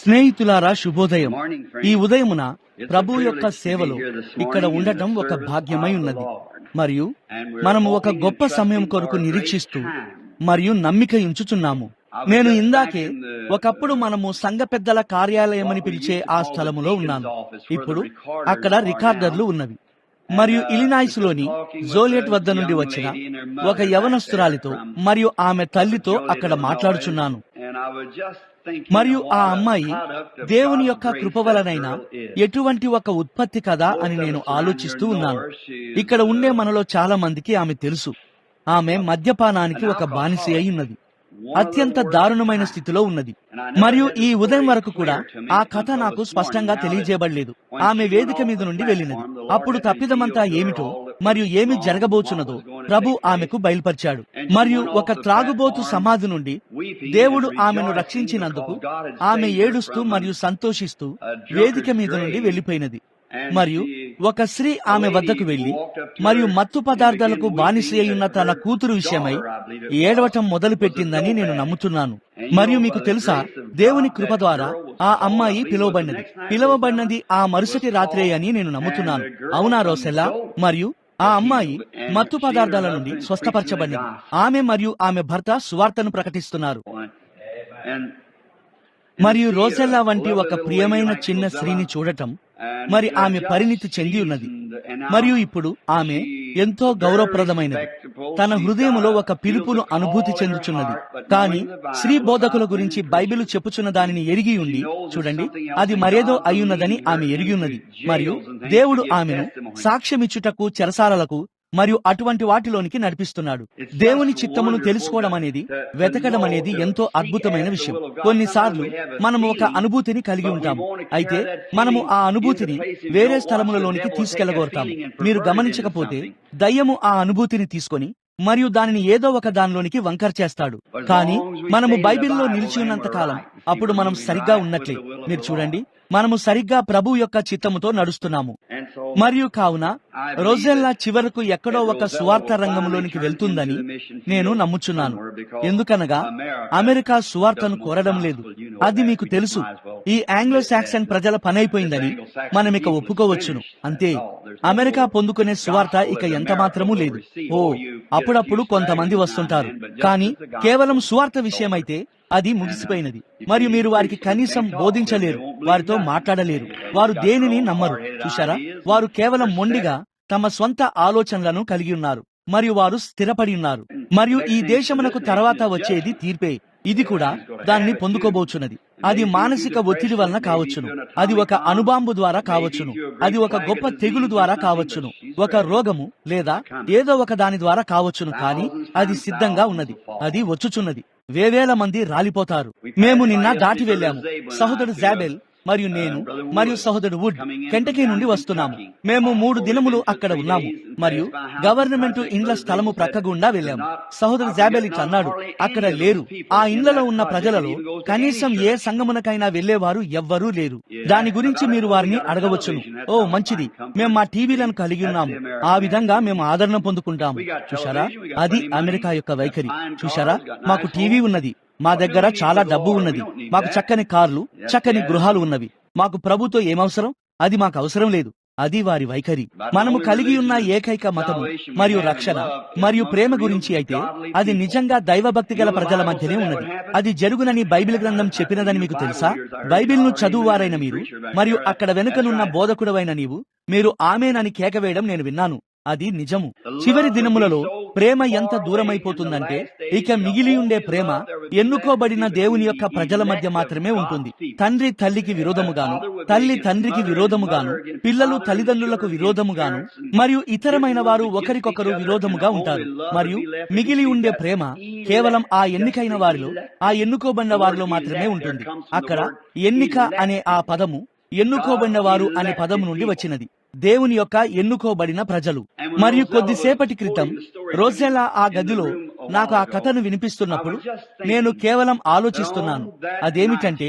స్నేహితులారా, శుభోదయం. ఈ ఉదయమున ప్రభు యొక్క సేవలో ఇక్కడ ఉండటం ఒక భాగ్యమై ఉన్నది. మరియు మనము ఒక గొప్ప సమయం కొరకు నిరీక్షిస్తూ మరియు నమ్మిక ఉంచుచున్నాము. నేను ఇందాకే ఒకప్పుడు మనము సంఘ పెద్దల కార్యాలయమని పిలిచే ఆ స్థలములో ఉన్నాను. ఇప్పుడు అక్కడ రికార్డర్లు ఉన్నవి. మరియు ఇలినాయిస్ లోని జోలియట్ వద్ద నుండి వచ్చిన ఒక యవనస్తురాలితో మరియు ఆమె తల్లితో అక్కడ మాట్లాడుచున్నాను. మరియు ఆ అమ్మాయి దేవుని యొక్క కృప వలనైనా ఎటువంటి ఒక ఉత్పత్తి కదా అని నేను ఆలోచిస్తూ ఉన్నాను. ఇక్కడ ఉండే మనలో చాలా మందికి ఆమె తెలుసు. ఆమె మద్యపానానికి ఒక బానిస అయి ఉన్నది. అత్యంత దారుణమైన స్థితిలో ఉన్నది. మరియు ఈ ఉదయం వరకు కూడా ఆ కథ నాకు స్పష్టంగా తెలియజేయబడలేదు. ఆమె వేదిక మీద నుండి వెళ్ళినది. అప్పుడు తప్పిదమంతా ఏమిటో మరియు ఏమి జరగబోచున్నదో ప్రభు ఆమెకు బయలుపరిచాడు. మరియు ఒక త్రాగుబోతు సమాధి నుండి దేవుడు ఆమెను రక్షించినందుకు ఆమె ఏడుస్తూ మరియు సంతోషిస్తూ వేదిక మీద నుండి వెళ్లిపోయినది. మరియు ఒక స్త్రీ ఆమె వద్దకు వెళ్లి మరియు మత్తు పదార్థాలకు బానిస అయ్యున్న తన కూతురు విషయమై ఏడవటం మొదలు పెట్టిందని నేను నమ్ముతున్నాను. మరియు మీకు తెలుసా, దేవుని కృప ద్వారా ఆ అమ్మాయి పిలువబడినది ఆ మరుసటి రాత్రే అని నేను నమ్ముతున్నాను. అవునా రోసెల్లా? మరియు ఆ అమ్మాయి మత్తు పదార్థాల నుండి స్వస్థపరచబడినది. ఆమె మరియు ఆమె భర్త సువార్తను ప్రకటిస్తున్నారు. మరియు రోసెల్లా వంటి ఒక ప్రియమైన చిన్న స్త్రీని చూడటం మరి ఆమె పరిణితి చెంది ఉన్నది. మరియు ఇప్పుడు ఆమె ఎంతో గౌరవప్రదమైనది. తన హృదయములో ఒక పిలుపును అనుభూతి చెందుచున్నది. కానీ స్త్రీ బోధకుల గురించి బైబిలు చెప్పుచున్న దానిని ఎరిగి ఉండి చూడండి, అది మరేదో అయ్యున్నదని ఆమె ఎరిగి ఉన్నది. మరియు దేవుడు ఆమెను సాక్ష్యమిచ్చుటకు చెరసాలలకు మరియు అటువంటి వాటిలోనికి నడిపిస్తున్నాడు. దేవుని చిత్తమును తెలుసుకోవడం అనేది, వెతకడం అనేది ఎంతో అద్భుతమైన విషయం. కొన్నిసార్లు మనము ఒక అనుభూతిని కలిగి ఉంటాము. అయితే మనము ఆ అనుభూతిని వేరే స్థలములలోనికి తీసుకెళ్లగోరుతాము. మీరు గమనించకపోతే దయ్యము ఆ అనుభూతిని తీసుకొని మరియు దానిని ఏదో ఒక దానిలోనికి వంకర చేస్తాడు. కానీ మనము బైబిల్లో నిలిచి ఉన్నంత కాలం అప్పుడు మనం సరిగ్గా ఉన్నట్లే. మీరు చూడండి, మనము సరిగ్గా ప్రభు యొక్క చిత్తముతో నడుస్తున్నాము. మరియు కావున రోజెల్లా చివరకు ఎక్కడో ఒక సువార్త రంగంలోనికి వెళ్తుందని నేను నమ్ముచున్నాను. ఎందుకనగా అమెరికా సువార్తను కోరడం లేదు. అది మీకు తెలుసు. ఈ ఆంగ్లో సాక్సన్ ప్రజల పనైపోయిందని మనమిక ఒప్పుకోవచ్చును. అంతే. అమెరికా పొందుకునే సువార్త ఇక ఎంత మాత్రమూ లేదు. అప్పుడప్పుడు కొంతమంది వస్తుంటారు, కానీ కేవలం సువార్త విషయమైతే అది ముగిసిపోయినది. మరియు మీరు వారికి కనీసం బోధించలేరు, వారితో మాట్లాడలేరు. వారు దేనిని నమ్మరు. చూశారా? వారు కేవలం మొండిగా తమ స్వంత ఆలోచనలను కలిగి ఉన్నారు మరియు వారు స్థిరపడి ఉన్నారు. మరియు ఈ దేశమునకు తర్వాత వచ్చేది తీర్పే. ఇది కూడా దానిని పొందుకోబోచున్నది. అది మానసిక ఒత్తిడి వలన కావచ్చును, అది ఒక అణుబాంబు ద్వారా కావచ్చును, అది ఒక గొప్ప తెగులు ద్వారా కావచ్చును, ఒక రోగము లేదా ఏదో ఒక దాని ద్వారా కావచ్చును. కానీ అది సిద్ధంగా ఉన్నది, అది వచ్చుచున్నది. వేవేల మంది రాలిపోతారు. మేము నిన్న దాటి వెళ్ళాము. సహోదరుడు జాబెల్ మరియు నేను మరియు సహోదరుడు వుడ్ కెంటకీ నుండి వస్తున్నాము. మేము 3 దినములు అక్కడ ఉన్నాము మరియు గవర్నమెంట్ ఇండ్ల స్థలము ప్రక్కగుండా వెళ్ళాము. సహోదరు జాబెల్ ఇట్లా అన్నాడు, అక్కడ లేరు. ఆ ఇండ్లలో ఉన్న ప్రజలలో కనీసం ఏ సంఘమునకైనా వెళ్లేవారు ఎవ్వరూ లేరు. దాని గురించి మీరు వారిని అడగవచ్చును. ఓ మంచిది, మేము మా టీవీలను కలిగి ఉన్నాము. ఆ విధంగా మేము ఆదరణ పొందుకుంటాము. చూశారా? అది అమెరికా యొక్క వైఖరి. చూశారా? మాకు టీవీ ఉన్నది, మా దగ్గర చాలా డబ్బు ఉన్నది, మాకు చక్కని కార్లు, చక్కని గృహాలు ఉన్నవి. మాకు ప్రభుతో ఏమవసరం? అది మాకు అవసరం లేదు. అది వారి వైఖరి. మనము కలిగి ఉన్న ఏకైక మతము మరియు రక్షణ మరియు ప్రేమ గురించి అయితే అది నిజంగా దైవభక్తి గల ప్రజల మధ్యనే ఉన్నది. అది జరుగునని బైబిల్ గ్రంథం చెప్పినదని మీకు తెలుసా? బైబిల్ను చదువువారైన మీరు మరియు అక్కడ వెనుకనున్న బోధకుడవైన మీరు ఆమేనని కేక వేయడం నేను విన్నాను. అది నిజము. చివరి దినములలో ప్రేమ ఎంత దూరమైపోతుందంటే ఇక మిగిలి ఉండే ప్రేమ ఎన్నుకోబడిన దేవుని యొక్క ప్రజల మధ్య మాత్రమే ఉంటుంది. తండ్రి తల్లికి విరోధముగాను, తల్లి తండ్రికి విరోధముగాను, పిల్లలు తల్లిదండ్రులకు విరోధముగాను మరియు ఇతరమైన వారు ఒకరికొకరు విరోధముగా ఉంటారు. మరియు మిగిలి ఉండే ప్రేమ కేవలం ఆ ఎన్నికైన వారిలో, ఆ ఎన్నుకోబడిన వారిలో మాత్రమే ఉంటుంది. అక్కడ ఎన్నిక అనే ఆ పదము ఎన్నుకోబడిన వారు అనే పదము నుండి వచ్చినది. దేవుని యొక్క ఎన్నుకోబడిన ప్రజలు. మరియు కొద్దిసేపటి క్రితం రోజెల్లా ఆ గదిలో నాకు ఆ కథను వినిపిస్తున్నప్పుడు నేను కేవలం ఆలోచిస్తున్నాను. అదేమిటంటే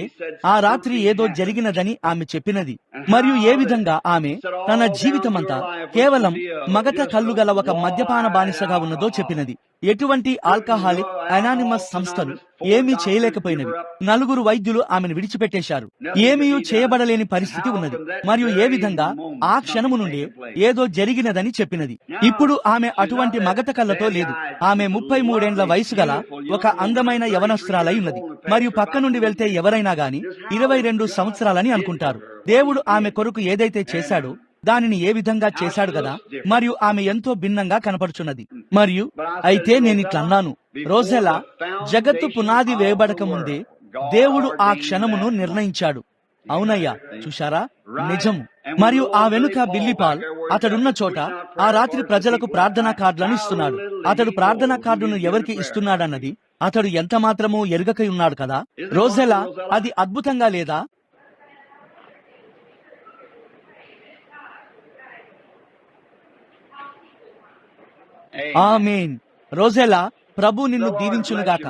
ఆ రాత్రి ఏదో జరిగినదని ఆమె చెప్పినది. మరియు ఏ విధంగా ఆమె తన జీవితమంతా కేవలం మగత కళ్ళు గల ఒక మద్యపాన బానిసగా ఉన్నదో చెప్పినది. ఎటువంటి ఆల్కహాలిక్ అనానిమస్ సంస్థను ఏమీ చేయలేకపోయినవి. 4 వైద్యులు ఆమెను విడిచిపెట్టేశారు. ఏమీ చేయబడలేని పరిస్థితి ఉన్నది. మరియు ఏ విధంగా ఆ క్షణము నుండి ఏదో జరిగినదని చెప్పినది. ఇప్పుడు ఆమె అటువంటి మగత కళ్ళతో లేదు. ఆమె 33 వయసు గల ఒక అందమైన యవనస్తురాలై ఉన్నది. మరియు పక్క నుండి వెళ్తే ఎవరైనా గాని 22 సంవత్సరాలని అనుకుంటారు. దేవుడు ఆమె కొరకు ఏదైతే చేశాడో దానిని ఏ విధంగా చేశాడు కదా. మరియు ఆమె ఎంతో భిన్నంగా కనపడుచున్నది. మరియు అయితే నేనిట్లన్నాను, రోజెలా జగత్తు పునాది వేయబడక ముందే దేవుడు ఆ క్షణమును నిర్ణయించాడు. అవునయ్యా, చూశారా, నిజము. మరియు ఆ వెనుక బిల్లిపాల్ అతడున్న చోట ఆ రాత్రి ప్రజలకు ప్రార్థనా కార్డులను ఇస్తున్నాడు. అతడు ప్రార్థనా కార్డును ఎవరికి ఇస్తున్నాడన్నది అతడు ఎంత మాత్రమూ ఎరుగకై ఉన్నాడు కదా. రోజెలా, అది అద్భుతంగా లేదా? ఆమేన్. రోజెలా, ప్రభు నిన్ను దీవించునుగాక.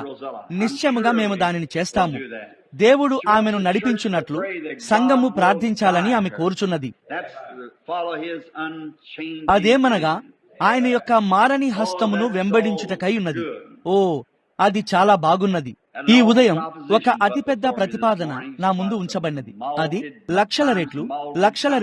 నిశ్చయముగా మేము దానిని చేస్తాము. దేవుడు ఆమెను నడిపించున్నట్లు సంఘము ప్రార్థించాలని ఆమె కోరుచున్నది. అదేమనగా ఆయన యొక్క మారని హస్తమును వెంబడించుటకై ఉన్నది. ఓ, అది చాలా బాగున్నది. ఈ ఉదయం ఒక అతిపెద్ద ప్రతిపాదన నా ముందు ఉంచబడినది. అది లక్షల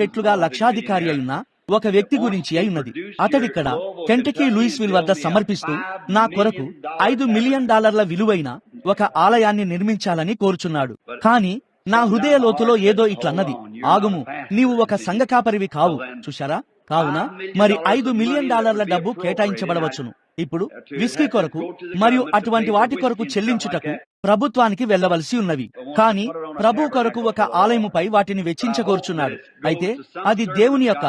రెట్లుగా లక్షాధికారి అయిన ఒక వ్యక్తి గురించి అయి ఉన్నది. అతడిక్కడ కెంటకీ లూయిస్విల్ వద్ద సమర్పిస్తూ నా కొరకు $5 మిలియన్ విలువైన ఒక ఆలయాన్ని నిర్మించాలని కోరుచున్నాడు. కానీ నా హృదయ లోతులో ఏదో ఇట్లన్నది, ఆగుము, నీవు ఒక సంఘ కాపరివి కావు. చూశారా? కావున మరి $5 మిలియన్ డబ్బు కేటాయించబడవచ్చును. ఇప్పుడు విస్కీ కొరకు మరియు అటువంటి వాటి కొరకు చెల్లించుటకు ప్రభుత్వానికి వెళ్లవలసి ఉన్నవి. కానీ ప్రభు కొరకు ఒక ఆలయముపై వాటిని వెచ్చించగోర్చున్నాడు. అయితే అది దేవుని యొక్క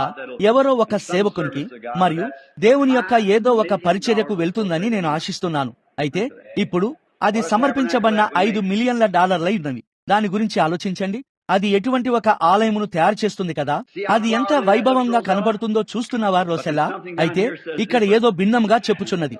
ఎవరో ఒక సేవకునికి మరియు దేవుని యొక్క ఏదో ఒక పరిచర్యకు వెళ్తుందని నేను ఆశిస్తున్నాను. అయితే ఇప్పుడు అది సమర్పించబడిన $5 మిలియన్ల ఉన్నవి. దాని గురించి ఆలోచించండి. అది ఎటువంటి ఒక ఆలయమును తయారు చేస్తుంది కదా. అది ఎంత వైభవంగా కనబడుతుందో చూస్తున్నావా రోసెల్లా? అయితే ఇక్కడ ఏదో భిన్నంగా చెప్పుచున్నది.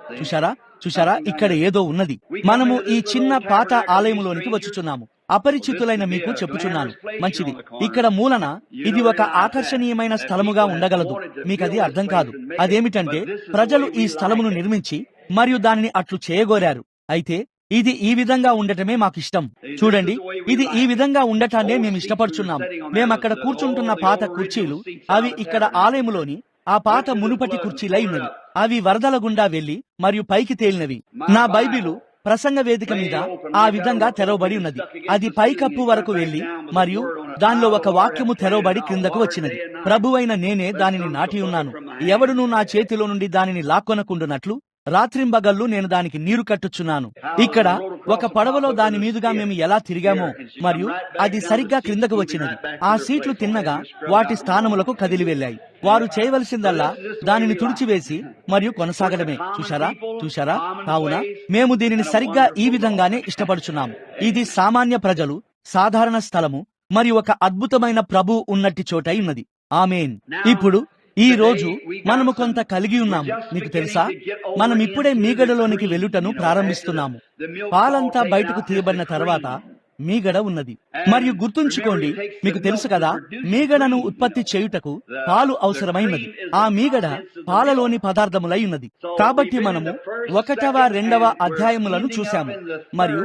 చూశారా, ఇక్కడ ఏదో ఉన్నది. మనము ఈ చిన్న పాత ఆలయములోనికి వచ్చుచున్నాము. అపరిచితులైన మీకు చెప్పుచున్నాను, మంచిది. ఇక్కడ మూలన ఇది ఒక ఆకర్షణీయమైన స్థలముగా ఉండగలదు. మీకది అర్థం కాదు. అదేమిటంటే ప్రజలు ఈ స్థలమును నిర్మించి మరియు దానిని అట్లు చేయగోరారు. అయితే ఇది ఈ విధంగా ఉండటమే మాకిష్టం. చూడండి, ఇది ఈ విధంగా ఉండటాన్నే మేము ఇష్టపడుచున్నాం. మేమక్కడ కూర్చుంటున్న పాత కుర్చీలు, అవి ఇక్కడ ఆలయములోని ఆ పాత మునుపటి కుర్చీలై ఉన్నవి. అవి వరదల గుండా వెళ్లి మరియు పైకి తేలినవి. నా బైబిలు ప్రసంగ వేదిక మీద ఆ విధంగా తెరవబడి ఉన్నది. అది పైకప్పు వరకు వెళ్లి మరియు దానిలో ఒక వాక్యము తెరవబడి క్రిందకు వచ్చినది. ప్రభువైన నేనే దానిని నాటి ఉన్నాను. ఎవడునూ నా చేతిలో నుండి దానిని లాక్కొనకుండునట్లు రాత్రింబగళ్ళు నేను దానికి నీరు కట్టుచున్నాను. ఇక్కడ ఒక పడవలో దాని మీదుగా మేము ఎలా తిరిగామో మరియు అది సరిగ్గా క్రిందకు వచ్చినది. ఆ సీట్లు తిన్నగా వాటి స్థానములకు కదిలి వెళ్ళాయి. వారు చేయవలసిందల్లా దానిని తుడిచివేసి మరియు కొనసాగడమే. చూశారా? కావున మేము దీనిని సరిగ్గా ఈ విధంగానే ఇష్టపడుచున్నాము. ఇది సామాన్య ప్రజలు, సాధారణ స్థలము మరియు ఒక అద్భుతమైన ప్రభు ఉన్నట్టి చోటై ఉన్నది. ఆమేన్. ఇప్పుడు ఈ రోజు మనము కొంత కలిగి ఉన్నాము. మీకు తెలుసా, మనం ఇప్పుడే మీగడలోనికి వెళ్ళుటను ప్రారంభిస్తున్నాము. పాలంతా బయటకు తీయబడిన తర్వాత మీగడ ఉన్నది. మరియు గుర్తుంచుకోండి, మీకు తెలుసు కదా, మీగడను ఉత్పత్తి చేయుటకు పాలు అవసరమైనది. ఆ మీగడ పాలలోని పదార్థములై ఉన్నది. కాబట్టి మనము 1వ 2వ అధ్యాయములను చూశాము మరియు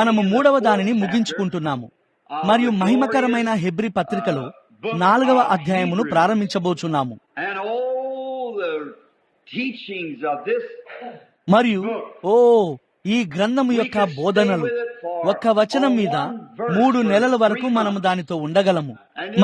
మనము 3వ దానిని ముగించుకుంటున్నాము. మరియు మహిమకరమైన హెబ్రీ పత్రికలో 4వ అధ్యాయమును ప్రారంభించబోచున్నాము. మరియు ఈ గ్రంథము యొక్క బోధనలు ఒక్క వచనం మీద 3 నెలల వరకు మనము దానితో ఉండగలము.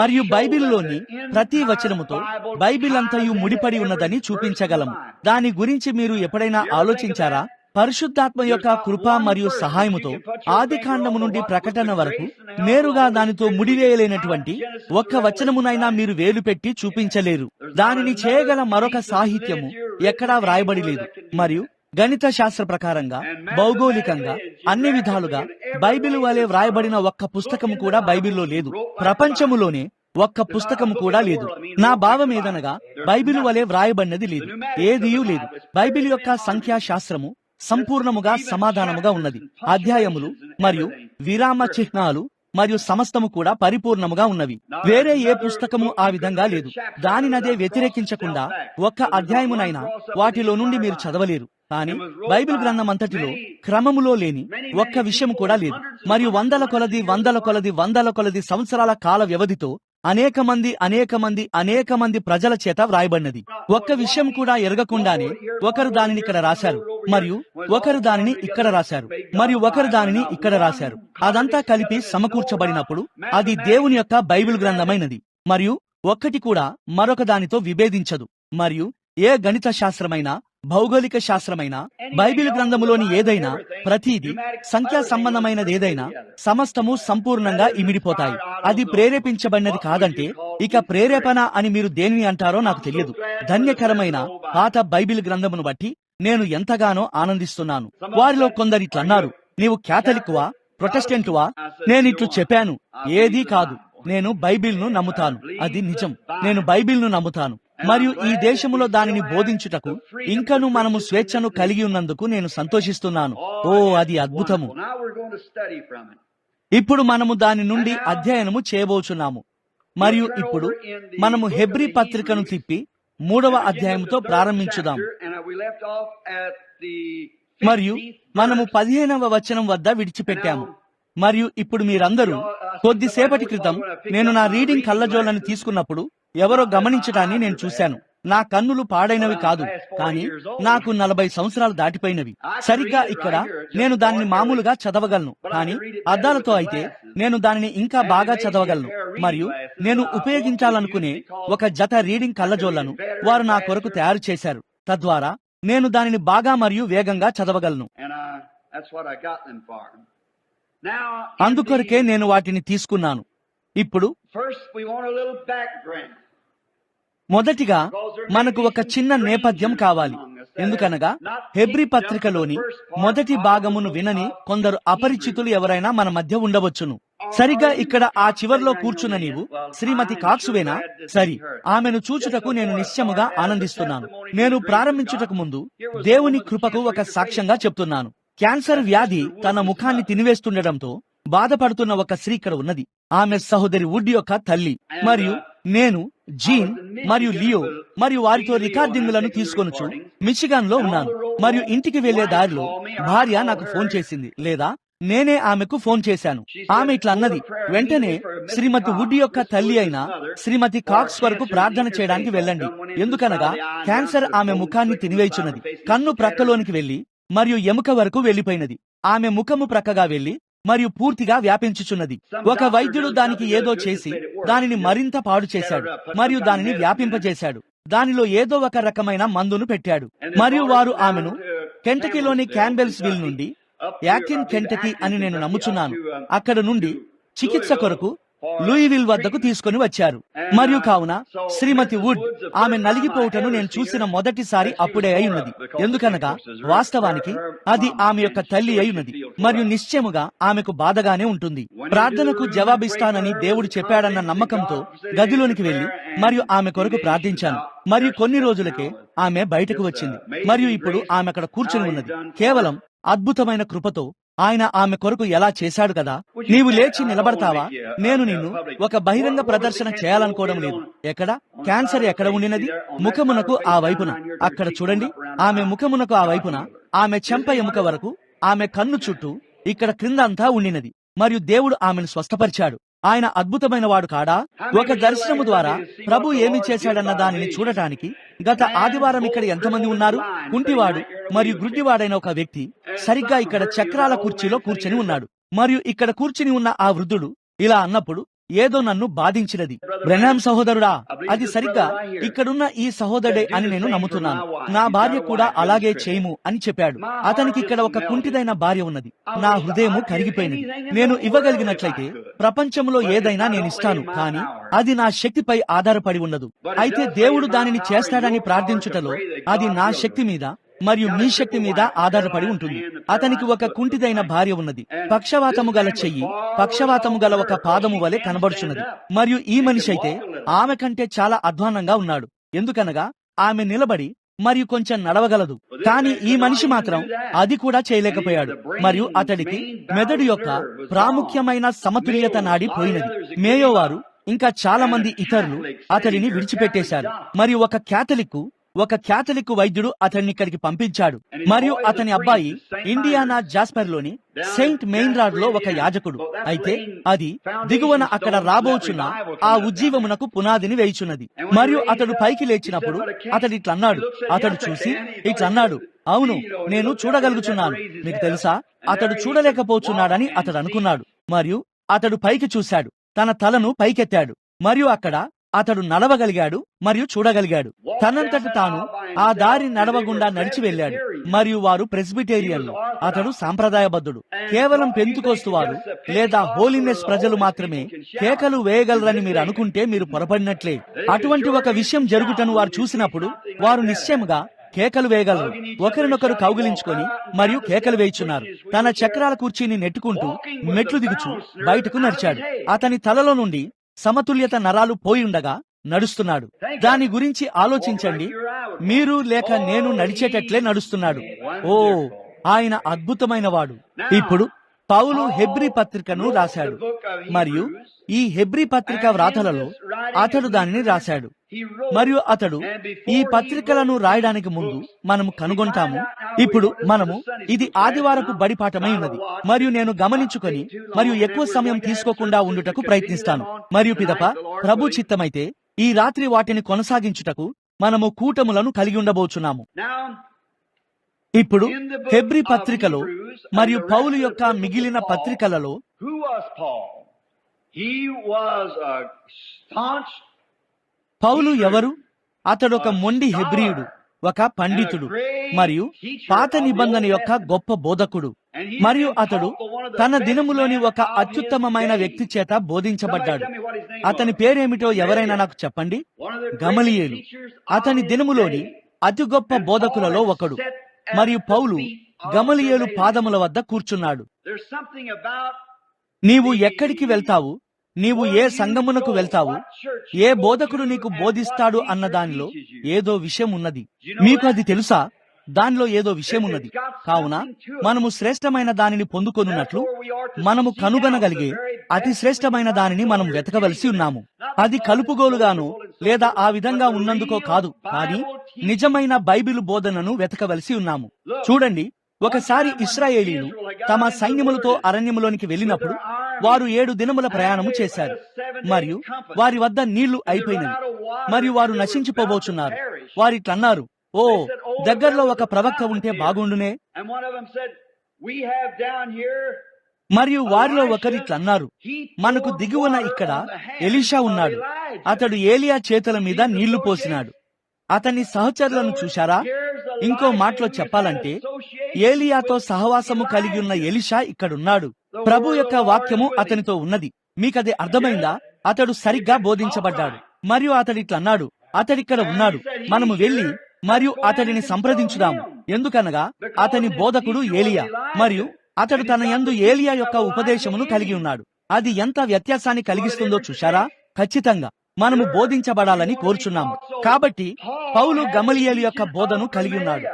మరియు బైబిల్లోని ప్రతి వచనముతో బైబిల్ అంతయు ముడిపడి ఉన్నదని చూపించగలము. దాని గురించి మీరు ఎప్పుడైనా ఆలోచించారా? పరిశుద్ధాత్మ యొక్క కృప మరియు సహాయముతో ఆదికాండము నుండి ప్రకటన వరకు నేరుగా దానితో ముడివేయలేనటువంటి ఒక్క వచనమునైనా మీరు వేలు పెట్టి చూపించలేరు. దానిని చేయగల మరొక సాహిత్యము ఎక్కడా వ్రాయబడి లేదు. మరియు గణిత శాస్త్ర ప్రకారంగా, భౌగోళికంగా, అన్ని విధాలుగా బైబిల్ వలె వ్రాయబడిన ఒక్క పుస్తకము కూడా బైబిల్లో లేదు. ప్రపంచములోనే ఒక్క పుస్తకము కూడా లేదు. నా భావం ఏదనగా బైబిల్ వలె వ్రాయబడినది లేదు, ఏదియూ లేదు. బైబిల్ యొక్క సంఖ్యాశాస్త్రము సంపూర్ణముగా సమాధానముగా ఉన్నది. అధ్యాయములు మరియు విరామ చిహ్నాలు మరియు సమస్తము కూడా పరిపూర్ణముగా ఉన్నవి. వేరే ఏ పుస్తకము ఆ విధంగా లేదు. దానినదే వ్యతిరేకించకుండా ఒక్క అధ్యాయమునైనా వాటిలో నుండి మీరు చదవలేరు. కానీ బైబిల్ గ్రంథం అంతటిలో క్రమములో లేని ఒక్క విషయం కూడా లేదు. మరియు వందల కొలది సంవత్సరాల కాల వ్యవధితో అనేక మంది ప్రజల చేత వ్రాయబడినది. ఒక్క విషయం కూడా ఎరగకుండానే ఒకరు దానిని ఇక్కడ రాశారు, మరియు ఒకరు దానిని ఇక్కడ రాశారు, మరియు ఒకరు దానిని ఇక్కడ రాశారు. అదంతా కలిపి సమకూర్చబడినప్పుడు అది దేవుని యొక్క బైబిల్ గ్రంథమైనది. మరియు ఒక్కటి కూడా మరొక దానితో విభేదించదు. మరియు ఏ గణిత శాస్త్రమైనా, భౌగోళిక శాస్త్రమైనా, బైబిల్ గ్రంథములోని ఏదైనా, ప్రతిదీ, సంఖ్యా సంబంధమైనది ఏదైనా, సమస్తము సంపూర్ణంగా ఇమిడిపోతాయి. అది ప్రేరేపించబడినది కాదంటే ఇక ప్రేరేపణ అని మీరు దేనిని అంటారో నాకు తెలియదు. ధన్యకరమైన పాత బైబిల్ గ్రంథమును బట్టి నేను ఎంతగానో ఆనందిస్తున్నాను. వారిలో కొందరిట్లన్నారు, నీవు క్యాథలిక్వా, ప్రొటెస్టెంటువా? నేనిట్లు చెప్పాను, ఏదీ కాదు. నేను బైబిల్ను నమ్ముతాను. అది నిజం. నేను బైబిల్ను నమ్ముతాను. మరియు ఈ దేశములో దానిని బోధించుటకు ఇంకను మనము స్వేచ్ఛను కలిగి ఉన్నందుకు నేను సంతోషిస్తున్నాను. ఓ, అది అద్భుతము. ఇప్పుడు మనము దాని నుండి అధ్యయనము చేయబోచున్నాము. మరియు ఇప్పుడు మనము హెబ్రీ పత్రికను తిప్పి 3వ అధ్యాయముతో ప్రారంభించుదాం. మరియు మనము 15వ వచనం వద్ద విడిచిపెట్టాము. మరియు ఇప్పుడు మీరందరూ కొద్దిసేపటి క్రితం నేను నా రీడింగ్ కళ్ళజోళ్ళని తీసుకున్నప్పుడు ఎవరో గమనించటాన్ని నేను చూశాను. నా కన్నులు పాడైనవి కాదు, కానీ నాకు 40 సంవత్సరాలు దాటిపోయినవి. సరిగ్గా ఇక్కడ నేను దానిని మామూలుగా చదవగలను, కానీ అద్దాలతో అయితే నేను దానిని ఇంకా బాగా చదవగలను. మరియు నేను ఉపయోగించాలనుకునే ఒక జత రీడింగ్ కళ్ళజోళ్లను వారు నా కొరకు తయారు చేశారు. తద్వారా నేను దానిని బాగా మరియు వేగంగా చదవగలను. అందుకొరకే నేను వాటిని తీసుకున్నాను. ఇప్పుడు మొదటిగా మనకు ఒక చిన్న నేపథ్యం కావాలి. ఎందుకనగా హెబ్రీ పత్రికలోని మొదటి భాగమును వినని కొందరు అపరిచితులు ఎవరైనా మన మధ్య ఉండవచ్చును. సరిగా ఇక్కడ ఆ చివర్లో కూర్చున్న నీవు శ్రీమతి కాక్సువేనా? సరి, ఆమెను చూచుటకు నేను నిశ్చయముగా ఆనందిస్తున్నాను. నేను ప్రారంభించుటకు ముందు దేవుని కృపకు ఒక సాక్ష్యంగా చెప్తున్నాను. క్యాన్సర్ వ్యాధి తన ముఖాన్ని తినివేస్తుండటంతో బాధపడుతున్న ఒక స్త్రీ ఇక్కడ ఉన్నది. ఆమె సహోదరి వుడ్ యొక్క తల్లి. మరియు నేను జీన్ మరియు లియో మరియు వారితో రికార్డింగులను తీసుకొనుచు మిచిగాన్ లో ఉన్నాను. మరియు ఇంటికి వెళ్లే దారిలో భార్య నాకు ఫోన్ చేసింది, లేదా నేనే ఆమెకు ఫోన్ చేశాను. ఆమె ఇట్లా అన్నది, వెంటనే శ్రీమతి వుడ్ యొక్క తల్లి అయిన శ్రీమతి కాక్స్ వరకు ప్రార్థన చేయడానికి వెళ్ళండి. ఎందుకనగా క్యాన్సర్ ఆమె ముఖాన్ని తినివేయుచున్నది. కన్ను ప్రక్కలోనికి వెళ్లి మరియు ఎముక వరకు వెళ్లిపోయినది. ఆమె ముఖము ప్రక్కగా వెళ్లి మరియు పూర్తిగా వ్యాపించుచున్నది. ఒక వైద్యుడు దానికి ఏదో చేసి దానిని మరింత పాడు చేశాడు మరియు దానిని వ్యాపింపజేశాడు. దానిలో ఏదో ఒక రకమైన మందును పెట్టాడు. మరియు వారు ఆమెను కెంటకీలోని క్యాంబెల్స్ విల్ నుండి యాకిన్ కెంటకీ అని నేను నమ్ముచున్నాను, అక్కడ నుండి చికిత్స కొరకు లూయివిల్ వద్దకు తీసుకుని వచ్చారు. మరియు కావున శ్రీమతి వుడ్ ఆమె నలిగిపోవుటను నేను చూసిన మొదటిసారి అప్పుడే అయి ఉన్నది. ఎందుకనగా వాస్తవానికి అది ఆమె యొక్క తల్లి అయి ఉన్నది మరియు నిశ్చయముగా ఆమెకు బాధగానే ఉంటుంది. ప్రార్థనకు జవాబిస్తానని దేవుడు చెప్పాడన్న నమ్మకంతో గదిలోనికి వెళ్లి మరియు ఆమె కొరకు ప్రార్థించాను. మరియు కొన్ని రోజులకే ఆమె బయటకు వచ్చింది. మరియు ఇప్పుడు ఆమె అక్కడ కూర్చుని ఉన్నది. కేవలం అద్భుతమైన కృపతో ఆయన ఆమె కొరకు ఎలా చేశాడు కదా. నీవు లేచి నిలబడతావా? నేను నిన్ను ఒక బహిరంగ ప్రదర్శన చేయాలనుకోవడం లేదు. ఎక్కడ క్యాన్సర్ ఎక్కడ ఉండినది? ముఖమునకు ఆ వైపున. అక్కడ చూడండి, ఆమె ముఖమునకు ఆ వైపున, ఆమె చెంప ఎముక వరకు, ఆమె కన్ను చుట్టూ, ఇక్కడ క్రింద అంతా ఉండినది. మరియు దేవుడు ఆమెను స్వస్థపరిచాడు. ఆయన అద్భుతమైన వాడు కాడా? ఒక దర్శనము ద్వారా ప్రభు ఏమి చేశాడన్న దానిని చూడటానికి గత ఆదివారం ఇక్కడ ఎంతమంది ఉన్నారు? కుంటివాడు మరియు గుడ్డివాడైన ఒక వ్యక్తి సరిగ్గా ఇక్కడ చక్రాల కుర్చీలో కూర్చొని ఉన్నాడు. మరియు ఇక్కడ కూర్చుని ఉన్న ఆ వృద్ధుడు ఇలా అన్నప్పుడు ఏదో నన్ను బాధించినది. బ్రెన్హామ్ సహోదరుడా, అది సరిగ్గా ఇక్కడున్న ఈ సహోదరుడే అని నేను నమ్ముతున్నాను. నా భార్య కూడా అలాగే చేయము అని చెప్పాడు. అతనికి ఇక్కడ ఒక కుంటిదైన భార్య ఉన్నది. నా హృదయము కరిగిపోయినది. నేను ఇవ్వగలిగినట్లయితే ప్రపంచంలో ఏదైనా నేను ఇస్తాను, కానీ అది నా శక్తిపై ఆధారపడి ఉండదు. అయితే దేవుడు దానిని చేస్తాడని ప్రార్థించుటలో అది నా శక్తి మీద మరియు మీ శక్తి మీద ఆధారపడి ఉంటుంది. అతనికి ఒక కుంటిదైన భార్య ఉన్నది. పక్షవాతము గల చెయ్యి, పక్షవాతము గల ఒక పాదము వలె కనబడుచున్నది. మరియు ఈ మనిషి అయితే ఆమె కంటే చాలా అధ్వాన్నంగా ఉన్నాడు. ఎందుకనగా ఆమె నిలబడి మరియు కొంచెం నడవగలదు. కానీ ఈ మనిషి మాత్రం అది కూడా చేయలేకపోయాడు. మరియు అతడికి మెదడు యొక్క ప్రాముఖ్యమైన సమతుల్యత నాడి పోయినది. మేయో వారు ఇంకా చాలా మంది ఇతరులు అతడిని విడిచిపెట్టేశారు. మరియు ఒక క్యాథలిక్ ఒక క్యాథలిక్ వైద్యుడు అతన్ని ఇక్కడికి పంపించాడు. మరియు అతని అబ్బాయి ఇండియానా జాస్పర్లోని సెయింట్ మెయిన్రాడ్ లో ఒక యాజకుడు. అయితే అది దిగువన అక్కడ రాబోచున్న ఆ ఉజ్జీవమునకు పునాదిని వేయుచున్నది. మరియు అతడు పైకి లేచినప్పుడు అతడు ఇట్లన్నాడు. అతడు చూసి ఇట్లన్నాడు, అవును, నేను చూడగలుగుచున్నాను. మీకు తెలుసా, అతడు చూడలేకపోతున్నాడని అతడు అనుకున్నాడు. మరియు అతడు పైకి చూశాడు, తన తలను పైకెత్తాడు, మరియు అక్కడ అతడు నడవగలిగాడు మరియు చూడగలిగాడు. తనంతట తాను ఆ దారి నడవగుండా నడిచి వెళ్ళాడు. మరియు వారు ప్రెస్బిటేరియన్లు. అతడు సాంప్రదాయబద్ధుడు. కేవలం పెంతుకోస్తు వారు లేదా హోలీనెస్ ప్రజలు మాత్రమే కేకలు వేయగలరని మీరు అనుకుంటే మీరు పొరపడినట్లే. అటువంటి ఒక విషయం జరుగుటను వారు చూసినప్పుడు వారు నిశ్చయముగా కేకలు వేయగలరు. ఒకరినొకరు కౌగిలించుకొని మరియు కేకలు వేయుచున్నారు. తన చక్రాల కుర్చీని నెట్టుకుంటూ మెట్లు దిగుచు బయటకు నడిచాడు. అతని తలలో నుండి సమతుల్యత నరాలు పోయి ఉండగా నడుస్తున్నాడు. దాని గురించి ఆలోచించండి. మీరు లేక నేను నడిచేటట్లే నడుస్తున్నాడు. ఓ, ఆయన అద్భుతమైన వాడు. ఇప్పుడు పౌలు హెబ్రీ పత్రికను రాశాడు. మరియు ఈ హెబ్రీ పత్రిక వ్రాతలలో అతడు దానిని రాశాడు. మరియు అతడు ఈ పత్రికలను రాయడానికి ముందు మనము కనుగొంటాము. ఇప్పుడు మనము ఇది ఆదివారపు బడిపాఠమై ఉన్నది మరియు నేను గమనించుకొని మరియు ఎక్కువ సమయం తీసుకోకుండా ఉండుటకు ప్రయత్నిస్తాను. మరియు పిదప ప్రభు చిత్తమైతే ఈ రాత్రి వాటిని కొనసాగించుటకు మనము కూటములను కలిగి ఉండబోచున్నాము. ఇప్పుడు హెబ్రీ పత్రికలో మరియు పౌలు యొక్క మిగిలిన పత్రికలలో పౌలు ఎవరు? అతడొక మొండి హెబ్రీయుడు, ఒక పండితుడు మరియు పాత నిబంధన యొక్క గొప్ప బోధకుడు. మరియు అతడు తన దినములోని ఒక అత్యుత్తమమైన వ్యక్తి చేత బోధించబడ్డాడు. అతని పేరేమిటో ఎవరైనా నాకు చెప్పండి? గమలీయేలు. అతని దినములోని అతి గొప్ప బోధకులలో ఒకడు. మరియు పౌలు గమలీయేలు పాదముల వద్ద కూర్చున్నాడు. నీవు ఎక్కడికి వెళ్తావు, నీవు ఏ సంఘమునకు వెళ్తావు, ఏ బోధకుడు నీకు బోధిస్తాడు అన్న దానిలో ఏదో విషయం ఉన్నది. మీకు అది తెలుసా? దానిలో ఏదో విషయం ఉన్నది. కావున మనము శ్రేష్టమైన దానిని పొందుకొనున్నట్లు మనము కనుగొనగలిగే అతి శ్రేష్టమైన దానిని మనం వెతకవలసి ఉన్నాము. అది కలుపుగోలుగాను లేదా ఆ విధంగా ఉన్నందుకో కాదు, కానీ నిజమైన బైబిలు బోధనను వెతకవలసి ఉన్నాము. చూడండి, ఒకసారి ఇశ్రాయేలీలు తమ సైన్యములతో అరణ్యములోనికి వెళ్ళినప్పుడు వారు 7 దినముల ప్రయాణము చేశారు. మరియు వారి వద్ద నీళ్లు అయిపోయినవి మరియు వారు నశించిపోబోచున్నారు. వారిట్లన్నారు, ఓ, దగ్గరలో ఒక ప్రవక్త ఉంటే బాగుండునే. మరియు వారిలో ఒకరిట్లన్నారు, మనకు దిగువన ఇక్కడ ఎలీషా ఉన్నాడు. అతడు ఏలియా చేతుల మీద నీళ్లు పోసినాడు. అతని సహచరులను చూశారా? ఇంకో మాటలో చెప్పాలంటే ఏలియాతో సహవాసము కలిగి ఉన్న ఎలీషా ఇక్కడున్నాడు. ప్రభు యొక్క వాక్యము అతనితో ఉన్నది. మీకది అర్థమైందా? అతడు సరిగ్గా బోధించబడ్డాడు. మరియు అతడిట్లన్నాడు, అతడిక్కడ ఉన్నాడు, మనము వెళ్లి మరియు అతడిని సంప్రదించుదాము. ఎందుకనగా అతని బోధకుడు ఏలియా మరియు అతడు తన యందు ఏలియా యొక్క ఉపదేశమును కలిగి ఉన్నాడు. అది ఎంత వ్యత్యాసాన్ని కలిగిస్తుందో చూశారా? ఖచ్చితంగా మనము బోధించబడాలని కోరుచున్నాము. కాబట్టి పౌలు గమలీయేలు యొక్క బోధను కలిగి ఉన్నాడు.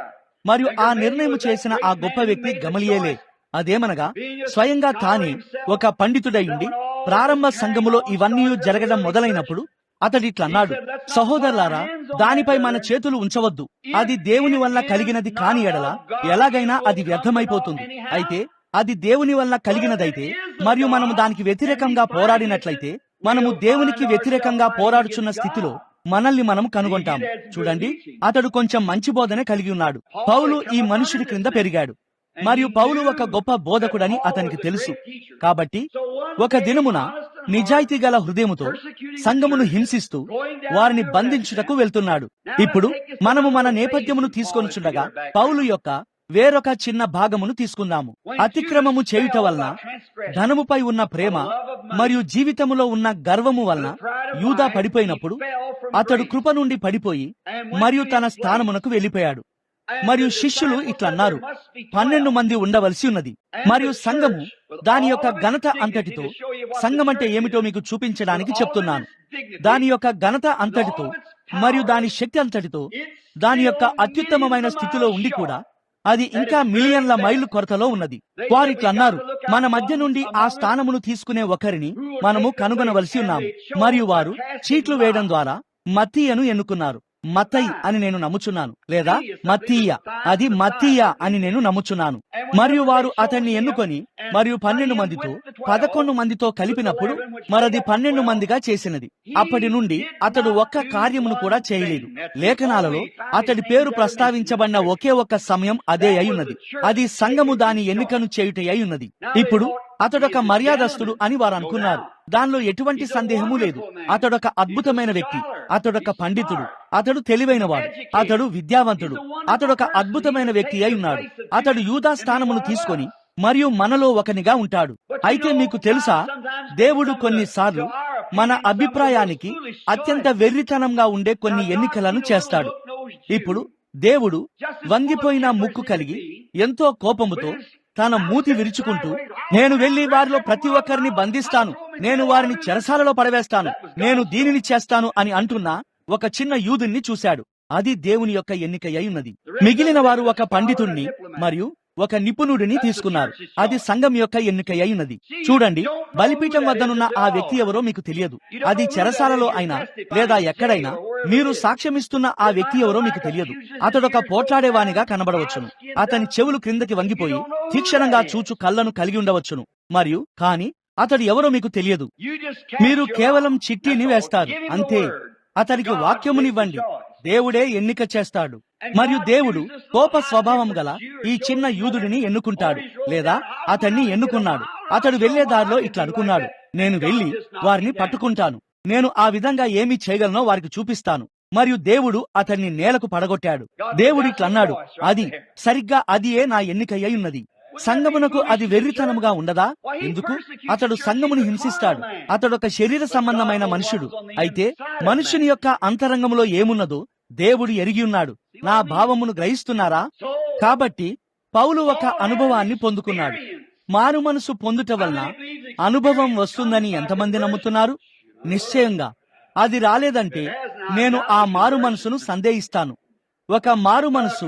మరియు ఆ నిర్ణయం చేసిన ఆ గొప్ప వ్యక్తి గమలీయేలే. అదేమనగా స్వయంగా తానే ఒక పండితుడయుండి ప్రారంభ సంఘములో ఇవన్నీ జరగడం మొదలైనప్పుడు అతడిట్లన్నాడు, సహోదరులారా, దానిపై మన చేతులు ఉంచవద్దు. అది దేవుని వల్ల కలిగినది కాని ఎడల ఎలాగైనా అది వ్యర్థమైపోతుంది. అయితే అది దేవుని వల్ల కలిగినదైతే మరియు మనము దానికి వ్యతిరేకంగా పోరాడినట్లయితే మనము దేవునికి వ్యతిరేకంగా పోరాడుచున్న స్థితిలో మనల్ని మనం కనుగొంటాము. చూడండి, అతడు కొంచెం మంచి బోధనే కలిగి ఉన్నాడు. పౌలు ఈ మనుషుడి క్రింద పెరిగాడు మరియు పౌలు ఒక గొప్ప బోధకుడని అతనికి తెలుసు. కాబట్టి ఒక దినమున నిజాయితీ గల హృదయముతో సంఘమును హింసిస్తూ వారిని బంధించుటకు వెళ్తున్నాడు. ఇప్పుడు మనము మన నేపథ్యమును తీసుకొనుచుండగా పౌలు యొక్క వేరొక చిన్న భాగమును తీసుకుందాము. అతిక్రమము చేయుట వలన, ధనముపై ఉన్న ప్రేమ మరియు జీవితములో ఉన్న గర్వము వలన యూదా పడిపోయినప్పుడు అతడు కృప నుండి పడిపోయి మరియు తన స్థానమునకు వెళ్లిపోయాడు. మరియు శిష్యులు ఇట్లన్నారు, 12 మంది ఉండవలసి ఉన్నది. మరియు సంఘము దాని యొక్క ఘనత అంతటితో, సంఘం అంటే ఏమిటో మీకు చూపించడానికి చెప్తున్నాను. దాని యొక్క ఘనత అంతటితో మరియు దాని శక్తి అంతటితో దాని యొక్క అత్యుత్తమమైన స్థితిలో ఉండి కూడా అది ఇంకా మిలియన్ల మైళ్ళు కొరతలో ఉన్నది. వారిట్లన్నారు, మన మధ్య నుండి ఆ స్థానమును తీసుకునే ఒకరిని మనము కనుగొనవలసి ఉన్నాము. మరియు వారు చీట్లు వేయడం ద్వారా మత్తీయను ఎన్నుకున్నారు. మత్తయి అని నేను నమ్ముచున్నాను, లేదా మత్తీయ, అది మత్తీయ అని నేను నమ్ముచున్నాను. మరియు వారు అతన్ని ఎన్నుకొని మరియు 12 మందితో 11 మందితో కలిపినప్పుడు మరది 12 మందిగా చేసినది. అప్పటి నుండి అతడు ఒక్క కార్యమును కూడా చేయలేదు. లేఖనాలలో అతడి పేరు ప్రస్తావించబడిన ఒకే ఒక్క సమయం అదే అయ్యున్నది. అది సంఘము దాని ఎన్నికను చేయుట అయ్యున్నది. ఇప్పుడు అతడొక మర్యాదస్తుడు అని వారు అనుకున్నారు. దానిలో ఎటువంటి సందేహము లేదు. అతడొక అద్భుతమైన వ్యక్తి, అతడొక పండితుడు, అతడు తెలివైనవాడు, అతడు విద్యావంతుడు, అతడొక అద్భుతమైన వ్యక్తి అయి ఉన్నాడు. అతడు యూదా స్థానమును తీసుకొని మరియు మనలో ఒకనిగా ఉంటాడు. అయితే మీకు తెలుసా, దేవుడు కొన్నిసార్లు మన అభిప్రాయానికి అత్యంత వెర్రితనంగా ఉండే కొన్ని ఎన్నికలను చేస్తాడు. ఇప్పుడు దేవుడు వంగిపోయిన ముక్కు కలిగి ఎంతో కోపముతో తన మూతి విరుచుకుంటూ, నేను వెళ్లి వారిలో ప్రతి ఒక్కరిని బంధిస్తాను, నేను వారిని చెరసాలలో పడవేస్తాను, నేను దీనిని చేస్తాను అని అంటున్న ఒక చిన్న యూదుని చూశాడు. అది దేవుని యొక్క ఎన్నిక అయి ఉన్నది. మిగిలిన వారు ఒక పండితుణ్ణి మరియు ఒక నిపుణుడిని తీసుకున్నారు. అది సంఘం యొక్క ఎన్నిక అయి ఉన్నది. చూడండి, బలిపీఠం వద్దనున్న ఆ వ్యక్తి ఎవరో మీకు తెలియదు. అది చెరసాలలో అయినా లేదా ఎక్కడైనా మీరు సాక్ష్యమిస్తున్న ఆ వ్యక్తి ఎవరో మీకు తెలియదు. అతడొక పోట్లాడేవానిగా కనబడవచ్చును. అతని చెవులు క్రిందకి వంగిపోయి తీక్షణంగా చూచు కళ్ళను కలిగి ఉండవచ్చును. మరియు కానీ అతడు ఎవరో మీకు తెలియదు. మీరు కేవలం చిట్టీని వేస్తారు అంతే. అతనికి వాక్యమునివ్వండి, దేవుడే ఎన్నిక చేస్తాడు. మరియు దేవుడు కోప స్వభావం గల ఈ చిన్న యూదుడిని ఎన్నుకుంటాడు, లేదా అతన్ని ఎన్నుకున్నాడు. అతడు వెళ్లే దారిలో ఇట్లా అనుకున్నాడు, నేను వెళ్లి వారిని పట్టుకుంటాను, నేను ఆ విధంగా ఏమి చేయగలనో వారికి చూపిస్తాను. మరియు దేవుడు అతన్ని నేలకు పడగొట్టాడు. దేవుడు ఇట్లన్నాడు, అది సరిగ్గా అదియే నా ఎన్నిక అయి ఉన్నది. సంఘమునకు అది వెర్రితనముగా ఉండదా? ఎందుకు? అతడు సంఘమును హింసిస్తాడు. అతడొక శరీర సంబంధమైన మనుషుడు. అయితే మనుషుని యొక్క అంతరంగంలో ఏమున్నదో దేవుడు ఎరిగి ఉన్నాడు. నా భావమును గ్రహిస్తున్నారా? కాబట్టి పౌలు ఒక అనుభవాన్ని పొందుకున్నాడు. మారు మనసు పొందుట వలన అనుభవం వస్తుందని ఎంతమంది నమ్ముతున్నారు? నిశ్చయంగా అది రాలేదంటే నేను ఆ మారు మనసును సందేహిస్తాను. ఒక మారు మనసు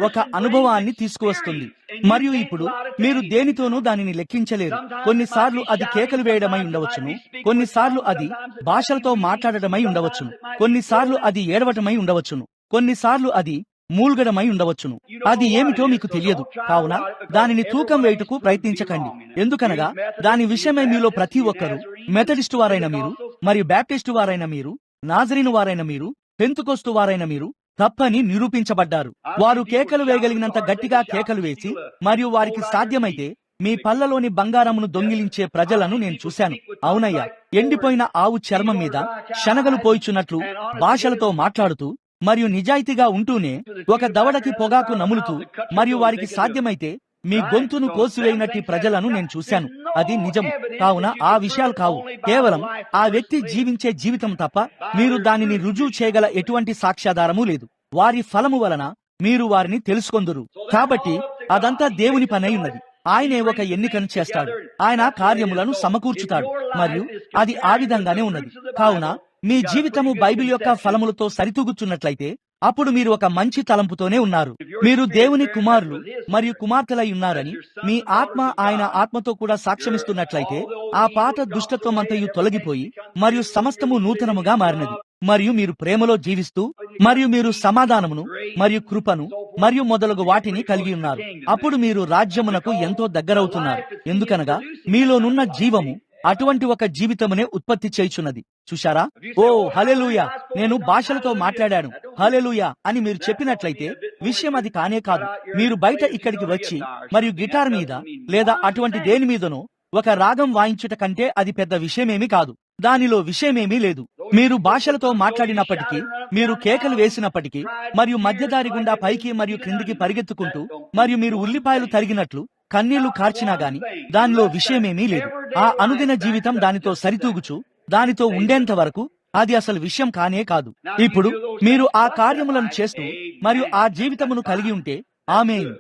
ఒక అనుభవాన్ని తీసుకువస్తుంది. మరియు ఇప్పుడు మీరు దేనితోనూ దానిని లెక్కించలేరు. కొన్నిసార్లు అది కేకలు వేయడమై ఉండవచ్చును, కొన్నిసార్లు అది భాషలతో మాట్లాడటమై ఉండవచ్చును, కొన్నిసార్లు అది ఏడవటమై ఉండవచ్చును, కొన్నిసార్లు అది మూల్గడమై ఉండవచ్చును. అది ఏమిటో మీకు తెలియదు. కావున దానిని తూకం వేయుటకు ప్రయత్నించకండి. ఎందుకనగా దాని విషయమై మీలో ప్రతి ఒక్కరూ, మెథడిస్టు వారైన మీరు, మరియు బ్యాప్టిస్టు వారైన మీరు, నాజరీను వారైన మీరు, పెంతుకొస్తు వారైన మీరు తప్పని నిరూపించబడ్డారు. వారు కేకలు వేయగలిగినంత గట్టిగా కేకలు వేసి మరియు వారికి సాధ్యమైతే మీ పళ్ళలోని బంగారమును దొంగిలించే ప్రజలను నేను చూశాను. అవునయ్యా, ఎండిపోయిన ఆవు చర్మం మీద శనగలు పోయిచున్నట్లు భాషలతో మాట్లాడుతూ మరియు నిజాయితీగా ఉంటూనే ఒక దవడకి పొగాకు నములుతూ మరియు వారికి సాధ్యమైతే మీ గొంతును కోసివేయినట్టి ప్రజలను నేను చూశాను. అది నిజం. కావున ఆ విషయాలు కావు. కేవలం ఆ వ్యక్తి జీవించే జీవితం తప్ప మీరు దానిని రుజువు చేయగల ఎటువంటి సాక్ష్యాధారము లేదు. వారి ఫలము వలన మీరు వారిని తెలుసుకొందురు. కాబట్టి అదంతా దేవుని పని అయి ఉన్నది. ఆయనే ఒక ఎన్నికను చేస్తాడు. ఆయన కార్యములను సమకూర్చుతాడు. మరియు అది ఆ విధంగానే ఉన్నది. కావున మీ జీవితము బైబిల్ యొక్క ఫలములతో సరితూగుచున్నట్లయితే అప్పుడు మీరు ఒక మంచి తలంపుతోనే ఉన్నారు. మీరు దేవుని కుమారులు మరియు కుమార్తెలై ఉన్నారని మీ ఆత్మ ఆయన ఆత్మతో కూడా సాక్ష్యమిస్తున్నట్లయితే ఆ పాత దుష్టత్వమంతయు తొలగిపోయి మరియు సమస్తము నూతనముగా మారినది. మరియు మీరు ప్రేమలో జీవిస్తూ మరియు మీరు సమాధానమును మరియు కృపను మరియు మొదలగు వాటిని కలిగి ఉన్నారు. అప్పుడు మీరు రాజ్యమునకు ఎంతో దగ్గరవుతున్నారు. ఎందుకనగా మీలోనున్న జీవము అటువంటి ఒక జీవితమునే ఉత్పత్తి చేయుచున్నది. చూశారా? ఓ హల్లెలూయా, నేను భాషలతో మాట్లాడాను హల్లెలూయా అని మీరు చెప్పినట్లయితే విషయం అది కానే కాదు. మీరు బయట ఇక్కడికి వచ్చి మరియు గిటార్ మీద లేదా అటువంటి దేని మీదనో ఒక రాగం వాయించుట కంటే అది పెద్ద విషయమేమి కాదు. దానిలో విషయమేమీ లేదు. మీరు భాషలతో మాట్లాడినప్పటికీ, మీరు కేకలు వేసినప్పటికీ మరియు మధ్యదారి గుండా పైకి మరియు క్రిందికి పరిగెత్తుకుంటూ మరియు మీరు ఉల్లిపాయలు తరిగినట్లు కన్నీళ్లు కార్చినా గాని దానిలో విషయమేమీ లేదు. ఆ అనుదిన జీవితం దానితో సరితూగుచు దానితో ఉండేంత వరకు అది అసలు విషయం కానే కాదు. ఇప్పుడు మీరు ఆ కార్యములను చేస్తూ మరియు ఆ జీవితమును కలిగి ఉంటే ఆమేన్,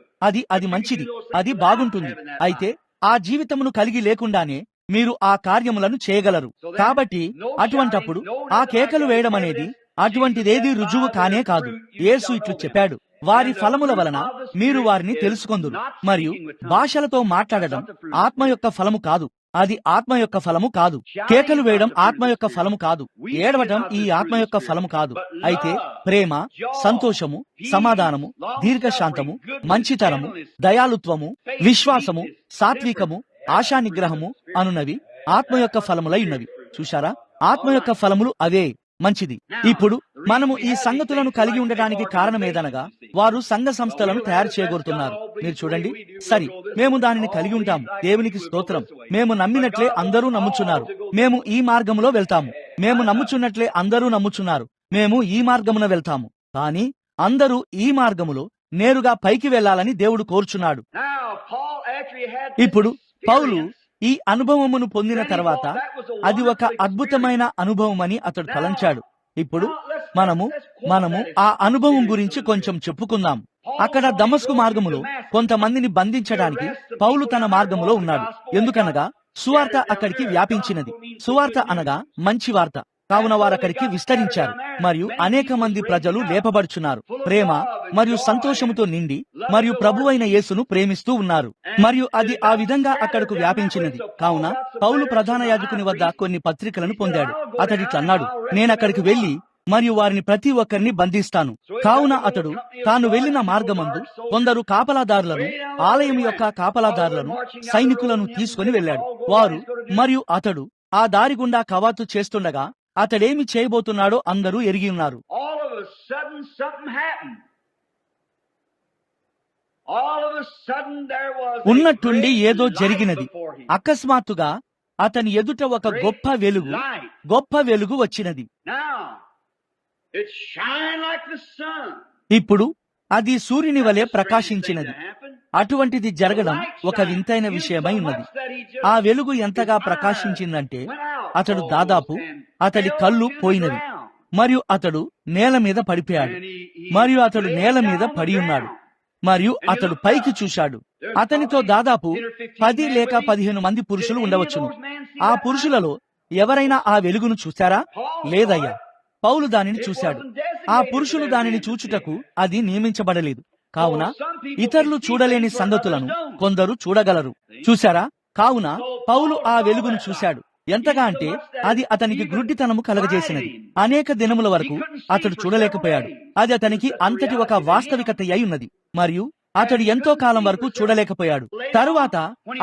అది మంచిది, అది బాగుంటుంది. అయితే ఆ జీవితమును కలిగి లేకుండానే మీరు ఆ కార్యములను చేయగలరు. కాబట్టి అటువంటప్పుడు ఆ కేకలు వేయడం అనేది అటువంటిదేది రుజువు కానే కాదు. యేసు ఇట్లు చెప్పాడు, వారి ఫలముల వలన మీరు వారిని తెలుసుకొందురు. మరియు భాషలతో మాట్లాడడం ఆత్మ యొక్క ఫలము కాదు, అది ఆత్మ యొక్క ఫలము కాదు. కేకలు వేయడం ఆత్మ యొక్క ఫలము కాదు. ఏడవటం ఈ ఆత్మ యొక్క ఫలము కాదు. అయితే ప్రేమ, సంతోషము, సమాధానము, దీర్ఘశాంతము, మంచితనము, దయాలుత్వము, విశ్వాసము, సాత్వికము, ఆశా నిగ్రహము అనునవి ఆత్మ యొక్క ఫలములై ఉన్నవి. చూశారా, ఆత్మ యొక్క ఫలములు అవే. మంచిది. ఇప్పుడు మనము ఈ సంగతులను కలిగి ఉండటానికి కారణమేదనగా వారు సంఘ సంస్థలను తయారు చేయగోరుతున్నారు. మీరు చూడండి, సరి, మేము దానిని కలిగి ఉంటాము, దేవునికి స్తోత్రం, మేము నమ్మినట్లే అందరూ నమ్ముచున్నారు, మేము ఈ మార్గములో వెళ్తాము, మేము నమ్ముచున్నట్లే అందరూ నమ్ముచున్నారు, మేము ఈ మార్గమున వెళ్తాము. కానీ అందరూ ఈ మార్గములో నేరుగా పైకి వెళ్లాలని దేవుడు కోరుచున్నాడు. ఇప్పుడు పౌలు ఈ అనుభవమును పొందిన తర్వాత అది ఒక అద్భుతమైన అనుభవమని అతడు తలంచాడు. ఇప్పుడు మనము ఆ అనుభవం గురించి కొంచెం చెప్పుకుందాం. అక్కడ దమస్కు మార్గములో కొంతమందిని బంధించడానికి పౌలు తన మార్గములో ఉన్నాడు. ఎందుకనగా సువార్త అక్కడికి వ్యాపించినది. సువార్త అనగా మంచి వార్త. కావున వారక్కడికి విస్తరించారు మరియు అనేక మంది ప్రజలు లేపబడుచున్నారు. ప్రేమ మరియు సంతోషముతో నిండి మరియు ప్రభువైన యేసును ప్రేమిస్తూ ఉన్నారు. మరియు అది ఆ విధంగా అక్కడకు వ్యాపించినది. కావున పౌలు ప్రధాన యాజకుని వద్ద కొన్ని పత్రికలను పొందాడు. అతడిట్లన్నాడు, నేనక్కడికి వెళ్లి మరియు వారిని ప్రతి ఒక్కరిని బంధిస్తాను. కావున అతడు తాను వెళ్లిన మార్గమందు కొందరు కాపలాదారులను, ఆలయం యొక్క కాపలాదారులను, సైనికులను తీసుకుని వెళ్ళాడు. వారు మరియు అతడు ఆ దారి గుండా కవాతు చేస్తుండగా అతడేమి చేయబోతున్నాడో అందరూ ఎరిగి ఉన్నారు. ఉన్నట్టుండి ఏదో జరిగినది. అకస్మాత్తుగా అతని ఎదుట ఒక గొప్ప వెలుగు వచ్చినది. ఇప్పుడు అది సూర్యుని వలె ప్రకాశించినది. అటువంటిది జరగడం ఒక వింతైన విషయమై ఉన్నది. ఆ వెలుగు ఎంతగా ప్రకాశించిందంటే అతడి కళ్ళు పోయినవి మరియు అతడు నేల మీద పడిపోయాడు. మరియు అతడు నేల మీద పడి ఉన్నాడు. మరియు అతడు పైకి చూశాడు. అతనితో దాదాపు 10 లేక 15 మంది పురుషులు ఉండవచ్చును. ఆ పురుషులలో ఎవరైనా ఆ వెలుగును చూశారా? లేదయ్యా. పౌలు దానిని చూశాడు. ఆ పురుషులు దానిని చూచుటకు అది నియమించబడలేదు. కావున ఇతరులు చూడలేని సంగతులను కొందరు చూడగలరు. చూశారా? కావున పౌలు ఆ వెలుగును చూశాడు. ఎంతగా అంటే అది అతనికి గ్రుడ్డితనము కలగజేసినది. అనేక దినముల వరకు అతడు చూడలేకపోయాడు. అది అతనికి అంతటి ఒక వాస్తవికత అయి ఉన్నది. మరియు అతడు ఎంతో కాలం వరకు చూడలేకపోయాడు. తరువాత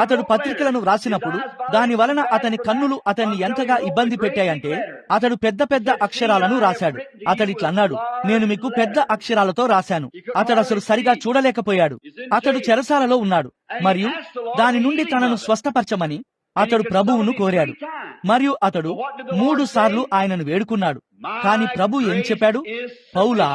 అతడు పత్రికలను వ్రాసినప్పుడు దాని వలన అతని కన్నులు అతన్ని ఎంతగా ఇబ్బంది పెట్టాయంటే అతడు పెద్ద పెద్ద అక్షరాలను రాశాడు. అతడిట్లన్నాడు, నేను మీకు పెద్ద అక్షరాలతో రాశాను. అతడు అసలు సరిగా చూడలేకపోయాడు. అతడు చెరసాలలో ఉన్నాడు మరియు దాని నుండి తనను స్వస్థపరచమని అతడు ప్రభువును కోరాడు. మరియు అతడు 3 సార్లు ఆయనను వేడుకున్నాడు. కాని ప్రభు ఏం చెప్పాడు? పౌలా,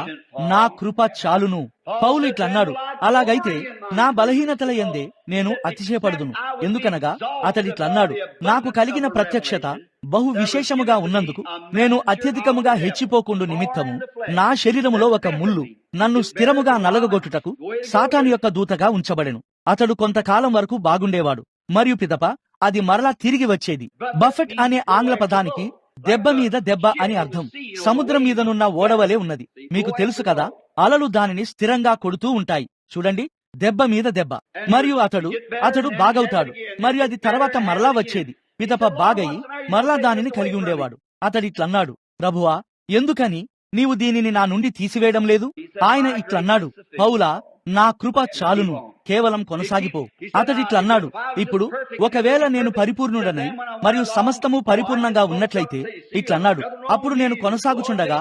నా కృప చాలును. పౌలు ఇట్లన్నాడు, అలాగైతే నా బలహీనతల యందే నేను అతిశయపడుదును. ఎందుకనగా అతడిట్లన్నాడు, నాకు కలిగిన ప్రత్యక్షత బహు విశేషముగా ఉన్నందుకు నేను అత్యధికముగా హెచ్చిపోకుండు నిమిత్తము నా శరీరములో ఒక ముళ్ళు నన్ను స్థిరముగా నలగగొట్టుటకు సాతాను యొక్క దూతగా ఉంచబడెను. అతడు కొంతకాలం వరకు బాగుండేవాడు మరియు పిదప అది మరలా తిరిగి వచ్చేది. బఫెట్ అనే ఆంగ్ల పదానికి దెబ్బ మీద దెబ్బ అని అర్థం. సముద్రం మీదనున్న ఓడవలే ఉన్నది. మీకు తెలుసు కదా, అలలు దానిని స్థిరంగా కొడుతూ ఉంటాయి. చూడండి, దెబ్బ మీద దెబ్బ. మరియు అతడు బాగవుతాడు మరియు అది తర్వాత మరలా వచ్చేది. పిదప బాగయి మరలా దానిని కలిగి ఉండేవాడు. అతడిట్లన్నాడు, ప్రభువా, ఎందుకని నీవు దీనిని నా నుండి తీసివేయడం లేదు? ఆయన ఇట్లన్నాడు, పౌలా, నా కృప చాలును, కేవలం కొనసాగిపో. అతడిట్లన్నాడు, ఇప్పుడు ఒకవేళ నేను పరిపూర్ణుడనై మరియు సమస్తము పరిపూర్ణంగా ఉన్నట్లయితే ఇట్లన్నాడు, అప్పుడు నేను కొనసాగుచుండగా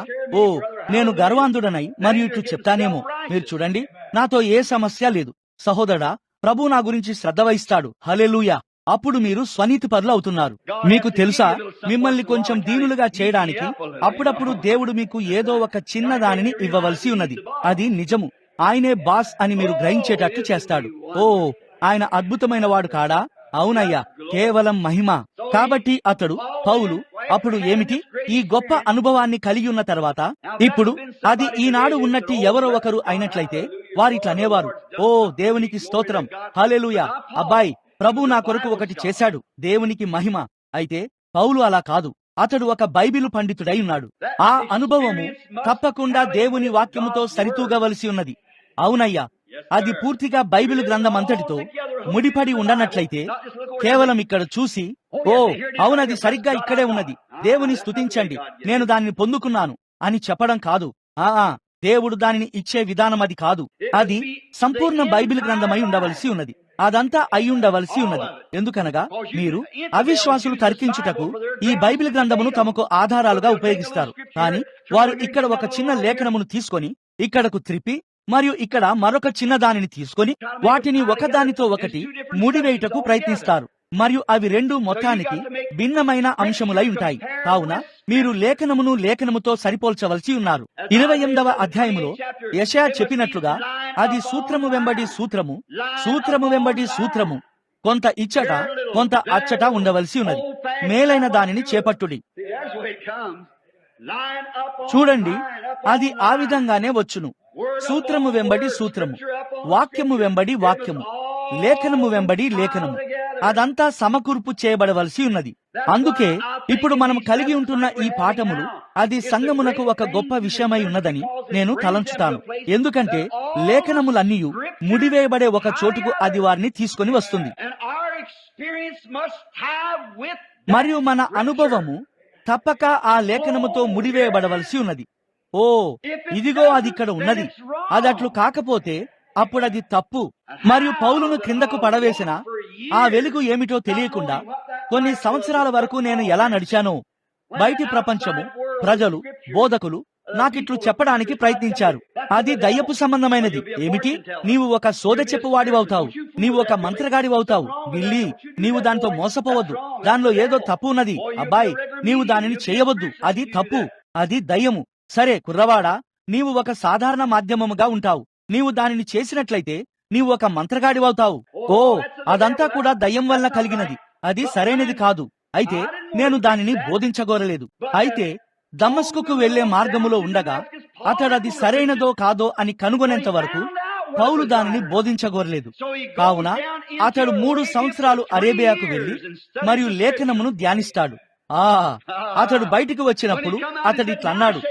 నేను గర్వాంధుడనై మరియు ఇట్లు చెప్తానేమో. మీరు చూడండి, నాతో ఏ సమస్య లేదు సహోదరా. ప్రభు నా గురించి శ్రద్ధ వహిస్తాడు. హల్లెలూయా. అప్పుడు మీరు స్వనీతిపరులు అవుతున్నారు. మీకు తెలుసా, మిమ్మల్ని కొంచెం దీనులుగా చేయడానికి అప్పుడప్పుడు దేవుడు మీకు ఏదో ఒక చిన్న దానిని ఇవ్వవలసి ఉన్నది. అది నిజము. ఆయనే బాస్ అని మీరు గ్రహించేటట్లు చేస్తాడు. ఆయన అద్భుతమైన వాడు కాడా? అవునయ్యా, కేవలం మహిమ. కాబట్టి పౌలు అప్పుడు ఏమిటి? ఈ గొప్ప అనుభవాన్ని కలిగి ఉన్న తర్వాత ఇప్పుడు అది ఈనాడు ఉన్నట్టు ఎవరో ఒకరు అయినట్లయితే వారిట్లనేవారు, దేవునికి స్తోత్రం, హల్లెలూయా, అబ్బాయి, ప్రభు నా కొరకు ఒకటి చేశాడు, దేవునికి మహిమ. అయితే పౌలు అలా కాదు. అతడు ఒక బైబిలు పండితుడై ఉన్నాడు. ఆ అనుభవము తప్పకుండా దేవుని వాక్యముతో సరితూగవలసి ఉన్నది. అవునయ్యా, అది పూర్తిగా బైబిల్ గ్రంథం అంతటితో ముడిపడి ఉండనట్లయితే కేవలం ఇక్కడ చూసి, ఓ అవునది సరిగ్గా ఇక్కడే ఉన్నది, దేవుని స్తుతించండి, నేను దానిని పొందుకున్నాను అని చెప్పడం కాదు. దేవుడు దానిని ఇచ్చే విధానం అది కాదు. అది సంపూర్ణ బైబిల్ గ్రంథమై ఉండవలసి ఉన్నది. అదంతా అయి ఉండవలసి ఉన్నది. ఎందుకనగా మీరు అవిశ్వాసులు తర్కించుటకు ఈ బైబిల్ గ్రంథమును తమకు ఆధారాలుగా ఉపయోగిస్తారు. కానీ వారు ఇక్కడ ఒక చిన్న లేఖనమును తీసుకొని ఇక్కడకు త్రిప్పి మరియు ఇక్కడ మరొక చిన్న దానిని తీసుకొని వాటిని ఒకదానితో ఒకటి ముడివేయుటకు ప్రయత్నిస్తారు. మరియు అవి రెండు మొత్తానికి భిన్నమైన అంశములై ఉంటాయి. కావున మీరు లేఖనమును లేఖనముతో సరిపోల్చవలసి ఉన్నారు. 28వ అధ్యాయములో యెషయా చెప్పినట్లుగా అది సూత్రము వెంబడి సూత్రము, సూత్రము వెంబడి సూత్రము, కొంత ఇచ్చట కొంత అచ్చట ఉండవలసి ఉన్నది. మేలైన దానిని చేపట్టుడి. చూడండి, అది ఆ విధంగానే వచ్చును. సూత్రము వెంబడి సూత్రము, వాక్యము వెంబడి వాక్యము, లేఖనము వెంబడి లేఖనము, అదంతా సమకూర్పు చేయబడవలసి ఉన్నది. అందుకే ఇప్పుడు మనం కలిగి ఉంటున్న ఈ పాఠములు అది సంఘమునకు ఒక గొప్ప విషయమై ఉన్నదని నేను తలంచుతాను. ఎందుకంటే లేఖనములన్నీ ముడివేయబడే ఒక చోటుకు అది వారిని తీసుకొని వస్తుంది. మరియు మన అనుభవము తప్పక ఆ లేఖనముతో ముడివేయబడవలసి ఉన్నది. ఓ ఇదిగో అది ఇక్కడ ఉన్నది, అది అట్లు కాకపోతే అప్పుడది తప్పు. మరియు పౌలును క్రిందకు పడవేసిన ఆ వెలుగు ఏమిటో తెలియకుండా కొన్ని సంవత్సరాల వరకు నేను ఎలా నడిచానో బయటి ప్రపంచము, ప్రజలు, బోధకులు నాకిట్లు చెప్పడానికి ప్రయత్నించారు. అది దయ్యపు సంబంధమైనది. ఏమిటి? నీవు ఒక సోద చెప్పువాడివవుతావు, నీవు ఒక మంత్రగాడివవుతావు. బిల్లీ, నీవు దాంతో మోసపోవద్దు, దానిలో ఏదో తప్పు ఉన్నది. అబ్బాయి, నీవు దానిని చేయవద్దు, అది తప్పు, అది దయ్యము. సరే కుర్రవాడా, నీవు ఒక సాధారణ మాధ్యమముగా ఉంటావు, నీవు దానిని చేసినట్లయితే నీవు ఒక మంత్రగాడివవుతావు. ఓ అదంతా కూడా దయ్యం వలన కలిగినది, అది సరైనది కాదు. అయితే నేను దానిని బోధించగోరలేదు. అయితే దమస్కుకు వెళ్లే మార్గములో ఉండగా అతడది సరైనదో కాదో అని కనుగొనేంత వరకు పౌలు దానిని బోధించగోరలేదు. కావున అతడు 3 సంవత్సరాలు అరేబియాకు వెళ్లి మరియు లేఖనమును ధ్యానిస్తాడు. అతడు బయటికి వచ్చినప్పుడు అతడిట్లన్నాడు,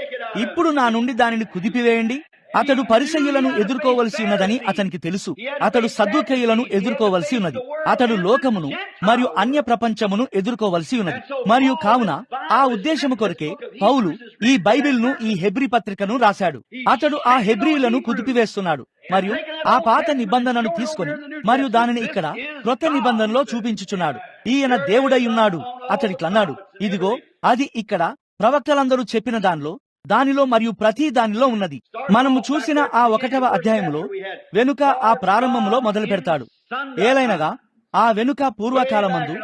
ఇప్పుడు నా నుండి దానిని కుదిపివేయండి. అతడు పరిసయ్యులను ఎదుర్కోవలసి ఉన్నదని అతనికి తెలుసు. అతడు సద్దూకయ్యులను ఎదుర్కోవలసి ఉన్నది. అతడు లోకమును మరియు అన్య ప్రపంచమును ఎదుర్కోవలసి ఉన్నది. మరియు కావున ఆ ఉద్దేశము కొరకే పౌలు ఈ బైబిల్ను, ఈ హెబ్రీ పత్రికను రాశాడు. అతడు ఆ హెబ్రీయులను కుదిపివేస్తున్నాడు మరియు ఆ పాత నిబంధనను తీసుకొని మరియు దానిని ఇక్కడ క్రొత్త నిబంధనలో చూపించుచున్నాడు. ఈయన దేవుడై ఉన్నాడు. అతడిట్లన్నాడు, ఇదిగో అది ఇక్కడ ప్రవక్తలందరూ చెప్పిన దానిలో మరియు ప్రతి దానిలో ఉన్నది. మనము చూసిన ఆ 1వ అధ్యాయములో వెనుక ఆ ప్రారంభములో మొదలు పెడతాడు. ఏలైనగా ఆ వెనుక పూర్వకాలమందు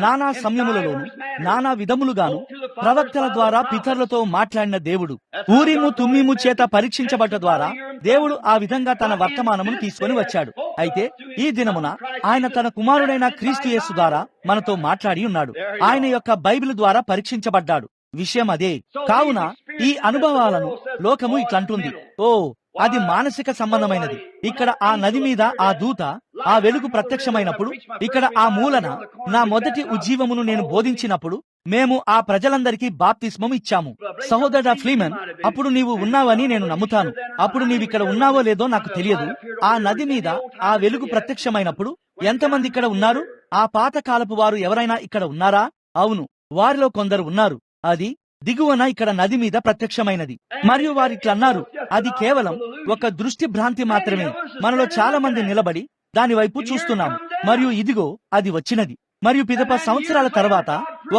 నానా సమయములలోను నానా విధములుగాను ప్రవక్తల ద్వారా పితరులతో మాట్లాడిన దేవుడు ఊరిము తుమ్మీము చేత పరీక్షించబడ్డ ద్వారా దేవుడు ఆ విధంగా తన వర్తమానమును తీసుకొని వచ్చాడు. అయితే ఈ దినమున ఆయన తన కుమారుడైన క్రీస్తు యేసు ద్వారా మనతో మాట్లాడి ఉన్నాడు. ఆయన యొక్క బైబిల్ ద్వారా పరీక్షించబడ్డాడు. విషయం అదే. కావున ఈ అనుభవాలను లోకము ఇట్లంటుంది, ఓ అది మానసిక సంబంధమైనది. ఇక్కడ ఆ నది మీద ఆ దూత, ఆ వెలుగు ప్రత్యక్షమైనప్పుడు, ఇక్కడ ఆ మూలన నా మొదటి ఉజ్జీవమును నేను బోధించినప్పుడు మేము ఆ ప్రజలందరికీ బాప్తిస్మం ఇచ్చాము. సహోదరుడా ఫ్లీమన్, అప్పుడు నీవు ఉన్నావని నేను నమ్ముతాను. అప్పుడు నీవిక్కడ ఉన్నావో లేదో నాకు తెలియదు. ఆ నది మీద ఆ వెలుగు ప్రత్యక్షమైనప్పుడు ఎంతమంది ఇక్కడ ఉన్నారు? ఆ పాత కాలపు వారు ఎవరైనా ఇక్కడ ఉన్నారా? అవును, వారిలో కొందరు ఉన్నారు. అది దిగువన ఇక్కడ నది మీద ప్రత్యక్షమైనది. మరియు వారిట్లన్నారు, అది కేవలం ఒక దృష్టి భ్రాంతి మాత్రమే. మనలో చాలా మంది నిలబడి దాని వైపు చూస్తున్నాము. మరియు ఇదిగో అది వచ్చినది. మరియు పిదప సంవత్సరాల తర్వాత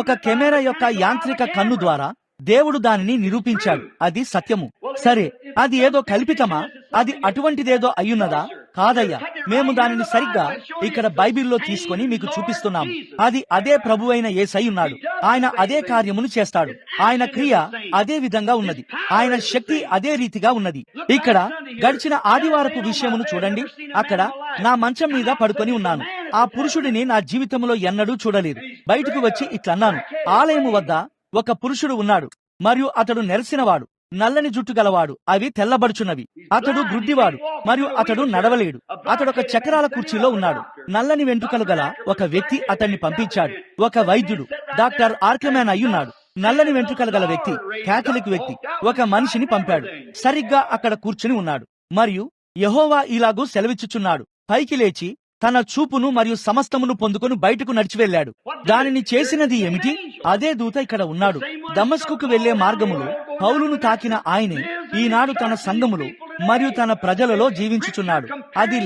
ఒక కెమెరా యొక్క యాంత్రిక కన్ను ద్వారా దేవుడు దానిని నిరూపించాడు. అది సత్యము. సరే, అది ఏదో కల్పితమా? అది అటువంటిదేదో అయ్యున్నదా? కాదయ్యా, మేము దానిని సరిగ్గా ఇక్కడ బైబిల్లో తీసుకొని మీకు చూపిస్తున్నాము. అది అదే ప్రభువైన యేసయ్య ఉన్నాడు. ఆయన అదే కార్యమును చేస్తాడు. ఆయన క్రియ అదే విధంగా ఉన్నది. ఆయన శక్తి అదే రీతిగా ఉన్నది. ఇక్కడ గడిచిన ఆదివారపు విషయమును చూడండి. అక్కడ నా మంచం మీద పడుకొని ఉన్నాను. ఆ పురుషుడిని నా జీవితంలో ఎన్నడూ చూడలేదు. బయటకు వచ్చి ఇట్లన్నాను, ఆలయము వద్ద ఒక పురుషుడు ఉన్నాడు మరియు అతడు నెరసినవాడు, నల్లని జుట్టు గలవాడు, అవి తెల్లబడుచున్నవి. అతడు గుడ్డివాడు మరియు అతడు నడవలేడు. అతడు ఒక చక్రాల కుర్చీలో ఉన్నాడు. నల్లని వెంట్రుకలు గల ఒక వ్యక్తి అతన్ని పంపించాడు. ఒక వైద్యుడు, డాక్టర్ ఆర్కెమాన్ అయ్యున్నాడు. నల్లని వెంట్రుకలు గల వ్యక్తి, కేథలిక్ వ్యక్తి, ఒక మనిషిని పంపాడు. సరిగ్గా అక్కడ కూర్చుని ఉన్నాడు. మరియు యెహోవా ఇలాగూ సెలవిచ్చుచున్నాడు, పైకి లేచి తన చూపును మరియు సమస్తమును పొందుకొని బయటకు నడిచి వెళ్ళాడు. దానిని చేసినది ఏమిటి? అదే దూత ఇక్కడ ఉన్నాడు. దమస్కుకు వెళ్లే మార్గములో పౌలును తాకిన ఆయనే ఈనాడు తన సంఘములో మరియు తన ప్రజలలో జీవించుచున్నాడు. అది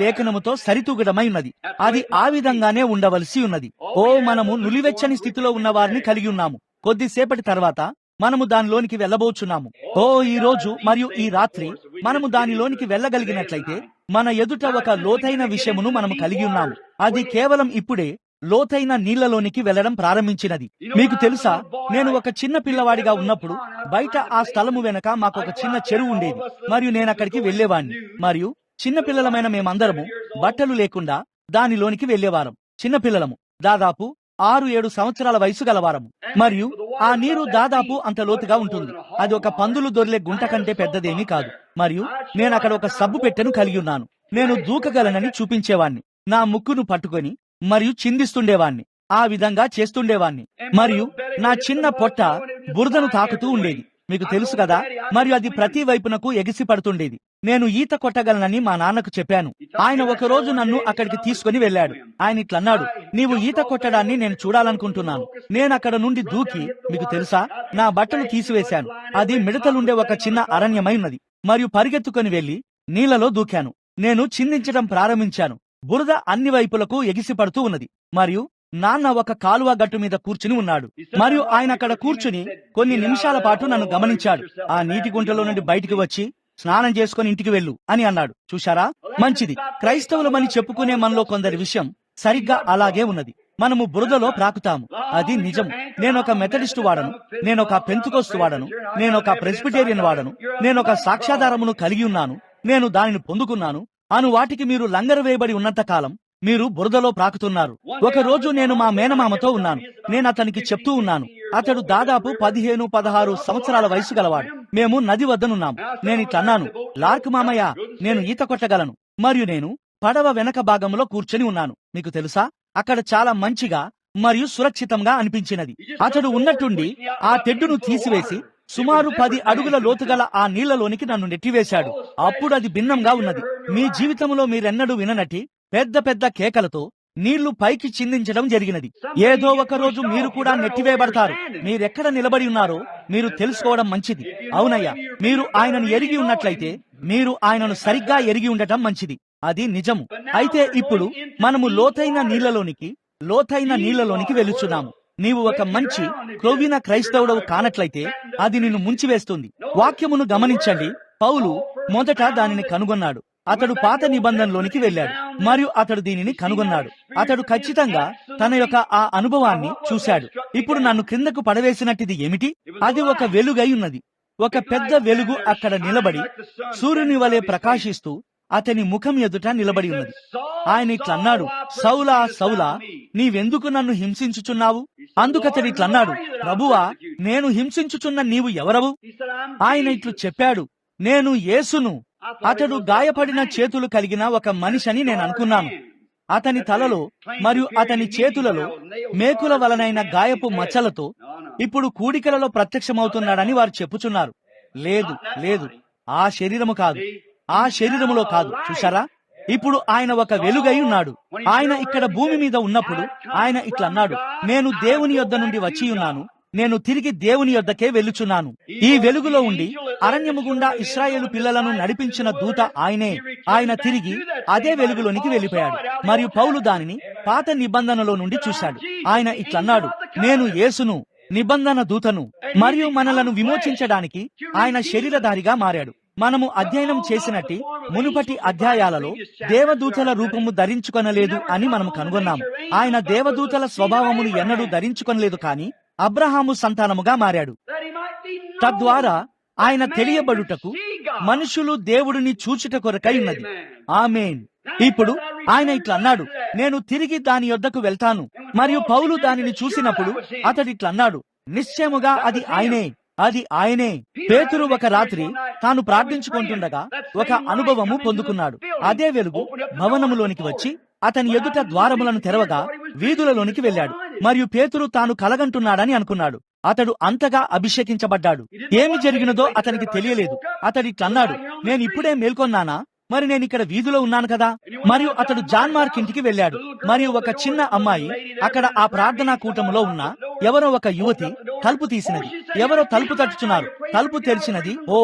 లేఖనముతో సరితూగడమై ఉన్నది. అది ఆ విధంగానే ఉండవలసి ఉన్నది. ఓ, మనము నులివెచ్చని స్థితిలో ఉన్న వారిని కలిగి ఉన్నాము. కొద్దిసేపటి తర్వాత మనము దానిలోనికి వెళ్ళబోచున్నాము. ఓ, ఈ రోజు మరియు ఈ రాత్రి మనము దానిలోనికి వెళ్ళగలిగినట్లయితే మన ఎదుట ఒక లోతైన విషయమును మనము కలిగి ఉన్నాము. అది కేవలం ఇప్పుడే లోతైన నీళ్లలోనికి వెళ్లడం ప్రారంభించినది. మీకు తెలుసా, నేను ఒక చిన్న పిల్లవాడిగా ఉన్నప్పుడు బయట ఆ స్థలము వెనక మాకు ఒక చిన్న చెరువు ఉండేది మరియు నేను అక్కడికి వెళ్లేవాడిని. మరియు చిన్న పిల్లలమైన మేమందరము బట్టలు లేకుండా దానిలోనికి వెళ్లేవారం. చిన్న పిల్లలము, దాదాపు 6-7 సంవత్సరాల వయసు గలవారము. మరియు ఆ నీరు దాదాపు అంత లోతుగా ఉంటుంది. అది ఒక పందులు దొర్లే గుంట కంటే పెద్దదేమీ కాదు. మరియు నేను అక్కడ ఒక సబ్బు పెట్టెను కలిగి ఉన్నాను. నేను దూకగలనని చూపించేవాణ్ణి. నా ముక్కును పట్టుకొని మరియు చిందిస్తుండేవాణ్ణి. ఆ విధంగా చేస్తుండేవాణ్ణి. మరియు నా చిన్న పొట్ట బురదను తాకుతూ ఉండేది. మీకు తెలుసు కదా. మరియు అది ప్రతి వైపునకు ఎగిసి పడుతుండేది. నేను ఈత కొట్టగలనని మా నాన్నకు చెప్పాను. ఆయన ఒక రోజు నన్ను అక్కడికి తీసుకుని వెళ్ళాడు. ఆయన ఇట్లన్నాడు, నీవు ఈత కొట్టడాన్ని నేను చూడాలనుకుంటున్నాను. నేను అక్కడ నుండి దూకి, మీకు తెలుసా, నా బట్టలు తీసివేశాను. అది మిడతలుండే ఒక చిన్న అరణ్యమై ఉన్నది. మరియు పరిగెత్తుకొని వెళ్లి నీళ్లలో దూకాను. నేను చిందించడం ప్రారంభించాను. బురద అన్ని వైపులకు ఎగిసి పడుతూ ఉన్నది. మరియు నాన్న ఒక కాలువ గట్టు మీద కూర్చుని ఉన్నాడు. మరియు ఆయన అక్కడ కూర్చుని కొన్ని నిమిషాల పాటు నన్ను గమనించాడు. ఆ నీటి గుంటలో నుండి బయటికి వచ్చి స్నానం చేసుకుని ఇంటికి వెళ్ళు అని అన్నాడు. చూశారా, మంచిది. క్రైస్తవులమని చెప్పుకునే మనలో కొందరి విషయం సరిగ్గా అలాగే ఉన్నది. మనము బురదలో ప్రాకుతాము. అది నిజం. నేనొక మెథడిస్టు వాడను, నేనొక పెంతుకోస్తు వాడను, నేనొక ప్రెస్బిటేరియన్ వాడను, నేనొక సాక్ష్యాధారమును కలిగి ఉన్నాను, నేను దానిని పొందుకున్నాను అను వాటికి మీరు లంగరు వేయబడి ఉన్నంత కాలం మీరు బురదలో ప్రాకుతున్నారు. ఒక రోజు నేను మా మేనమామతో ఉన్నాను. నేను అతనికి చెప్తూ ఉన్నాను. అతడు దాదాపు 15-16 సంవత్సరాల వయసు గలవాడు. మేము నది వద్దనున్నాము. నేను ఇట్లన్నాను, లార్క్ మామయ్య, నేను ఈత కొట్టగలను. మరియు నేను పడవ వెనక భాగంలో కూర్చొని ఉన్నాను. మీకు తెలుసా, అక్కడ చాలా మంచిగా మరియు సురక్షితంగా అనిపించినది. అతడు ఉన్నట్టుండి ఆ తెడ్డును తీసివేసి సుమారు 10 అడుగుల లోతుగల ఆ నీళ్లలోనికి నన్ను నెట్టివేశాడు. అప్పుడు అది భిన్నంగా ఉన్నది. మీ జీవితంలో మీరెన్నడూ విననటి పెద్ద పెద్ద కేకలతో నీళ్లు పైకి చిందించడం జరిగినది. ఏదో ఒక రోజు మీరు కూడా నెట్టివేయబడతారు. మీరెక్కడ నిలబడి ఉన్నారో మీరు తెలుసుకోవడం మంచిది. అవునయ్యా, మీరు ఆయనను ఎరిగి ఉన్నట్లయితే మీరు ఆయనను సరిగ్గా ఎరిగి ఉండటం మంచిది. అది నిజము. అయితే ఇప్పుడు మనము లోతైన నీళ్లలోనికి వెళుచున్నాము. నీవు ఒక మంచి క్రొవ్విన క్రైస్తవుడవు కానట్లయితే అది నిన్ను ముంచివేస్తుంది. వాక్యమును గమనించండి. పౌలు మొదట దానిని కనుగొన్నాడు. అతడు పాత నిబంధనలోనికి వెళ్ళాడు మరియు అతడు దీనిని కనుగొన్నాడు. అతడు ఖచ్చితంగా తన యొక్క ఆ అనుభవాన్ని చూశాడు. ఇప్పుడు నన్ను క్రిందకు పడవేసినట్టిది ఏమిటి? అది ఒక వెలుగై ఉన్నది. ఒక పెద్ద వెలుగు అక్కడ నిలబడి సూర్యుని వలె ప్రకాశిస్తూ అతని ముఖం ఎదుట నిలబడి ఉన్నది. ఆయన ఇట్లన్నాడు, సౌలా సౌలా, నీవెందుకు నన్ను హింసించుచున్నావు? అందుకతడు ఇట్లన్నాడు, ప్రభువా, నేను హింసించుచున్న నీవు ఎవరవు? ఆయన ఇట్లు చెప్పాడు, నేను యేసును. అతడు గాయపడిన చేతులు కలిగిన ఒక మనిషిని నేను అనుకున్నాను. అతని తలలో మరియు అతని చేతులలో మేకుల వలనైన గాయపు మచ్చలతో ఇప్పుడు కూడికలలో ప్రత్యక్షమవుతున్నాడని వారు చెప్పుచున్నారు. లేదు లేదు, ఆ శరీరము కాదు, ఆ శరీరములో కాదు. చూశారా, ఇప్పుడు ఆయన ఒక వెలుగై ఉన్నాడు. ఆయన ఇక్కడ భూమి మీద ఉన్నప్పుడు ఆయన ఇట్లన్నాడు, నేను దేవుని యొద్ద నుండి వచ్చి ఉన్నాను, నేను తిరిగి దేవుని యొద్దకే వెళ్ళుచున్నాను. ఈ వెలుగులో ఉండి అరణ్యము గుండా ఇశ్రాయేలు పిల్లలను నడిపించిన దూత ఆయనే. ఆయన తిరిగి అదే వెలుగులోనికి వెళ్ళిపోయాడు. మరియు పౌలు దానిని పాత నిబంధనలో నుండి చూశాడు. ఆయన ఇట్లన్నాడు, నేను యేసును, నిబంధన దూతను. మరియు మనలను విమోచించడానికి ఆయన శరీరధారిగా మారాడు. మనము అధ్యయనం చేసినట్టి మునుపటి అధ్యాయాలలో దేవదూతల రూపము ధరించుకొనలేదు అని మనము కనుగొన్నాము. ఆయన దేవదూతల స్వభావమును ఎన్నడూ ధరించుకొనలేదు, కానీ అబ్రహాము సంతానముగా మారాడు. తద్వారా ఆయన తెలియబడుటకు మనుషులు దేవుడిని చూచుట కొరకై ఉన్నది. ఆమేన్. ఇప్పుడు ఆయన ఇట్లా అన్నాడు, నేను తిరిగి దాని యొద్దకు వెళ్తాను. మరియు పౌలు దానిని చూసినప్పుడు అతడు ఇట్లా అన్నాడు, నిశ్చయముగా అది ఆయనే, అది ఆయనే. పేతురు ఒక రాత్రి తాను ప్రార్థించుకుంటుండగా ఒక అనుభవము పొందుకున్నాడు. అదే వెలుగు భవనములోనికి వచ్చి అతని ఎదుట ద్వారములను తెరవగా వీధులలోనికి వెళ్ళాడు. మరియు పేతురు తాను కలగంటున్నాడని అనుకున్నాడు. అతడు అంతగా అభిషేకించబడ్డాడు. ఏమి జరిగినదో అతనికి తెలియలేదు. అతడిట్లన్నాడు, నేను ఇప్పుడే మేల్కొన్నానా? మరి నేను ఇక్కడ వీధిలో ఉన్నాను కదా. మరియు అతడు జాన్ మార్క్ ఇంటికి వెళ్ళాడు. మరియు ఒక చిన్న అమ్మాయి అక్కడ ఆ ప్రార్థనా కూటములో ఉన్న ఎవరో ఒక యువతి తలుపు తీసినది. ఎవరో తలుపు తట్టుచున్నారు. తలుపు తెరిచినది. ఓ,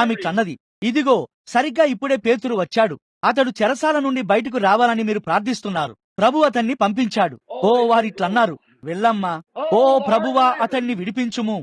ఆమెట్లన్నది, ఇదిగో సరిగ్గా ఇప్పుడే పేతురు వచ్చాడు. అతడు చెరసాల నుండి బయటకు రావాలని మీరు ప్రార్థిస్తున్నారు. ప్రభు అతన్ని పంపించాడు. ఓ, వారిట్లన్నారు, వెళ్ళమ్మా. ఓ ప్రభువా, అతన్ని విడిపించుము.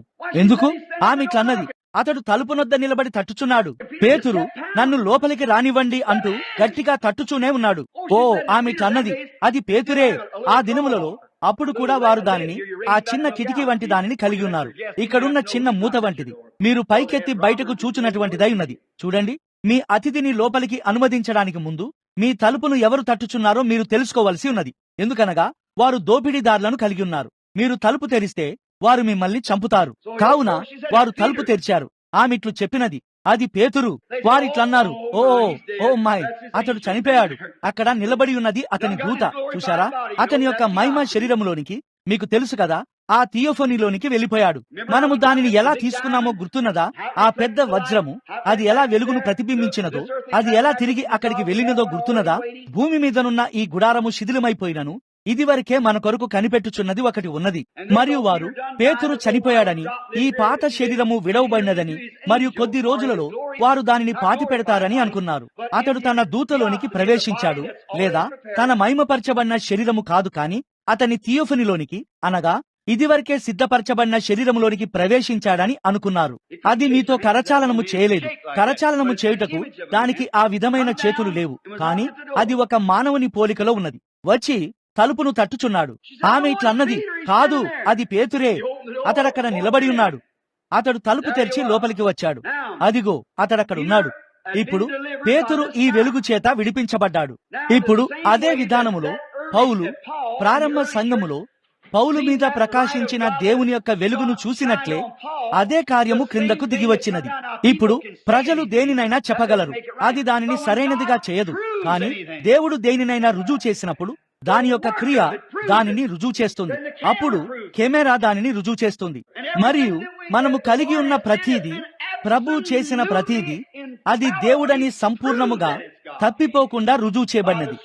ఎందుకు? ఆమెట్లన్నది, అతడు తలుపునొద్ద నిలబడి తట్టుచున్నాడు. పేతురు, నన్ను లోపలికి రానివ్వండి అంటూ గట్టిగా తట్టుచూనే ఉన్నాడు. ఓ, ఆమెట్లన్నది, అది పేతురే. ఆ దినములలో అప్పుడు కూడా వారు దానిని ఆ చిన్న కిటికీ వంటి దానిని కలిగి ఉన్నారు. ఇక్కడున్న చిన్న మూత వంటిది. మీరు పైకెత్తి బయటకు చూచున్నటువంటిదై ఉన్నది. చూడండి, మీ అతిథిని లోపలికి అనుమతించడానికి ముందు మీ తలుపును ఎవరు తట్టుచున్నారో మీరు తెలుసుకోవలసి ఉన్నది. ఎందుకనగా వారు దోపిడీదారులను కలిగి ఉన్నారు. మీరు తలుపు తెరిస్తే వారు మిమ్మల్ని చంపుతారు. కావున వారు తలుపు తెరిచారు. ఆమెట్లు చెప్పినది, అది పేతురు. వారిట్లన్నారు, ఓ ఓ మాయ్, అతడు చనిపోయాడు. అక్కడ నిలబడి ఉన్నది అతని దూత. చూశారా? అతని యొక్క మహిమ శరీరములోనికి, మీకు తెలుసు కదా, ఆ థియోఫనీలోనికి వెళ్ళిపోయాడు. మనము దానిని ఎలా తీసుకున్నామో గుర్తున్నదా? ఆ పెద్ద వజ్రము అది ఎలా వెలుగును ప్రతిబింబించినదో, అది ఎలా తిరిగి అక్కడికి వెళ్ళినదో గుర్తున్నదా? భూమి మీదనున్న ఈ గుడారము శిథిలమైపోయినను ఇదివరకే మన కొరకు కనిపెట్టుచున్నది ఒకటి ఉన్నది. మరియు వారు పేతురు చనిపోయాడని, ఈ పాత శరీరము విడవబడినదని, మరియు కొద్ది రోజులలో వారు దానిని పాతి పెడతారని అనుకున్నారు. అతడు తన దూతలోనికి ప్రవేశించాడు, లేదా తన మహిమపరచబడిన శరీరము కాదు, కాని అతని థియోఫనీలోనికి, అనగా ఇదివరకే సిద్ధపరచబడిన శరీరములోనికి ప్రవేశించాడని అనుకున్నారు. అది మీతో కరచాలనము చేయలేదు. కరచాలనము చేయుటకు దానికి ఆ విధమైన చేతులు లేవు, కాని అది ఒక మానవుని పోలికలో ఉన్నది. వచ్చి తలుపును తట్టుచున్నాడు. ఆమె ఇట్లన్నది, కాదు, అది పేతురే. అతడక్కడ నిలబడి ఉన్నాడు. అతడు తలుపు తెరిచి లోపలికి వచ్చాడు. అదిగో, అతడక్కడ ఉన్నాడు. ఇప్పుడు పేతురు ఈ వెలుగు చేత విడిపించబడ్డాడు. ఇప్పుడు అదే విధానములో పౌలు ప్రారంభ సంఘములో పౌలు మీద ప్రకాశించిన దేవుని యొక్క వెలుగును చూసినట్లే అదే కార్యము క్రిందకు దిగివచ్చినది. ఇప్పుడు ప్రజలు దేనినైనా చెప్పగలరు, అది దానిని సరైనదిగా చేయదు. కానీ దేవుడు దేనినైనా రుజువు చేసినప్పుడు దాని యొక్క క్రియ దానిని రుజువు చేస్తుంది. అప్పుడు కెమెరా దానిని రుజువు చేస్తుంది. మరియు మనము కలిగి ఉన్న ప్రతీది, ప్రభు చేసిన ప్రతీది, అది దేవుడని సంపూర్ణముగా తప్పిపోకుండా రుజువు చేయబడినది.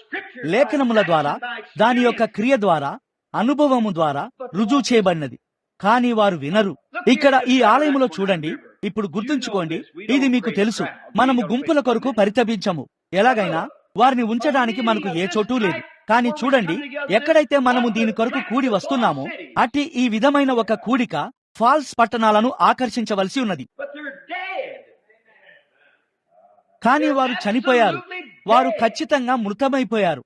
లేఖనముల ద్వారా, దాని యొక్క క్రియ ద్వారా, అనుభవము ద్వారా రుజువు చేయబడినది. కానీ వారు వినరు. ఇక్కడ ఈ ఆలయములో చూడండి. ఇప్పుడు గుర్తుంచుకోండి, ఇది మీకు తెలుసు, మనము గుంపుల కొరకు పరితపించము. ఎలాగైనా వారిని ఉంచడానికి మనకు ఏ చోటు లేదు. కానీ చూడండి, ఎక్కడైతే మనము దీని కొరకు కూడి వస్తున్నామో అట్టి ఈ విధమైన ఒక కూడిక ఫాల్స్ పట్టణాలను ఆకర్షించవలసి ఉన్నది. కానీ వారు చనిపోయారు. వారు ఖచ్చితంగా మృతమైపోయారు.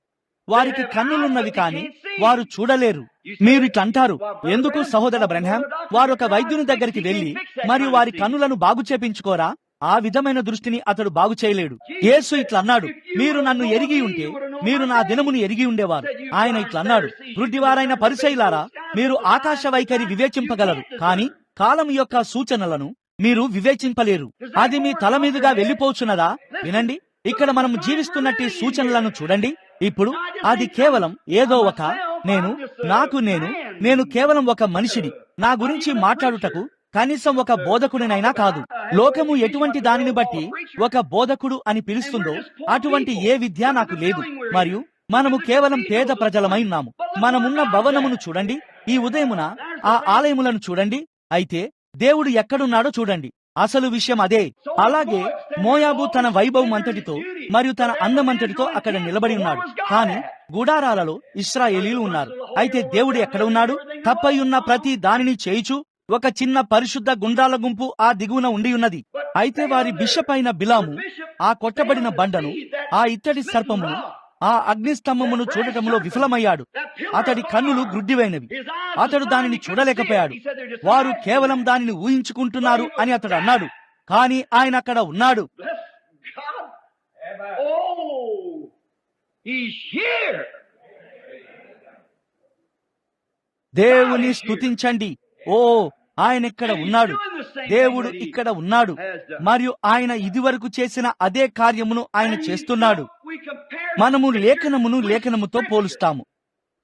వారికి కన్నులున్నవి కానీ వారు చూడలేరు. మీరు ఇట్లంటారు, ఎందుకు సహోదర బ్రహ్మాం? వారు ఒక వైద్యుని దగ్గరికి వెళ్లి మరియు వారి కన్నులను బాగు చేపించుకోరా? ఆ విధమైన దృష్టిని అతడు బాగు చేయలేడు. యేసు ఇట్లన్నాడు, మీరు నన్ను ఎరిగి ఉంటే మీరు నా దినమును ఎరిగి ఉండేవారు. ఆయన ఇట్లన్నాడు, వృద్ధివారైన పరిసయ్యులారా, మీరు ఆకాశ వైఖరి వివేచింపగలరు, కానీ కాలం యొక్క సూచనలను మీరు వివేచింపలేరు. అది మీ తల మీదుగా వెళ్లిపోచున్నదా? వినండి, ఇక్కడ మనము జీవిస్తున్నట్టి సూచనలను చూడండి. ఇప్పుడు అది కేవలం ఏదో ఒక నేను కేవలం ఒక మనిషిని, నా గురించి మాట్లాడుటకు కనీసం ఒక బోధకుడినైనా కాదు. లోకము ఎటువంటి దానిని బట్టి ఒక బోధకుడు అని పిలుస్తుందో అటువంటి ఏ విద్య నాకు లేదు. మరియు మనము కేవలం పేద ప్రజలమై ఉన్నాము. మనమున్న భవనమును చూడండి, ఈ ఉదయమున ఆ ఆలయములను చూడండి. అయితే దేవుడు ఎక్కడున్నాడో చూడండి. అసలు విషయం అదే. అలాగే మోయాబు తన వైభవం అంతటితో మరియు తన అందమంతటితో అక్కడ నిలబడి ఉన్నాడు. కానీ గుడారాలలో ఇశ్రాయేలీలు ఉన్నారు. అయితే దేవుడు ఎక్కడ ఉన్నాడు? తప్పై ఉన్న ప్రతి దానిని చేయుచు ఒక చిన్న పరిశుద్ధ గుండ్రాల గుంపు ఆ దిగువన ఉండి ఉన్నది. అయితే వారి బిషప్ అయిన బిలాము ఆ కొట్టబడిన బండను, ఆ ఇత్తడి సర్పమును, ఆ అగ్నిస్తంభమును చూడటంలో విఫలమయ్యాడు. అతడి కన్నులు గ్రుడ్డివైనవి. అతడు దానిని చూడలేకపోయాడు. వారు కేవలం దానిని ఊహించుకుంటున్నారు అని అతడు అన్నాడు. కానీ ఆయన అక్కడ ఉన్నాడు. దేవుని స్తుతించండి. ఓ, ఆయన ఇక్కడ ఉన్నాడు. దేవుడు ఇక్కడ ఉన్నాడు. మరియు ఆయన ఇదివరకు చేసిన అదే కార్యమును ఆయన చేస్తున్నాడు. మనము లేఖనముతో పోలుస్తాము.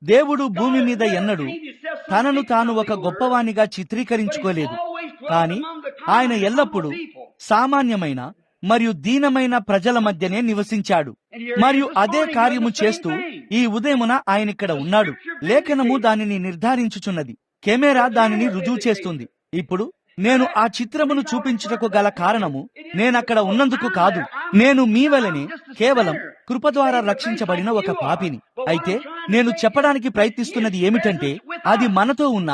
దేవుడు భూమి మీద ఎన్నడూ తనను తాను ఒక గొప్పవానిగా చిత్రీకరించుకోలేదు. కానీ ఆయన ఎల్లప్పుడూ సామాన్యమైన మరియు దీనమైన ప్రజల మధ్యనే నివసించాడు. మరియు అదే కార్యము చేస్తూ ఈ ఉదయమున ఆయన ఇక్కడ ఉన్నాడు. లేఖనము దానిని నిర్ధారించుచున్నది. కెమెరా దానిని రుజువు చేస్తుంది. ఇప్పుడు నేను ఆ చిత్రమును చూపించుటకు గల కారణము నేనక్కడ ఉన్నందుకు కాదు. నేను మీ వలెనే కేవలం కృప ద్వారా రక్షించబడిన ఒక పాపిని. అయితే నేను చెప్పడానికి ప్రయత్నిస్తున్నది ఏమిటంటే అది మనతో ఉన్న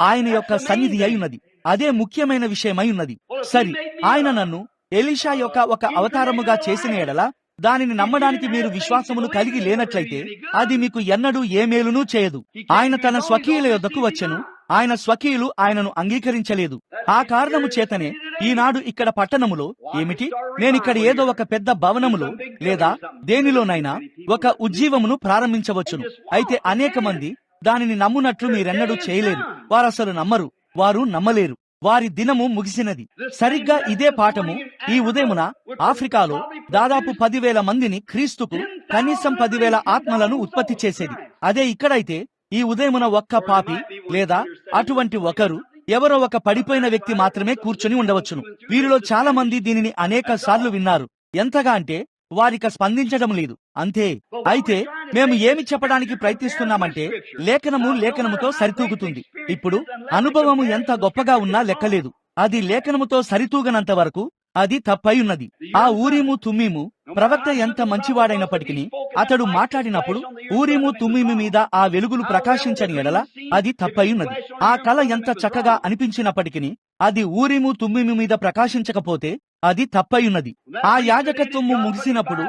ఆయన యొక్క సన్నిధి అయి ఉన్నది. అదే ముఖ్యమైన విషయమై ఉన్నది. సరి, ఆయన నన్ను ఎలీషా యొక్క ఒక అవతారముగా చేసిన ఎడల దానిని నమ్మడానికి మీరు విశ్వాసమును కలిగి లేనట్లయితే అది మీకు ఎన్నడూ ఏ మేలునూ చేయదు. ఆయన తన స్వకీయుల యొద్దకు వచ్చెను. ఆయన స్వకీయులు ఆయనను అంగీకరించలేదు. ఆ కారణము చేతనే ఈనాడు ఇక్కడ పట్టణములో ఏమిటి, నేనిక్కడ ఏదో ఒక పెద్ద భవనములో లేదా దేనిలోనైనా ఒక ఉజ్జీవమును ప్రారంభించవచ్చును. అయితే అనేక మంది దానిని నమ్మునట్లు మీరెన్నడూ చేయలేరు. వారసలు నమ్మరు. వారు నమ్మలేరు. వారి దినము ముగిసినది. సరిగ్గా ఇదే పాఠము ఈ ఉదయమున ఆఫ్రికాలో దాదాపు 10,000 మందిని క్రీస్తుకు కనీసం 10,000 ఆత్మలను ఉత్పత్తి చేసేది. అదే ఇక్కడైతే ఈ ఉదయమున ఒక్క పాపి లేదా అటువంటి ఒకరు ఎవరో ఒక పడిపోయిన వ్యక్తి మాత్రమే కూర్చొని ఉండవచ్చును. వీరిలో చాలా మంది దీనిని అనేక సార్లు విన్నారు. ఎంతగా అంటే వారిక స్పందించడం లేదు. అంతే. అయితే మేము ఏమి చెప్పడానికి ప్రయత్నిస్తున్నామంటే లేఖనముతో సరితూగుతుంది. ఇప్పుడు అనుభవము ఎంత గొప్పగా ఉన్నా లెక్కలేదు. అది లేఖనముతో సరితూగనంత వరకు అది తప్పై ఉన్నది. ఆ ఊరీము తుమ్మీము ప్రవక్త ఎంత మంచివాడైనప్పటికీ అతడు మాట్లాడినప్పుడు ఊరీము తుమ్మీము మీద ఆ వెలుగులు ప్రకాశించని ఎడల అది తప్పై ఉన్నది. ఆ కళ ఎంత చక్కగా అనిపించినప్పటికీ అది ఊరీము తుమ్మీము మీద ప్రకాశించకపోతే అది తప్పై ఉన్నది. ఆ యాజకత్వము ముగిసినప్పుడు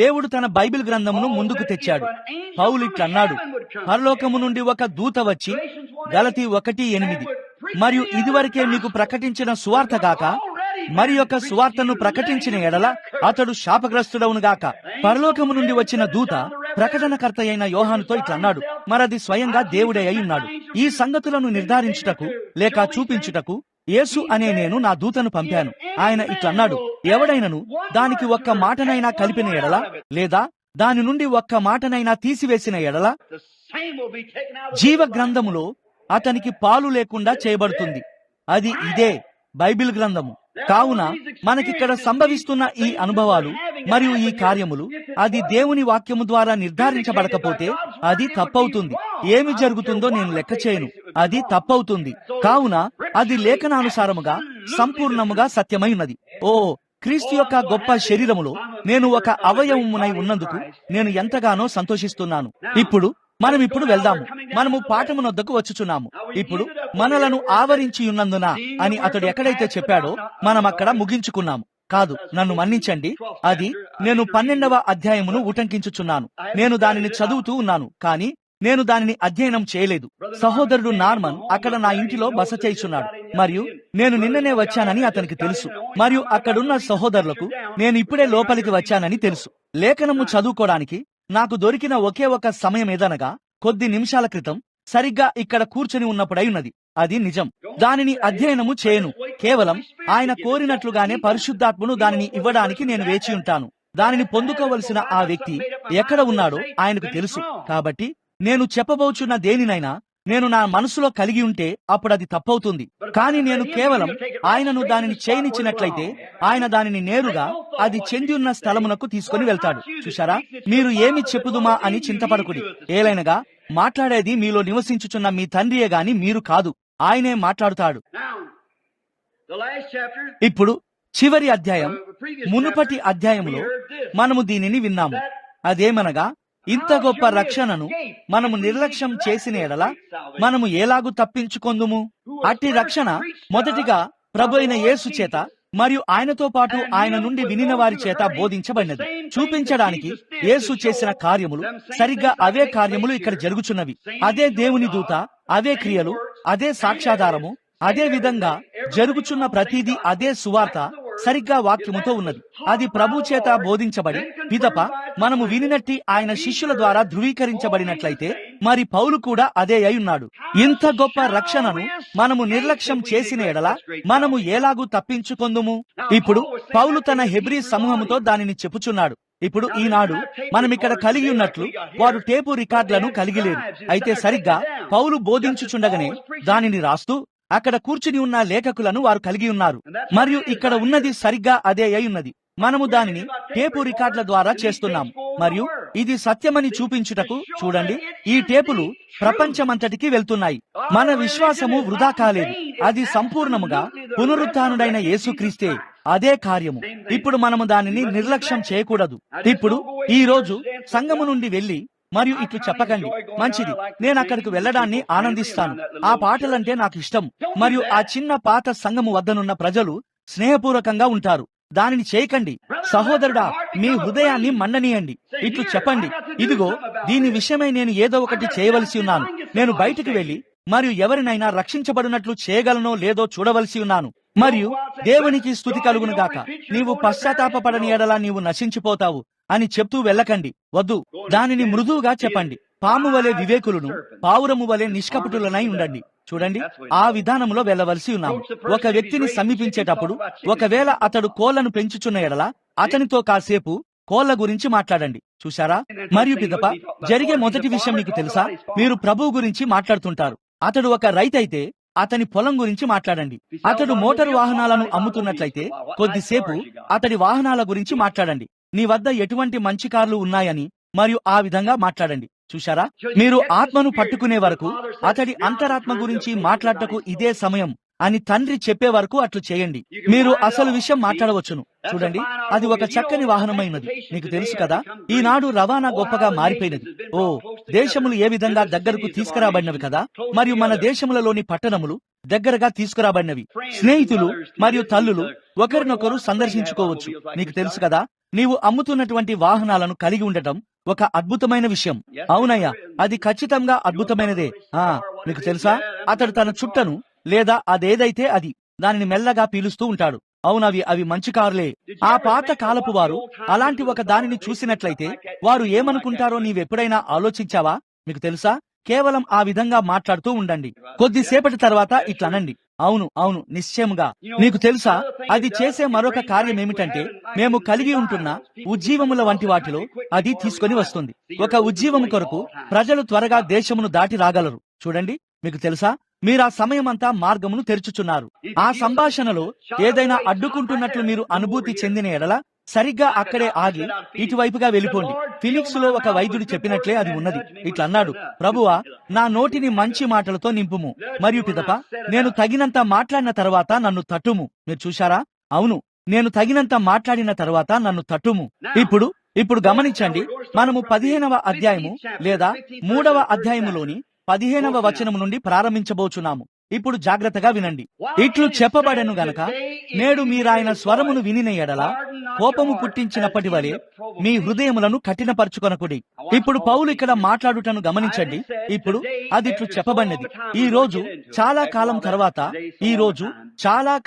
దేవుడు తన బైబిల్ గ్రంథమును ముందుకు తెచ్చాడు. పౌలు ఇట్లన్నాడు, పరలోకము నుండి ఒక దూత వచ్చి గలతీ 1:8 మరియు ఇదివరకే మీకు ప్రకటించిన సువార్త గాక మరి యొక్క సువార్తను ప్రకటించిన ఎడల అతడు శాపగ్రస్తుడవునుగాక. పరలోకము నుండి వచ్చిన దూత ప్రకటనకర్త అయిన యోహానుతో ఇట్లన్నాడు, మరది స్వయంగా దేవుడే అయి ఉన్నాడు. ఈ సంగతులను నిర్ధారించుటకు లేక చూపించుటకు యేసు అనే నేను నా దూతను పంపాను. ఆయన ఇట్లన్నాడు, ఎవడైనను దానికి ఒక్క మాటనైనా కలిపిన ఎడల లేదా దాని నుండి ఒక్క మాటనైనా తీసివేసిన ఎడల జీవ గ్రంథములో అతనికి పాలు లేకుండా చేయబడుతుంది. అది ఇదే బైబిల్ గ్రంథము. కావున మనకిక్కడ సంభవిస్తున్న ఈ అనుభవాలు మరియు ఈ కార్యములు అది దేవుని వాక్యము ద్వారా నిర్ధారించబడకపోతే అది తప్పవుతుంది. ఏమి జరుగుతుందో నేను లెక్క చేయను. అది తప్పవుతుంది. కావున అది లేఖనానుసారముగా సంపూర్ణముగా సత్యమై ఉన్నది. ఓ క్రీస్తు యొక్క గొప్ప శరీరములో నేను ఒక అవయవమునై ఉన్నందుకు నేను ఎంతగానో సంతోషిస్తున్నాను. ఇప్పుడు వెళ్దాము. మనము పాఠమునొద్దకు వచ్చుచున్నాము. ఇప్పుడు మనలను ఆవరించి ఉన్నందున అని అతడు ఎక్కడైతే చెప్పాడో మనం అక్కడ ముగించుకున్నాము. కాదు, నన్ను మన్నించండి. అది నేను 12వ అధ్యాయమును ఉటంకించుచున్నాను. నేను దానిని చదువుతూ ఉన్నాను, కానీ నేను దానిని అధ్యయనం చేయలేదు. సహోదరుడు నార్మన్ అక్కడ నా ఇంటిలో బస చేయుచున్నాడు మరియు నేను నిన్ననే వచ్చానని అతనికి తెలుసు. మరియు అక్కడున్న సహోదరులకు నేను ఇప్పుడే లోపలికి వచ్చానని తెలుసు. లేఖనము చదువుకోవడానికి నాకు దొరికిన ఒకే ఒక సమయం ఏదనగా కొద్ది నిమిషాల క్రితం సరిగ్గా ఇక్కడ కూర్చొని ఉన్నప్పుడై ఉన్నది. అది నిజం. దానిని అధ్యయనము చేయను. కేవలం ఆయన కోరినట్లుగానే పరిశుద్ధాత్మను దానిని ఇవ్వడానికి నేను వేచి ఉంటాను. దానిని పొందుకోవలసిన ఆ వ్యక్తి ఎక్కడ ఉన్నాడో ఆయనకు తెలుసు. కాబట్టి నేను చెప్పబోచున్న దేనినైనా నేను నా మనసులో కలిగి ఉంటే అప్పుడు అది తప్పవుతుంది. కానీ నేను కేవలం ఆయనను దానిని చేయనిచ్చినట్లయితే ఆయన దానిని నేరుగా అది చెంది ఉన్న స్థలమునకు తీసుకుని వెళ్తాడు. చూశారా, మీరు ఏమి చెప్పుదుమా అని చింతపడకుడి. ఏలైనగా మాట్లాడేది మీలో నివసించుచున్న మీ తండ్రియే గాని మీరు కాదు. ఆయనే మాట్లాడుతాడు. ఇప్పుడు చివరి అధ్యాయం, మునుపటి అధ్యాయములో మనము దీనిని విన్నాము. అదేమనగా ఇంత గొప్ప రక్షణను మనము నిర్లక్ష్యం చేసిన ఎడల మనము ఎలాగూ తప్పించుకొందుము? అట్టి రక్షణ మొదటిగా ప్రభువైన యేసు చేత మరియు ఆయనతో పాటు ఆయన నుండి వినిన వారి చేత బోధించబడినది. చూపించడానికి యేసు చేసిన కార్యములు సరిగ్గా అవే కార్యములు ఇక్కడ జరుగుచున్నవి. అదే దేవుని దూత, అవే క్రియలు, అదే సాక్ష్యాధారము, అదే విధంగా జరుగుచున్న ప్రతిదీ అదే సువార్త సరిగ్గా వాక్యముతో ఉన్నది. అది ప్రభు చేత బోధించబడి పిదప మనము వినినట్టి ఆయన శిష్యుల ద్వారా ధృవీకరించబడినట్లయితే మరి పౌలు కూడా అదే అయి ఉన్నాడు. ఇంత గొప్ప రక్షణను మనము నిర్లక్ష్యం చేసిన ఎడల మనము ఎలాగూ తప్పించుకొందుము? ఇప్పుడు పౌలు తన హెబ్రీ సమూహముతో దానిని చెప్పుచున్నాడు. ఇప్పుడు ఈనాడు మనమిక్కడ కలిగి ఉన్నట్లు వారు టేపు రికార్డులను కలిగి లేరు. అయితే సరిగ్గా పౌలు బోధించుచుండగానే దానిని రాస్తూ అక్కడ కూర్చుని ఉన్న లేఖకులను వారు కలిగి ఉన్నారు. మరియు ఇక్కడ ఉన్నది సరిగ్గా అదే అయి ఉన్నది. మనము దానిని టేపు రికార్డుల ద్వారా చేస్తున్నాం మరియు ఇది సత్యమని చూపించుటకు చూడండి, ఈ టేపులు ప్రపంచమంతటికి వెళ్తున్నాయి. మన విశ్వాసము వృధా కాలేదు. అది సంపూర్ణముగా పునరుత్థానుడైన యేసుక్రీస్తే. అదే కార్యము. ఇప్పుడు మనము దానిని నిర్లక్ష్యం చేయకూడదు. ఇప్పుడు ఈ రోజు సంఘము నుండి వెళ్లి మరియు ఇట్లు చెప్పకండి, మంచిది, నేను అక్కడికి వెళ్లడాన్ని ఆనందిస్తాను, ఆ పాటలంటే నాకు ఇష్టం, మరియు ఆ చిన్న పాత సంఘము వద్దనున్న ప్రజలు స్నేహపూర్వకంగా ఉంటారు. దానిని చేయకండి. సహోదరుడా, మీ హృదయాన్ని మండనీయండి. ఇట్లు చెప్పండి, ఇదిగో దీని విషయమై నేను ఏదో ఒకటి చేయవలసి ఉన్నాను. నేను బయటికి వెళ్లి మరియు ఎవరినైనా రక్షించబడినట్లు చేయగలనో లేదో చూడవలసి ఉన్నాను. మరియు దేవునికి స్తుతి కలుగునుగాక. నీవు పశ్చాత్తాపపడని ఎడల నీవు నశించిపోతావు అని చెప్తూ వెళ్ళకండి. వద్దు, దానిని మృదువుగా చెప్పండి. పాము వలె వివేకులను, పావురము వలె నిష్కపటులనై ఉండండి. చూడండి, ఆ విధానంలో వెళ్ళవలసి ఉన్నాము. ఒక వ్యక్తిని సమీపించేటప్పుడు ఒకవేళ అతడు కోళ్లను పెంచుచున్న ఎడల అతనితో కాసేపు కోళ్ల గురించి మాట్లాడండి. చూశారా? మరియు పిదప జరిగే మొదటి విషయం మీకు తెలుసా? మీరు ప్రభువు గురించి మాట్లాడుతుంటారు. అతడు ఒక రైతైతే అతని పొలం గురించి మాట్లాడండి. అతడు మోటారు వాహనాలను అమ్ముతున్నట్లయితే కొద్దిసేపు అతడి వాహనాల గురించి మాట్లాడండి. నీ వద్ద ఎటువంటి మంచి కార్లు ఉన్నాయని మరియు ఆ విధంగా మాట్లాడండి. చూశారా? మీరు ఆత్మను పట్టుకునే వరకు అతడి అంతరాత్మ గురించి మాట్లాడటకు ఇదే సమయం అని తండ్రి చెప్పే వరకు అట్లు చేయండి. మీరు అసలు విషయం మాట్లాడవచ్చును. చూడండి, అది ఒక చక్కని వాహనమైనది. మీకు తెలుసు కదా, ఈనాడు రవాణా గొప్పగా మారిపోయినది. ఓ, దేశములు ఏ విధంగా దగ్గరకు తీసుకురాబడినవి కదా, మరియు మన దేశములలోని పట్టణములు దగ్గరగా తీసుకురాబడినవి. స్నేహితులు మరియు తల్లులు ఒకరినొకరు సందర్శించుకోవచ్చు. మీకు తెలుసు కదా, నీవు అమ్ముతున్నటువంటి వాహనాలను కలిగి ఉండటం ఒక అద్భుతమైన విషయం. అవునయ్యా, అది ఖచ్చితంగా అద్భుతమైనదే. మీకు తెలుసా, అతడు తన చుట్టను లేదా అదేదైతే అది దానిని మెల్లగా పీలుస్తూ ఉంటాడు. అవునవి అవి మంచి కారులే. ఆ పాత కాలపు వారు అలాంటి ఒక దానిని చూసినట్లయితే వారు ఏమనుకుంటారో నీవెప్పుడైనా ఆలోచించావా? మీకు తెలుసా, కేవలం ఆ విధంగా మాట్లాడుతూ ఉండండి. కొద్దిసేపటి తర్వాత ఇట్లనండి, అవును అవును నిశ్చయముగా. నీకు తెలుసా, అది చేసే మరొక కార్యం ఏమిటంటే మేము కలిగి ఉంటున్న ఉజ్జీవముల వంటి వాటిలో అది తీసుకొని వస్తుంది. ఒక ఉజ్జీవము కొరకు ప్రజలు త్వరగా దేశమును దాటి రాగలరు. చూడండి, మీకు తెలుసా, మీరు ఆ సమయమంతా మార్గమును తెరుచుచున్నారు. ఆ సంభాషణలో ఏదైనా అడ్డుకుంటున్నట్లు మీరు అనుభూతి చెందిన ఎడల సరిగ్గా అక్కడే ఆగి ఇటువైపుగా వెళ్ళిపోండి. ఫినిక్స్ లో ఒక వైద్యుడు చెప్పినట్లే అది ఉన్నది. ఇట్లన్నాడు, ప్రభువా, నా నోటిని మంచి మాటలతో నింపుము, మరియు పిదప నేను తగినంత మాట్లాడిన తర్వాత నన్ను తట్టుము. మీరు చూశారా? అవును, నేను తగినంత మాట్లాడిన తర్వాత నన్ను తట్టుము. ఇప్పుడు గమనించండి, మనము 15వ అధ్యాయము లేదా 3వ అధ్యాయములోని 15వ వచనము నుండి ప్రారంభించబోచున్నాము. ఇప్పుడు జాగ్రత్తగా వినండి. ఇట్లు చెప్పబడెను గనక నేడు మీరాయన స్వరమును వినిన ఎడల కోపము పుట్టించినప్పటి వలె మీ హృదయములను కఠినపరచుకొనకుడి. ఇప్పుడు పౌలు ఇక్కడ మాట్లాడుటను గమనించండి. ఇప్పుడు అది ఇట్లు చెప్పబడినది, ఈ రోజు చాలా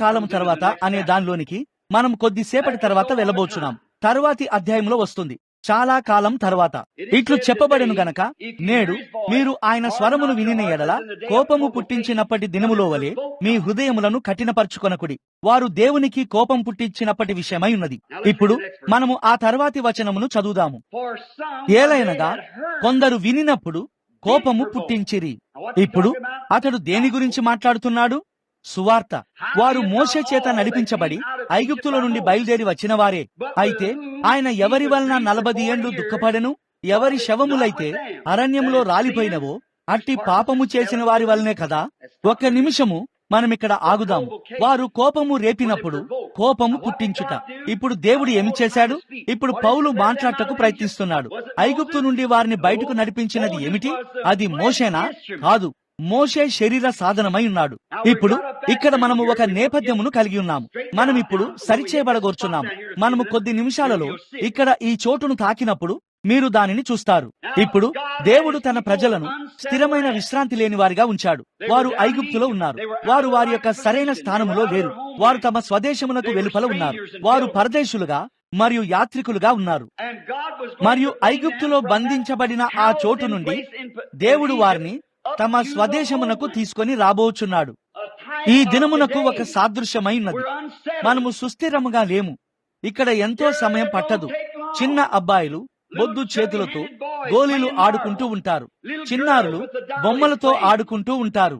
కాలం తర్వాత అనే దానిలోనికి మనం కొద్దిసేపటి తర్వాత వెళ్ళబోచున్నాం. తరువాతి అధ్యాయంలో వస్తుంది, చాలా కాలం తర్వాత. ఇట్లు చెప్పబడెను గనక నేడు మీరు ఆయన స్వరమును వినిన ఎడల కోపము పుట్టించినప్పటి దినములో వలె మీ హృదయములను కఠినపరచుకొనకుడి. వారు దేవునికి కోపం పుట్టించినప్పటి విషయమై ఉన్నది. ఇప్పుడు మనము ఆ తర్వాతి వచనమును చదువుదాము. ఏలయనగా కొందరు వినినప్పుడు కోపము పుట్టించిరి. ఇప్పుడు అతడు దేని గురించి మాట్లాడుతున్నాడు? సువార్త. వారు మోషే చేత నడిపించబడి ఐగుప్తులో నుండి బయలుదేరి వచ్చిన వారే. అయితే ఆయన ఎవరి వలన 40 ఏండ్లు దుఃఖపడెను? ఎవరి శవములైతే అరణ్యములో రాలిపోయినవో అట్టి పాపము చేసిన వారి వలనే కదా. ఒక్క నిమిషము మనమిక్కడ ఆగుదాము. వారు కోపము రేపినప్పుడు కోపము పుట్టించుట. ఇప్పుడు దేవుడు ఏమి చేశాడు? ఇప్పుడు పౌలు మాట్లాడటకు ప్రయత్నిస్తున్నాడు. ఐగుప్తు నుండి వారిని బయటకు నడిపించినది ఏమిటి? అది మోషేనా? కాదు, మోషే శరీర సాధనమై ఉన్నాడు. ఇప్పుడు ఇక్కడ మనము ఒక నేపథ్యమును కలిగి ఉన్నాము. మనం ఇప్పుడు సరిచేయబడగోర్చున్నాము. మనము కొద్ది నిమిషాలలో ఇక్కడ ఈ చోటును తాకినప్పుడు మీరు దానిని చూస్తారు. ఇప్పుడు దేవుడు తన ప్రజలను స్థిరమైన విశ్రాంతి లేని వారిగా ఉంచాడు. వారు ఐగుప్తులో ఉన్నారు. వారు వారి యొక్క సరైన స్థానములో లేరు. వారు తమ స్వదేశమునకు వెలుపల ఉన్నారు. వారు పరదేశులుగా మరియు యాత్రికులుగా ఉన్నారు. మరియు ఐగుప్తులో బంధించబడిన ఆ చోటు నుండి దేవుడు వారిని తమ స్వదేశమునకు తీసుకొని రాబోచున్నాడు. ఈ దినమునకు ఒక సాదృశ్యమై ఉన్నది. మనము సుస్థిరముగా లేము. ఇక్కడ ఎంతో సమయం పట్టదు. చిన్న అబ్బాయిలు బొద్దు చేతులతో గోళీలు ఆడుకుంటూ ఉంటారు. చిన్నారులు బొమ్మలతో ఆడుకుంటూ ఉంటారు.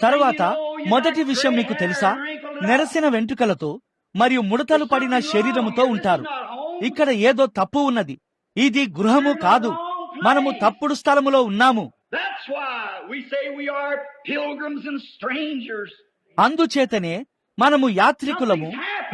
తర్వాత మొదటి విషయం మీకు తెలుసా? నెరసిన వెంట్రుకలతో మరియు ముడతలు పడిన శరీరముతో ఉంటారు. ఇక్కడ ఏదో తప్పు ఉన్నది. ఇది గృహము కాదు. మనము తప్పుడు స్థలములో ఉన్నాము. అందుచేతనే మనము యాత్రికులము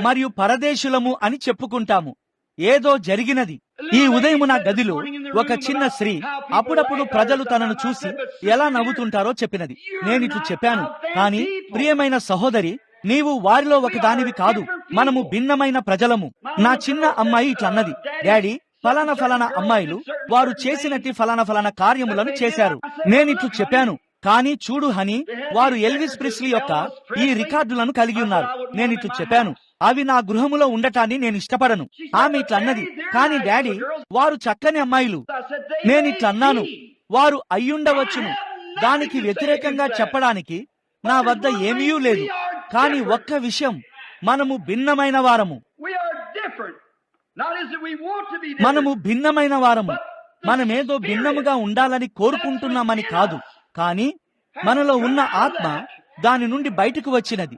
మరియు పరదేశులము అని చెప్పుకుంటాము. ఏదో జరిగినది. ఈ ఉదయం నా గదిలో ఒక చిన్న స్త్రీ అప్పుడప్పుడు ప్రజలు తనను చూసి ఎలా నవ్వుతుంటారో చెప్పినది. నేనిట్లు చెప్పాను, కానీ ప్రియమైన సహోదరి, నీవు వారిలో ఒక దానివి కాదు. మనము భిన్నమైన ప్రజలము. నా చిన్న అమ్మాయి ఇట్లన్నది, డాడీ, ఫలానా ఫలానా అమ్మాయిలు వారు చేసినట్టి ఫలానా కార్యములను చేశారు. నేనిట్లు చెప్పాను, కానీ చూడు హనీ, వారు ఎల్విస్ ప్రిస్లీ యొక్క ఈ రికార్డులను కలిగి ఉన్నారు. నేనిట్లు చెప్పాను, అవి నా గృహములో ఉండటాన్ని నేను ఇష్టపడను. ఆమె ఇట్లన్నది, కానీ డాడీ, వారు చక్కని అమ్మాయిలు. నేనిట్లన్నాను, వారు అయ్యుండవచ్చును. దానికి వ్యతిరేకంగా చెప్పడానికి నా వద్ద ఏమీ లేదు. కానీ ఒక్క విషయం, మనము భిన్నమైన వారము. మనము భిన్నమైన వారము. మనమేదో భిన్నముగా ఉండాలని కోరుకుంటున్నామని కాదు, కానీ మనలో ఉన్న ఆత్మ దాని నుండి బయటకు వచ్చినది.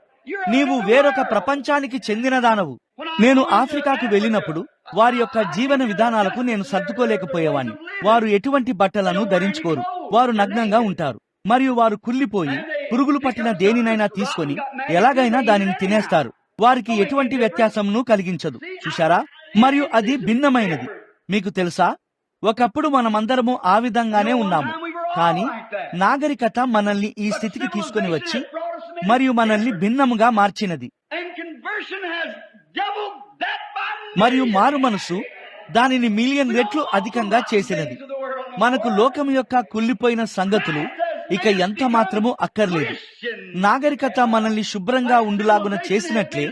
నీవు వేరొక ప్రపంచానికి చెందినదానవు. నేను ఆఫ్రికాకు వెళ్ళినప్పుడు వారి యొక్క జీవన విధానాలకు నేను సర్దుకోలేకపోయేవాణ్ణి. వారు ఎటువంటి బట్టలను ధరించుకోరు. వారు నగ్నంగా ఉంటారు. మరియు వారు కుళ్ళిపోయి పురుగులు పట్టిన దేనినైనా తీసుకొని ఎలాగైనా దానిని తినేస్తారు. వారికి ఎటువంటి వ్యత్యాసంను కలిగించదు. చూశారా? మరియు అది భిన్నమైనది. మీకు తెలుసా, ఒకప్పుడు మనమందరము ఆ విధంగానే ఉన్నాము. కానీ నాగరికత మనల్ని ఈ స్థితికి తీసుకొని వచ్చి మరియు మనల్ని భిన్నముగా మార్చినది. మరియు మారు మనసు దానిని మిలియన్ రెట్లు అధికంగా చేసినది. మనకు లోకం యొక్క కుళ్ళిపోయిన సంగతులు ఇక ఎంత మాత్రమూ అక్కర్లేదు. నాగరికత మనల్ని శుభ్రంగా ఉండులాగున చేసినట్లే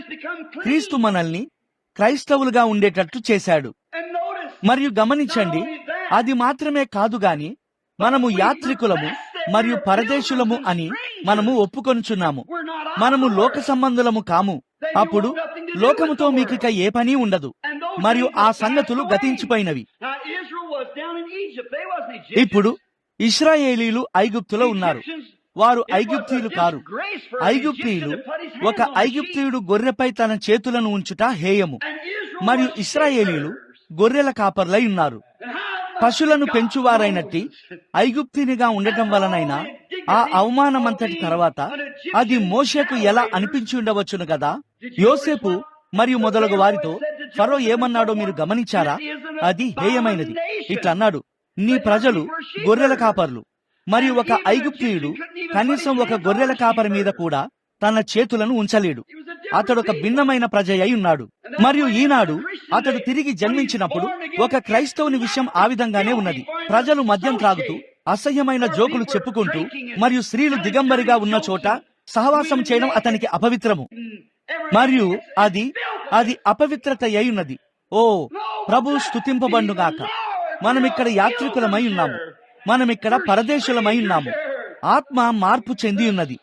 క్రీస్తు మనల్ని క్రైస్తవులుగా ఉండేటట్లు చేశాడు. మరియు గమనించండి, అది మాత్రమే కాదు గాని మనము యాత్రికులము మరియు పరదేశులము అని మనము ఒప్పుకొనుచున్నాము. మనము లోక సంబంధులము కాము. అప్పుడు లోకముతో మీకిక ఏ పని ఉండదు. మరియు ఆ సంగతులు గతించిపోయినవి. ఇప్పుడు ఇశ్రాయేలీలు ఐగుప్తులో ఉన్నారు. వారు ఐగుప్తీయులు కారు. ఐగుప్తీయులు, ఒక ఐగుప్తీయుడు గొర్రెపై తన చేతులను ఉంచుట హేయము. మరియు ఇశ్రాయేలీలు గొర్రెల కాపర్లై ఉన్నారు. పశువులను పెంచువారైనట్టి ఐగుప్తీనిగా ఉండటం వలనైనా ఆ అవమానమంతటి తర్వాత అది మోషేకు ఎలా అనిపించి ఉండవచ్చును కదా. యోసేపు మరియు మొదలగు వారితో ఫరో ఏమన్నాడో మీరు గమనించారా? అది హేయమైనది. ఇట్లన్నాడు, నీ ప్రజలు గొర్రెల కాపర్లు. మరియు ఒక ఐగుప్తీయుడు కనీసం ఒక గొర్రెల కాపరి మీద కూడా తన చేతులను ఉంచలేడు. అతడు ఒక భిన్నమైన ప్రజ అయి ఉన్నాడు. మరియు ఈనాడు అతడు తిరిగి జన్మించినప్పుడు ఒక క్రైస్తవుని విషయం ఆ విధంగానే ఉన్నది. ప్రజలు మద్యం త్రాగుతూ అసహ్యమైన జోకులు చెప్పుకుంటూ మరియు స్త్రీలు దిగంబరిగా ఉన్న చోట సహవాసం చేయడం అతనికి అపవిత్రము. మరియు అది అపవిత్రత అయి ఉన్నది. ఓ ప్రభు స్తుతింపబడుగాక. మనమిక్కడ యాత్రికులమై ఉన్నాము. మనమిక్కడ పరదేశులమై ఉన్నాము. ఆత్మ మార్పు చెంది ఉన్నది.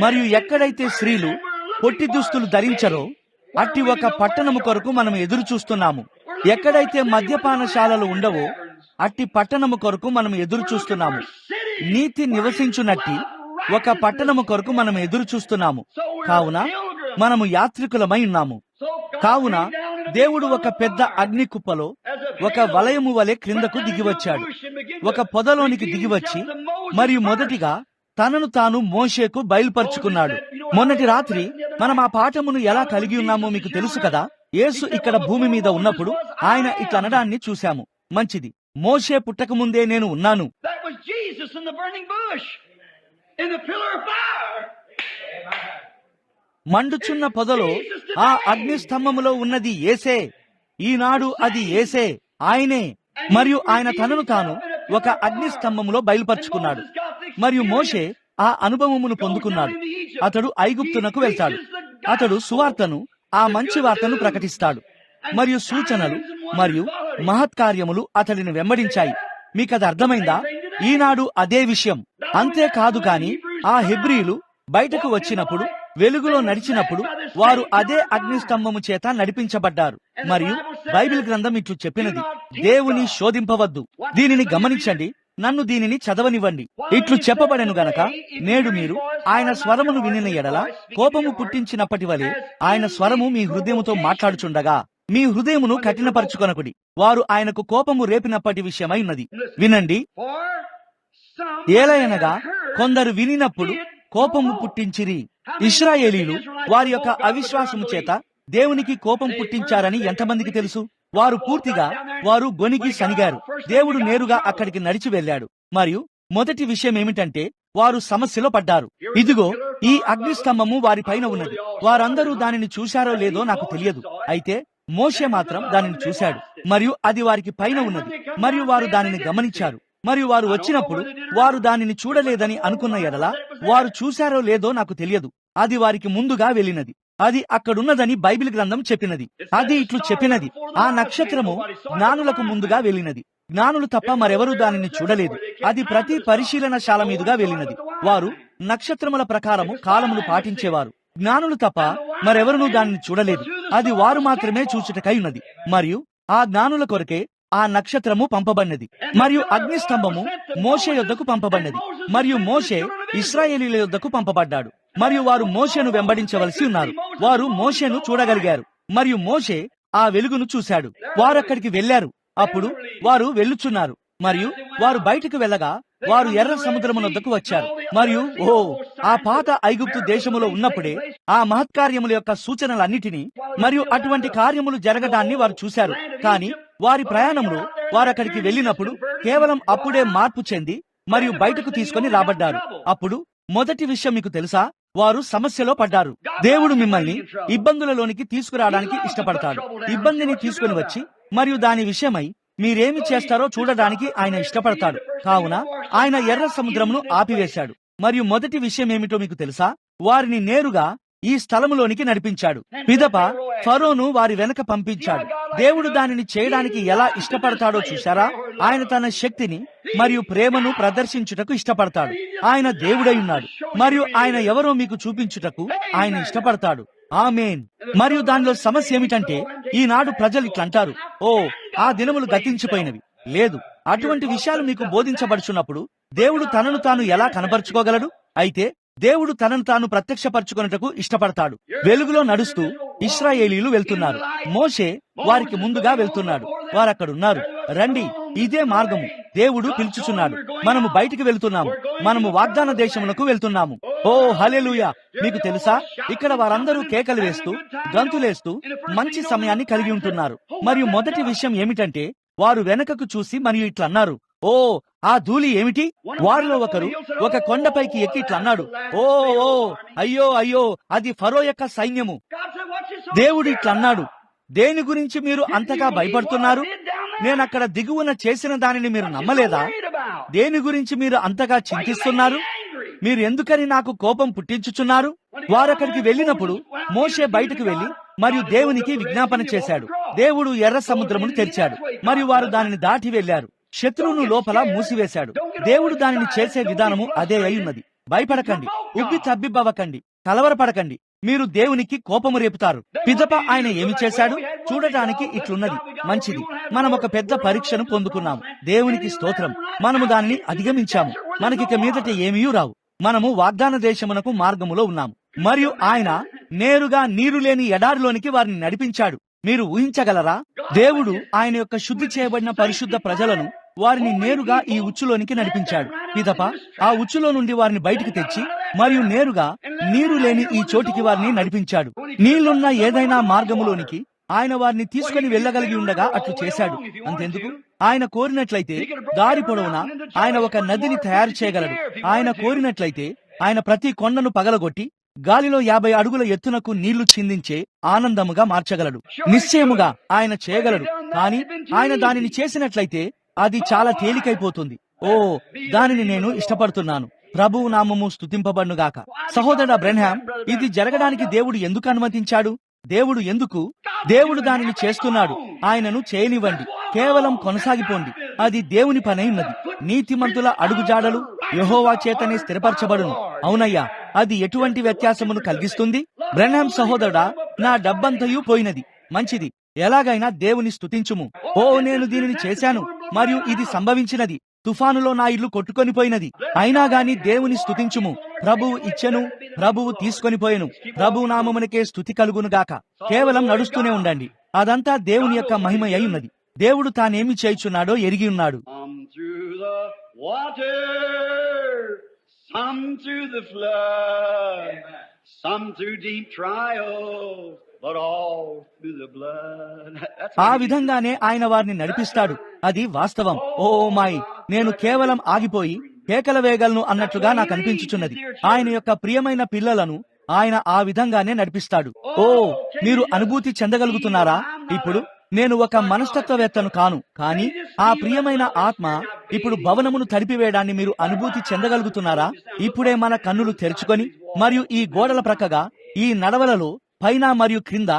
మరియు ఎక్కడైతే స్త్రీలు పొట్టి దుస్తులు ధరించరో అట్టి ఒక పట్టణము కొరకు మనం ఎదురు చూస్తున్నాము. ఎక్కడైతే మద్యపానశాలలు ఉండవో అట్టి పట్టణము కొరకు మనం ఎదురు చూస్తున్నాము. నీతి నివసించునట్టి ఒక పట్టణము కొరకు మనం ఎదురు చూస్తున్నాము. కావున మనము యాత్రికులమై ఉన్నాము. కావున దేవుడు ఒక పెద్ద అగ్ని కుప్పలో ఒక వలయము వలె క్రిందకు దిగివచ్చాడు. ఒక పొదలోనికి దిగివచ్చి మరియు మొదటిగా తనను తాను మోషేకు బయలుపరుచుకున్నాడు. మొన్నటి రాత్రి మనం ఆ పాఠమును ఎలా కలిగి ఉన్నామో మీకు తెలుసు కదా. యేసు ఇక్కడ భూమి మీద ఉన్నప్పుడు ఆయన ఇట్లనడాన్ని చూశాము. మంచిది, మోషే పుట్టక ముందే నేను ఉన్నాను. మండుచున్న పొదలో ఆ అగ్ని స్తంభములో ఉన్నది యేసే. ఈనాడు అది యేసే, ఆయనే. మరియు ఆయన తనను తాను ఒక అగ్ని స్తంభములో బయలుపరుచుకున్నాడు. మరియు మోషే ఆ అనుభవమును పొందుకున్నాడు. అతడు ఐగుప్తునకు వెళ్తాడు. అతడు సువార్తను, ఆ మంచి వార్తను ప్రకటిస్తాడు. మరియు సూచనలు మరియు మహత్కార్యములు అతడిని వెంబడించాయి. మీకది అర్థమైందా? ఈనాడు అదే విషయం. అంతేకాదు కాని ఆ హెబ్రీలు బయటకు వచ్చినప్పుడు, వెలుగులో నడిచినప్పుడు వారు అదే అగ్నిస్తంభము చేత నడిపించబడ్డారు. మరియు బైబిల్ గ్రంథం ఇట్లు చెప్పినది, దేవుని శోధింపవద్దు. దీనిని గమనించండి. నన్ను దీనిని చదవనివ్వండి. ఇట్లు చెప్పబడెను గనక నేడు మీరు ఆయన స్వరమును వినిన ఎడల కోపము పుట్టించినప్పటి వలె ఆయన స్వరము మీ హృదయముతో మాట్లాడుచుండగా మీ హృదయమును కఠినపరచుకొనకుడి. వారు ఆయనకు కోపము రేపినప్పటి విషయమై ఉన్నది. వినండి. ఏలయనగా కొందరు వినినప్పుడు కోపము పుట్టించిరి. ఇశ్రాయేలీలు వారి యొక్క అవిశ్వాసము చేత దేవునికి కోపం పుట్టించారని ఎంతమందికి తెలుసు? వారు గొనిగి సనిగారు. దేవుడు నేరుగా అక్కడికి నడిచి వెళ్ళాడు. మరియు మొదటి విషయం ఏమిటంటే వారు సమస్యలో పడ్డారు. ఇదిగో ఈ అగ్నిస్తంభము వారి పైన ఉన్నది. వారందరూ దానిని చూశారో లేదో నాకు తెలియదు. అయితే మోషే మాత్రం దానిని చూశాడు మరియు అది వారికి పైన ఉన్నది. మరియు వారు దానిని గమనించారు. మరియు వారు వచ్చినప్పుడు వారు దానిని చూడలేదని అనుకున్న ఎడల వారు చూశారో లేదో నాకు తెలియదు. అది వారికి ముందుగా వెళ్ళినది. అది అక్కడున్నదని బైబిల్ గ్రంథం చెప్పినది. అది ఇట్లు చెప్పినది, ఆ నక్షత్రము జ్ఞానులకు ముందుగా వెళ్ళినది. జ్ఞానులు తప్ప మరెవరూ దానిని చూడలేదు. అది ప్రతి పరిశీలనశాల మీదుగా వెళ్ళినది. వారు నక్షత్రముల ప్రకారము కాలములు పాటించేవారు. జ్ఞానులు తప్ప మరెవరూ దానిని చూడలేదు. అది వారు మాత్రమే చూచుటకై ఉన్నది. మరియు ఆ జ్ఞానుల కొరకే ఆ నక్షత్రము పంపబడినది. మరియు అగ్నిస్తంభము మోషే యొద్దకు పంపబడినది. మరియు మోషే ఇశ్రాయేలీల యొద్దకు పంపబడ్డాడు. మరియు వారు మోషేను వెంబడించవలసి ఉన్నారు. వారు మోషేను చూడగలిగారు. మరియు మోషే ఆ వెలుగును చూశాడు. వారక్కడికి వెళ్లారు. అప్పుడు వారు వెళ్ళుచున్నారు. మరియు వారు బయటకు వెళ్ళగా వారు ఎర్ర సముద్రమునొద్దకు వచ్చారు. మరియు ఆ పాత ఐగుప్తు దేశములో ఉన్నప్పుడే ఆ మహత్కార్యముల యొక్క సూచనలన్నిటినీ మరియు అటువంటి కార్యములు జరగడాన్ని వారు చూశారు. కానీ వారి ప్రయాణంలో వారక్కడికి వెళ్ళినప్పుడు కేవలం అప్పుడే మార్పు చెంది మరియు బయటకు తీసుకొని రాబడ్డారు. అప్పుడు మొదటి విషయం మీకు తెలుసా? వారు సమస్యలో పడ్డారు. దేవుడు మిమ్మల్ని ఇబ్బందులలోనికి తీసుకురావడానికి ఇష్టపడతాడు. ఇబ్బందిని తీసుకుని వచ్చి మరియు దాని విషయమై మీరేమి చేస్తారో చూడడానికి ఆయన ఇష్టపడతాడు. కావున ఆయన ఎర్ర సముద్రమును ఆపివేశాడు. మరియు మొదటి విషయం ఏమిటో మీకు తెలుసా? వారిని నేరుగా ఈ స్థలములోనికి నడిపించాడు. పిదప ఫరోను వారి వెనక పంపించాడు. దేవుడు దానిని చేయడానికి ఎలా ఇష్టపడతాడో చూశారా? ఆయన తన శక్తిని మరియు ప్రేమను ప్రదర్శించుటకు ఇష్టపడతాడు. ఆయన దేవుడై ఉన్నాడు మరియు ఆయన ఎవరో మీకు చూపించుటకు ఆయన ఇష్టపడతాడు. ఆమేన్. మరియు దానిలో సమస్య ఏమిటంటే ఈనాడు ప్రజలు ఇట్లంటారు, ఆ దినములు గతించిపోయినవి. లేదు, అటువంటి విషయాలు మీకు బోధించబడుచున్నప్పుడు దేవుడు తనను తాను ఎలా కనబరుచుకోగలడు? అయితే దేవుడు తనను తాను ప్రత్యక్షపరచుకొనుటకు ఇష్టపడతాడు. వెలుగులో నడుస్తూ ఇశ్రాయేలీలు వెళ్తున్నారు. మోషే వారికి ముందుగా వెళ్తున్నాడు. వారక్కడున్నారు. రండి, ఇదే మార్గము. దేవుడు పిలుచుచున్నాడు. మనము బయటికి వెళ్తున్నాము. మనము వాగ్దాన దేశమునకు వెళ్తున్నాము. హల్లెలూయా. మీకు తెలుసా, ఇక్కడ వారందరూ కేకలు వేస్తూ గంతులేస్తూ మంచి సమయాన్ని కలిగి ఉంటున్నారు. మరియు మొదటి విషయం ఏమిటంటే వారు వెనకకు చూసి మరియు ఇట్లన్నారు, ఆ ధూళి ఏమిటి? వారిలో ఒకరు ఒక కొండపైకి ఎక్కి ఇట్లన్నాడు, అయ్యో అయ్యో, అది ఫరో యొక్క సైన్యము. దేవుడు ఇట్లన్నాడు, దేని గురించి మీరు అంతగా భయపడుతున్నారు? నేనక్కడ దిగువన చేసిన దానిని మీరు నమ్మలేదా? దేని గురించి మీరు అంతగా చింతిస్తున్నారు? మీరు ఎందుకని నాకు కోపం పుట్టించుచున్నారు? వారక్కడికి వెళ్ళినప్పుడు మోషే బయటకు వెళ్లి మరియు దేవునికి విజ్ఞాపన చేశాడు. దేవుడు ఎర్ర సముద్రమును తెరిచాడు మరియు వారు దానిని దాటి వెళ్లారు. శత్రువును లోపల మూసివేశాడు. దేవుడు దానిని చేసే విధానము అదే అయి ఉన్నది. భయపడకండి, ఉబ్బి తబ్బిబ్బవకండి, కలవరపడకండి. మీరు దేవునికి కోపము రేపుతారు. పిదప ఆయన ఏమి చేశాడు? చూడటానికి ఇట్లున్నది. మంచిది, మనం ఒక పెద్ద పరీక్షను పొందుకున్నాము. దేవునికి స్తోత్రం. మనము దానిని అధిగమించాము. మనకిక మీదట ఏమీ రావు. మనము వాగ్దాన దేశమునకు మార్గములో ఉన్నాము. మరియు ఆయన నేరుగా నీరు లేని ఎడారిలోనికి వారిని నడిపించాడు. మీరు ఊహించగలరా? దేవుడు ఆయన యొక్క శుద్ధి చేయబడిన పరిశుద్ధ ప్రజలను వారిని నేరుగా ఈ ఉచ్చులోనికి నడిపించాడు. పిదప ఆ ఉచ్చులో నుండి వారిని బయటికి తెచ్చి మరియు నేరుగా నీరు లేని ఈ చోటికి వారిని నడిపించాడు. నీళ్లున్న ఏదైనా మార్గములోనికి ఆయన వారిని తీసుకుని వెళ్ళగలిగి ఉండగా అట్లు చేశాడు. అంతెందుకు, ఆయన కోరినట్లయితే దారి పొడవునా ఆయన ఒక నదిని తయారు చేయగలడు. ఆయన కోరినట్లయితే ఆయన ప్రతి కొండను పగలగొట్టి గాలిలో 50 అడుగుల ఎత్తునకు నీళ్లు చిందించే ఆనందముగా మార్చగలడు. నిశ్చయముగా ఆయన చేయగలడు. కానీ ఆయన దానిని చేసినట్లయితే అది చాలా తేలికైపోతుంది. దానిని నేను ఇష్టపడుతున్నాను. ప్రభువు నామము స్తుతింపబడునుగాక. సహోదరుడా బ్రెన్హామ్, ఇది జరగడానికి దేవుడు ఎందుకు అనుమతించాడు? దేవుడు దానిని చేస్తున్నాడు. ఆయనను చేయనివ్వండి. కేవలం కొనసాగిపోండి. అది దేవుని పనై ఉన్నది. నీతిమంతుల అడుగుజాడలు యెహోవా చేతనే స్థిరపరచబడును. అవునయ్యా, అది ఎటువంటి వ్యత్యాసమును కలిగిస్తుంది? బ్రెన్హామ్ సహోదరుడా, నా డబ్బంతయు పోయినది. మంచిది, ఎలాగైనా దేవుని స్తుతించుము. నేను దీనిని చేశాను మరియు ఇది సంభవించినది. తుఫానులో నా ఇల్లు కొట్టుకొని పోయినది, అయినా గాని దేవుని స్తుతించుము. ప్రభువు ఇచ్చెను, ప్రభువు తీసుకొని పోయెను, ప్రభువు నామమునకే స్తుతి కలుగును గాక. కేవలం నడుస్తూనే ఉండండి. అదంతా దేవుని యొక్క మహిమ అయి ఉన్నది. దేవుడు తానేమి చేయుచున్నాడో ఎరిగి ఉన్నాడు. ఆ విధంగానే ఆయన వారిని నడిపిస్తాడు. అది వాస్తవం. ఓ మాయ్, నేను కేవలం ఆగిపోయి కేకల వేగలను అన్నట్లుగా నాకు అనిపించుచున్నది. ఆయన యొక్క ప్రియమైన పిల్లలను ఆయన ఆ విధంగానే నడిపిస్తాడు. ఓ, మీరు అనుభూతి చెందగలుగుతున్నారా? ఇప్పుడు నేను ఒక మనస్తత్వవేత్తను కాను, కానీ ఆ ప్రియమైన ఆత్మ ఇప్పుడు భవనమును తడిపివేయడాన్ని మీరు అనుభూతి చెందగలుగుతున్నారా? ఇప్పుడే మన కన్నులు తెరుచుకొని మరియు ఈ గోడల ప్రక్కగా ఈ నడవలలో పైన మరియు క్రింద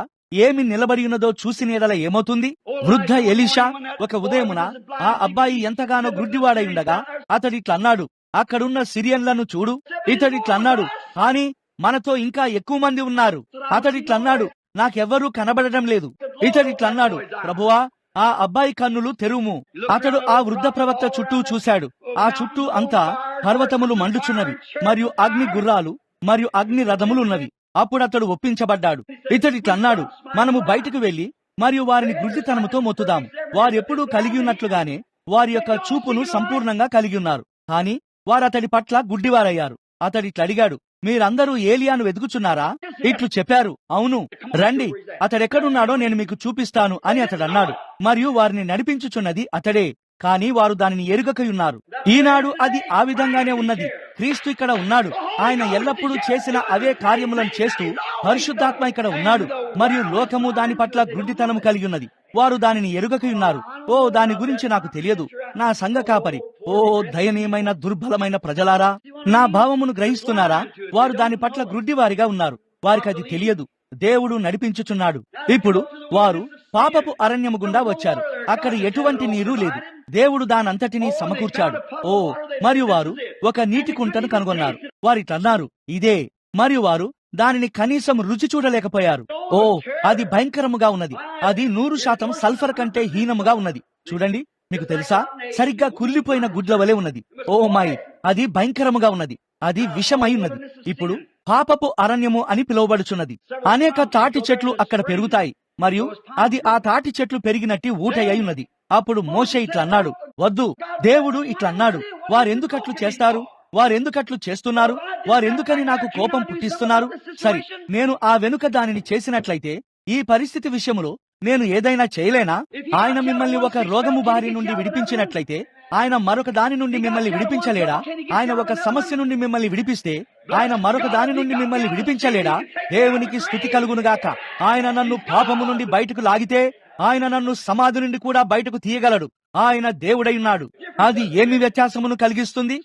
ఏమి నిలబడి ఉన్నదో చూసిన ఎడల ఏమవుతుంది? వృద్ధ ఎలీషా ఒక ఉదయమున ఆ అబ్బాయి ఎంతగానో గుడ్డివాడై ఉండగా అతడిట్లన్నాడు, అక్కడున్న సిరియన్లను చూడు. ఇతడిట్లన్నాడు, కానీ మనతో ఇంకా ఎక్కువ మంది ఉన్నారు. అతడిట్లన్నాడు, నాకెవ్వరూ కనబడటం లేదు. ఇతడిట్లన్నాడు, ప్రభువా, ఆ అబ్బాయి కన్నులు తెరువుము. అతడు ఆ వృద్ధ ప్రవక్త చుట్టూ చూశాడు. ఆ చుట్టూ అంతా పర్వతములు మండుచున్నవి మరియు అగ్ని గుర్రాలు మరియు అగ్ని రథములు ఉన్నవి. అప్పుడు అతడు ఒప్పించబడ్డాడు. ఇతడిట్లన్నాడు, మనము బయటకు వెళ్లి మరియు వారిని గుడ్డితనముతో మొత్తుదాము. వారెప్పుడూ కలిగి ఉన్నట్లుగానే వారి యొక్క చూపును సంపూర్ణంగా కలిగి ఉన్నారు, కానీ వారు అతడి పట్ల గుడ్డివారయ్యారు. అతడిట్లడిగాడు, మీరందరూ ఏలియాను వెతుకుచున్నారా? ఇట్లు చెప్పారు. అవును, రండి, అతడెక్కడున్నాడో నేను మీకు చూపిస్తాను అని అతడన్నాడు. మరియు వారిని నడిపించుచున్నది అతడే, కానీ వారు దానిని ఎరుగకయున్నారు. ఈనాడు అది ఆ విధంగానే ఉన్నది. క్రీస్తు ఇక్కడ ఉన్నాడు. ఆయన ఎల్లప్పుడూ చేసిన అవే కార్యములను చేస్తూ పరిశుద్ధాత్మ ఇక్కడ ఉన్నాడు. మరియు లోకము దాని పట్ల గుడ్డితనము కలిగి ఉన్నది. వారు దానిని ఎరుగకయున్నారు. ఓ, దాని గురించి నాకు తెలియదు. నా సంఘ కాపరి, ఓ దయనీయమైన దుర్బలమైన ప్రజలారా, నా భావమును గ్రహిస్తున్నారా? వారు దాని పట్ల గుడ్డివారిగా ఉన్నారు. వారికి అది తెలియదు. దేవుడు నడిపించుచున్నాడు. ఇప్పుడు వారు పాపపు అరణ్యము గుండా వచ్చారు. అక్కడ ఎటువంటి నీరు లేదు. దేవుడు దానంతటినీ సమకూర్చాడు. ఓ, మరియు వారు ఒక నీటి కుంటను కనుగొన్నారు. వారిట్లన్నారు, ఇదే. మరియు వారు దానిని కనీసం రుచి చూడలేకపోయారు. ఓ, అది భయంకరముగా ఉన్నది. అది 100% సల్ఫర్ కంటే హీనముగా ఉన్నది. చూడండి, మీకు తెలుసా, సరిగ్గా కుళ్ళిపోయిన గుడ్ల వలె ఉన్నది. ఓ మాయ్, అది భయంకరముగా ఉన్నది. అది విషమై ఉన్నది. ఇప్పుడు పాపపు అరణ్యము అని పిలువబడుచున్నది. అనేక తాటి చెట్లు అక్కడ పెరుగుతాయి మరియు అది ఆ తాటి చెట్లు పెరిగినట్టి ఊటయ్యి ఉన్నది. అప్పుడు మోషే ఇట్లన్నాడు, వద్దు. దేవుడు ఇట్లన్నాడు, వారెందుకట్లు చేస్తారు? వారెందుకట్లు చేస్తున్నారు? వారెందుకని నాకు కోపం పుట్టిస్తున్నారు? సరి, నేను ఆ వెనుక దానిని చేసినట్లయితే ఈ పరిస్థితి విషయములో నేను ఏదైనా చేయలేనా? ఆయన మిమ్మల్ని ఒక రోగము బారి నుండి విడిపించినట్లయితే ఆయన మరొక దాని నుండి మిమ్మల్ని విడిపించలేడా? ఆయన ఒక సమస్య నుండి మిమ్మల్ని విడిపిస్తే ఆయన మరొక దాని నుండి మిమ్మల్ని విడిపించలేడా? దేవునికి స్తుతి కలుగునుగాక. ఆయన నన్ను పాపము నుండి బయటకు లాగితే ఆయన నన్ను సమాధి నుండి కూడా బయటకు తీయగలడు. ఆయన దేవుడై ఉన్నాడు. అది ఏమి వ్యత్యాసమును కలిగిస్తుంది?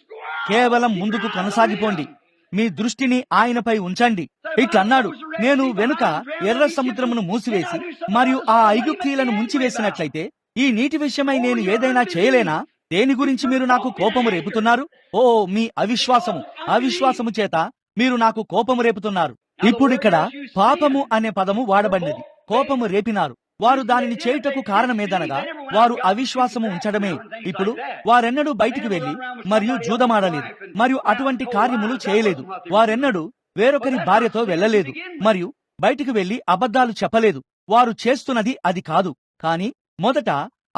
కేవలం ముందుకు కొనసాగిపోండి. మీ దృష్టిని ఆయనపై ఉంచండి. ఇట్లన్నాడు, నేను వెనుక ఎర్ర సముద్రమును మూసివేసి మరియు ఆ ఐగుప్తీయులను ముంచివేసినట్లయితే ఈ నీటి విషయమై నేను ఏదైనా చేయలేనా? దేని గురించి మీరు నాకు కోపము రేపుతున్నారు? ఓ, మీ అవిశ్వాసము చేత మీరు నాకు కోపము రేపుతున్నారు. ఇప్పుడు ఇక్కడ పాపము అనే పదము వాడబడినది. కోపము రేపినారు. వారు దానిని చేయుటకు కారణమేదనగా వారు అవిశ్వాసము ఉంచడమే. ఇప్పుడు వారెన్నడూ బయటికి వెళ్లి మరియు జూదమాడలేదు మరియు అటువంటి కార్యములు చేయలేదు. వారెన్నడూ వేరొకరి భార్యతో వెళ్ళలేదు మరియు బయటికి వెళ్లి అబద్ధాలు చెప్పలేదు. వారు చేస్తున్నది అది కాదు. కానీ మొదట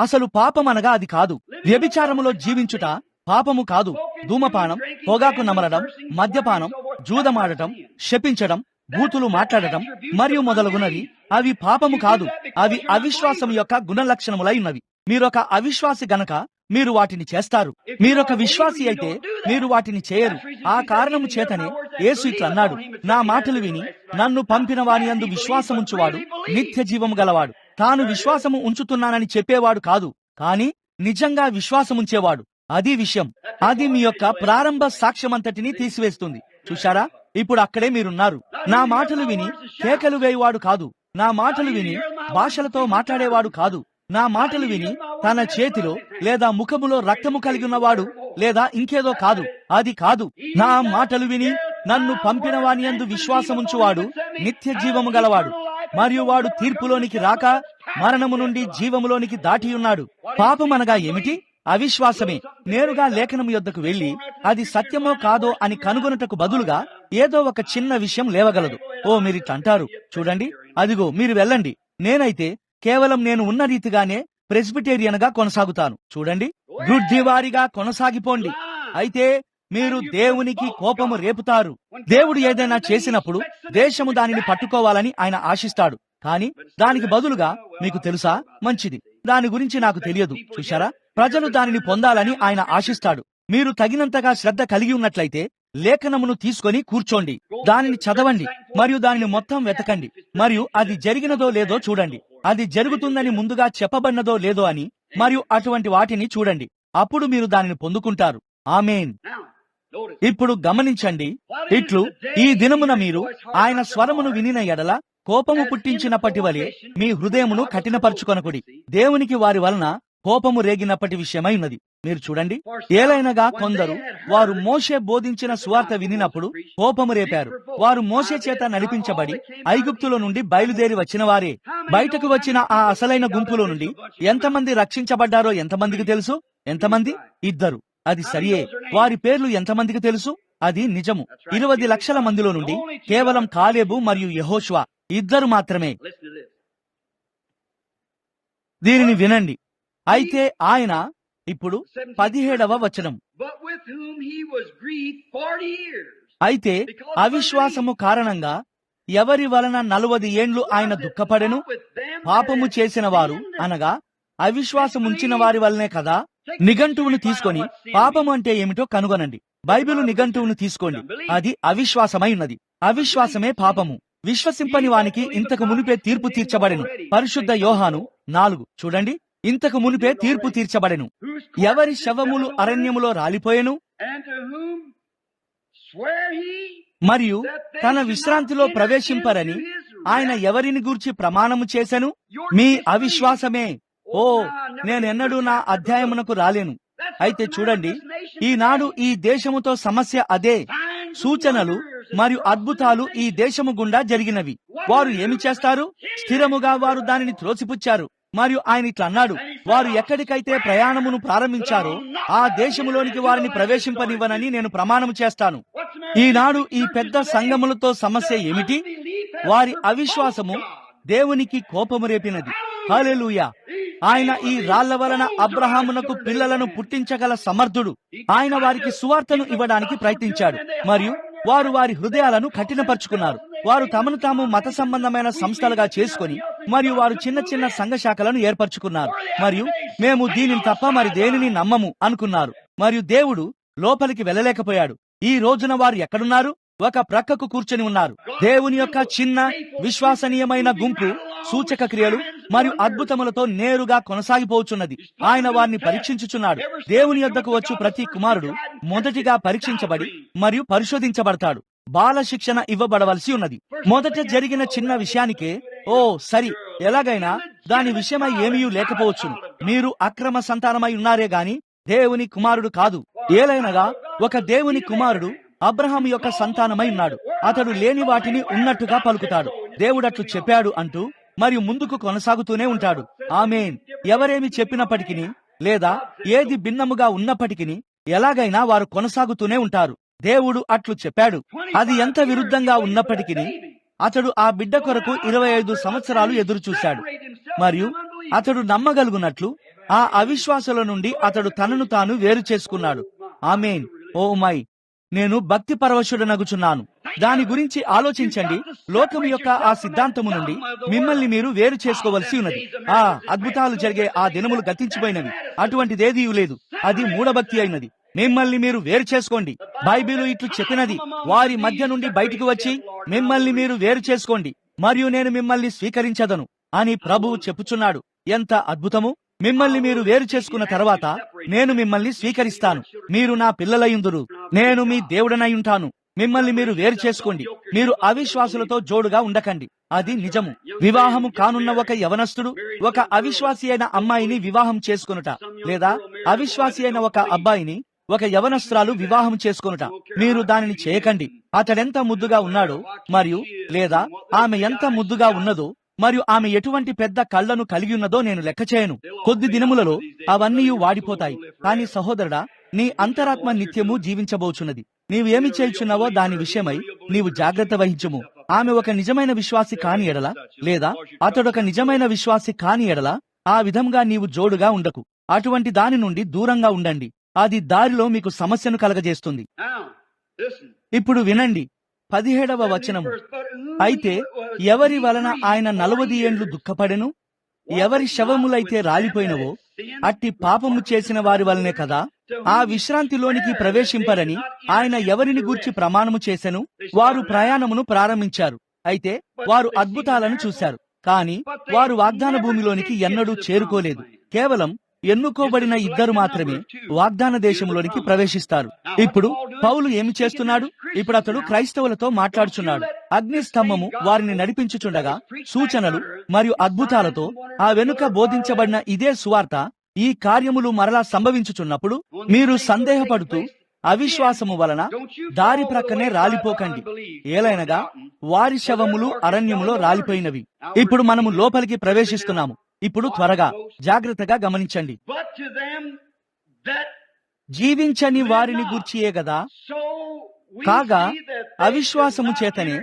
అసలు పాపమనగా అది కాదు. వ్యభిచారములో జీవించుట పాపము కాదు. ధూమపానం, పొగాకు నమలడం, మద్యపానం, జూదమాడటం, శపించడం, బూతులు మాట్లాడటం మరియు మొదలగునవి అవి పాపము కాదు. అవి అవిశ్వాసం యొక్క గుణలక్షణములై ఉన్నవి. మీరొక అవిశ్వాసి గనక మీరు వాటిని చేస్తారు. మీరొక విశ్వాసి అయితే మీరు వాటిని చేయరు. ఆ కారణము చేతనే యేసు ఇట్లన్నాడు, నా మాటలు విని నన్ను పంపిన వాని యందు విశ్వాసముంచువాడు నిత్య జీవము గలవాడు. తాను విశ్వాసము ఉంచుతున్నానని చెప్పేవాడు కాదు, కానీ నిజంగా విశ్వాసముంచేవాడు. అది విషయం. అది మీ యొక్క ప్రారంభ సాక్ష్యమంతటిని తీసివేస్తుంది. చూశారా? ఇప్పుడు అక్కడే మీరున్నారు. నా మాటలు విని కేకలు వేయువాడు కాదు. నా మాటలు విని భాషలతో మాట్లాడేవాడు కాదు. నా మాటలు విని తన చేతిలో లేదా ముఖములో రక్తము కలిగి ఉన్నవాడు లేదా ఇంకేదో కాదు. అది కాదు. నా మాటలు విని నన్ను పంపిన వాని యందు విశ్వాసముంచువాడు నిత్య జీవము గలవాడు మరియు వాడు తీర్పులోనికి రాక మరణము నుండి జీవములోనికి దాటియున్నాడు. పాపమనగా ఏమిటి? అవిశ్వాసమే. నేరుగా లేఖనం యొద్దకు వెళ్లి అది సత్యమో కాదో అని కనుగొనుటకు బదులుగా ఏదో ఒక చిన్న విషయం లేవగలదు. ఓ మీరిట్లంటారు, చూడండి, అదిగో మీరు వెళ్ళండి. నేనైతే కేవలం నేను ఉన్న రీతిగానే ప్రెస్బిటేరియన్ గా కొనసాగుతాను. చూడండి, గుడ్డివారిగా కొనసాగిపోండి. అయితే మీరు దేవునికి కోపము రేపుతారు. దేవుడు ఏదైనా చేసినప్పుడు దేశము దానిని పట్టుకోవాలని ఆయన ఆశిస్తాడు. కానీ దానికి బదులుగా మీకు తెలుసా, మంచిది, దాని గురించి నాకు తెలియదు, చూశారా, ప్రజలు దానిని పొందాలని ఆయన ఆశిస్తాడు. మీరు తగినంతగా శ్రద్ధ కలిగి ఉన్నట్లయితే లేఖనమును తీసుకొని కూర్చోండి, దానిని చదవండి మరియు దానిని మొత్తం వెతకండి మరియు అది జరిగినదో లేదో చూడండి, అది జరుగుతుందని ముందుగా చెప్పబడినదో లేదో అని, మరియు అటువంటి వాటిని చూడండి. అప్పుడు మీరు దానిని పొందుకుంటారు. ఆమేన్. ఇప్పుడు గమనించండి, ఇట్లు ఈ దినమున మీరు ఆయన స్వరమును వినిన ఎడల కోపము పుట్టించినప్పటి వలె మీ హృదయమును కఠినపరచుకొనకుడి. దేవునికి వారి వలన కోపము రేగినప్పటి విషయమై ఉన్నది. మీరు చూడండి, ఏలైనగా కొందరు వారు మోషే బోధించిన సువార్త వినినప్పుడు కోపము రేపారు. వారు మోషే చేత నడిపించబడి ఐగుప్తులో నుండి బయలుదేరి వచ్చిన వారే. బయటకు వచ్చిన ఆ అసలైన గుంపులో నుండి ఎంతమంది రక్షించబడ్డారో ఎంతమందికి తెలుసు? ఎంతమంది? 2. అది సరియే. వారి పేర్లు ఎంతమందికి తెలుసు? అది నిజము. 20 లక్షల మందిలో నుండి కేవలం కాలేబు మరియు యెహోషువ 2 మాత్రమే. దీనిని వినండి. అయితే ఆయన, ఇప్పుడు 17వ వచనం, అయితే అవిశ్వాసము కారణంగా ఎవరి వలన 40 ఏండ్లు ఆయన దుఃఖపడెను. పాపము చేసిన వారు అనగా అవిశ్వాసముంచిన వారి వల్లనే కదా. నిఘంటువును తీసుకొని పాపము అంటే ఏమిటో కనుగొనండి. బైబిలు నిఘంటువును తీసుకోండి. అది అవిశ్వాసమై ఉన్నది. అవిశ్వాసమే పాపము. విశ్వసింపని వానికి ఇంతకు మునిపే తీర్పు తీర్చబడెను. పరిశుద్ధ యోహాను 4 చూడండి, ఇంతకు మునిపే తీర్పు తీర్చబడెను. ఎవరి శవములు అరణ్యములో రాలిపోయెను మరియు తన విశ్రాంతిలో ప్రవేశింపరని ఆయన ఎవరిని గూర్చి ప్రమాణము చేసెను? మీ అవిశ్వాసమే. ఓ, నేనెన్నడూ నా అధ్యాయమునకు రాలేను. అయితే చూడండి, ఈనాడు ఈ దేశముతో సమస్య అదే. సూచనలు మరియు అద్భుతాలు ఈ దేశము గుండా జరిగినవి. వారు ఏమి చేస్తారు? స్థిరముగా వారు దానిని త్రోసిపుచ్చారు. మరియు ఆయన ఇట్లా అన్నాడు, వారు ఎక్కడికైతే ప్రయాణమును ప్రారంభించారో ఆ దేశములోనికి వారిని ప్రవేశింపనివ్వనని నేను ప్రమాణం చేస్తాను. ఈనాడు ఈ పెద్ద సంఘములతో సమస్య ఏమిటి? వారి అవిశ్వాసము దేవునికి కోపము రేపినది. హల్లెలూయా. ఆయన ఈ రాళ్ల వలన అబ్రహామునకు పిల్లలను పుట్టించగల సమర్థుడు. ఆయన వారికి సువార్తను ఇవ్వడానికి ప్రయత్నించాడు మరియు వారు వారి హృదయాలను కఠినపరుచుకున్నారు. వారు తమను తాము మత సంబంధమైన సంస్థలుగా చేసుకొని మరియు వారు చిన్న చిన్న సంఘ శాఖలను ఏర్పరచుకున్నారు మరియు మేము దీనిని తప్ప మరి దేనిని నమ్మము అనుకున్నారు. మరియు దేవుడు లోపలికి వెళ్ళలేకపోయాడు. ఈ రోజున వారు ఎక్కడున్నారు? ఒక ప్రక్కకు కూర్చొని ఉన్నారు. దేవుని యొక్క చిన్న విశ్వసనీయమైన గుంపు సూచక క్రియలు మరియు అద్భుతములతో నేరుగా కొనసాగిపోవచ్చున్నది. ఆయన వారిని పరీక్షించుచున్నాడు. దేవుని యొద్దకు వచ్చు ప్రతి కుమారుడు మొదటిగా పరీక్షించబడి మరియు పరిశోధించబడతాడు. బాల శిక్షణ ఇవ్వబడవలసి ఉన్నది. మొదట జరిగిన చిన్న విషయానికే ఓ సరి, ఎలాగైనా దాని విషయమై ఏమీ లేకపోవచ్చును. మీరు అక్రమ సంతానమై ఉన్నారే గాని దేవుని కుమారుడు కాదు. ఏలైనగా ఒక దేవుని కుమారుడు అబ్రహాము యొక్క సంతానమై ఉన్నాడు. అతడు లేని వాటిని ఉన్నట్టుగా పలుకుతాడు. దేవుడట్లు చెప్పాడు అంటూ మరియు ముందుకు కొనసాగుతూనే ఉంటాడు. ఆమేన్. ఎవరేమి చెప్పినప్పటికీ లేదా ఏది భిన్నముగా ఉన్నప్పటికీ ఎలాగైనా వారు కొనసాగుతూనే ఉంటారు. దేవుడు అట్లు చెప్పాడు. అది ఎంత విరుద్ధంగా ఉన్నప్పటికీ అతడు ఆ బిడ్డ కొరకు 25 సంవత్సరాలు ఎదురు చూశాడు. మరియు అతడు నమ్మగలుగునట్లు ఆ అవిశ్వాసుల నుండి అతడు తనను తాను వేరు చేసుకున్నాడు. ఆమేన్. ఓ మై, నేను భక్తి పరవశుడనగుచున్నాను. దాని గురించి ఆలోచించండి. లోకం యొక్క ఆ సిద్ధాంతము నుండి మిమ్మల్ని మీరు వేరు చేసుకోవలసి ఉన్నది. ఆ అద్భుతాలు జరిగే ఆ దినములు గతించిపోయినవి. అటువంటిదేదీ లేదు. అది మూఢభక్తి అయినది. మిమ్మల్ని మీరు వేరు చేసుకోండి. బైబిలు ఇట్లు చెప్పినది, వారి మధ్య నుండి బయటికి వచ్చి మిమ్మల్ని మీరు వేరు చేసుకోండి మరియు నేను మిమ్మల్ని స్వీకరించదను అని ప్రభువు చెప్పుచున్నాడు. ఎంత అద్భుతము! మిమ్మల్ని మీరు వేరు చేసుకున్న తర్వాత నేను మిమ్మల్ని స్వీకరిస్తాను. మీరు నా పిల్లలయుందురు. నేను మీ దేవుడనై ఉంటాను. మిమ్మల్ని మీరు వేరు చేసుకోండి. మీరు అవిశ్వాసులతో జోడుగా ఉండకండి. అది నిజము. వివాహము కానున్న ఒక యవనస్తుడు ఒక అవిశ్వాసి అయిన అమ్మాయిని వివాహం చేసుకొనుట, లేదా అవిశ్వాసి అయిన ఒక అబ్బాయిని ఒక యవనస్త్రాలు వివాహం చేసుకొనుట, మీరు దానిని చేయకండి. అతడెంత ముద్దుగా ఉన్నాడో మరియు లేదా ఆమె ఎంత ముద్దుగా ఉన్నదో మరియు ఆమె ఎటువంటి పెద్ద కళ్లను కలిగి ఉన్నదో నేను లెక్క చేయను. కొద్ది దినములలో అవన్నీ వాడిపోతాయి. కాని సహోదరుడా, నీ అంతరాత్మ నిత్యము జీవించబోచున్నది. నీవు ఏమి చేయుచున్నావో దాని విషయమై నీవు జాగ్రత్త వహించుము. ఆమె ఒక నిజమైన విశ్వాసి కాని ఎడల, లేదా అతడొక నిజమైన విశ్వాసి కాని ఎడల, ఆ విధంగా నీవు జోడుగా ఉండకు. అటువంటి దాని నుండి దూరంగా ఉండండి. అది దారిలో మీకు సమస్యను కలగజేస్తుంది. ఇప్పుడు వినండి 17వ వచనము. అయితే ఎవరి వలన ఆయన 40 ఏండ్లు దుఃఖపడెను, ఎవరి శవములైతే రాలిపోయినవో అట్టి పాపము చేసిన వారి వలనే కదా ఆ విశ్రాంతిలోనికి ప్రవేశింపరని ఆయన ఎవరిని గూర్చి ప్రమాణము చేసెను. వారు ప్రయాణమును ప్రారంభించారు, అయితే వారు అద్భుతాలను చూశారు, కాని వారు వాగ్దాన భూమిలోనికి ఎన్నడూ చేరుకోలేదు. కేవలం ఎన్నుకోబడిన 2 మాత్రమే వాగ్దాన దేశంలోనికి ప్రవేశిస్తారు. ఇప్పుడు పౌలు ఏమి చేస్తున్నాడు? ఇప్పుడు అతడు క్రైస్తవులతో మాట్లాడుచున్నాడు. అగ్ని స్తంభము వారిని నడిపించుచుండగా సూచనలు మరియు అద్భుతాలతో ఆ వెనుక బోధించబడిన ఇదే సువార్త ఈ కార్యములు మరలా సంభవించుచున్నప్పుడు మీరు సందేహపడుతూ అవిశ్వాసము వలన దారి ప్రక్కనే రాలిపోకండి. ఏలైనగా వారి శవములు అరణ్యములో రాలిపోయినవి. ఇప్పుడు మనము లోపలికి ప్రవేశిస్తున్నాము. ఇప్పుడు త్వరగా జాగ్రత్తగా గమనించండి. జీవించని వారిని గూర్చియే గదా. కాగా అవిశ్వాసము చేతనే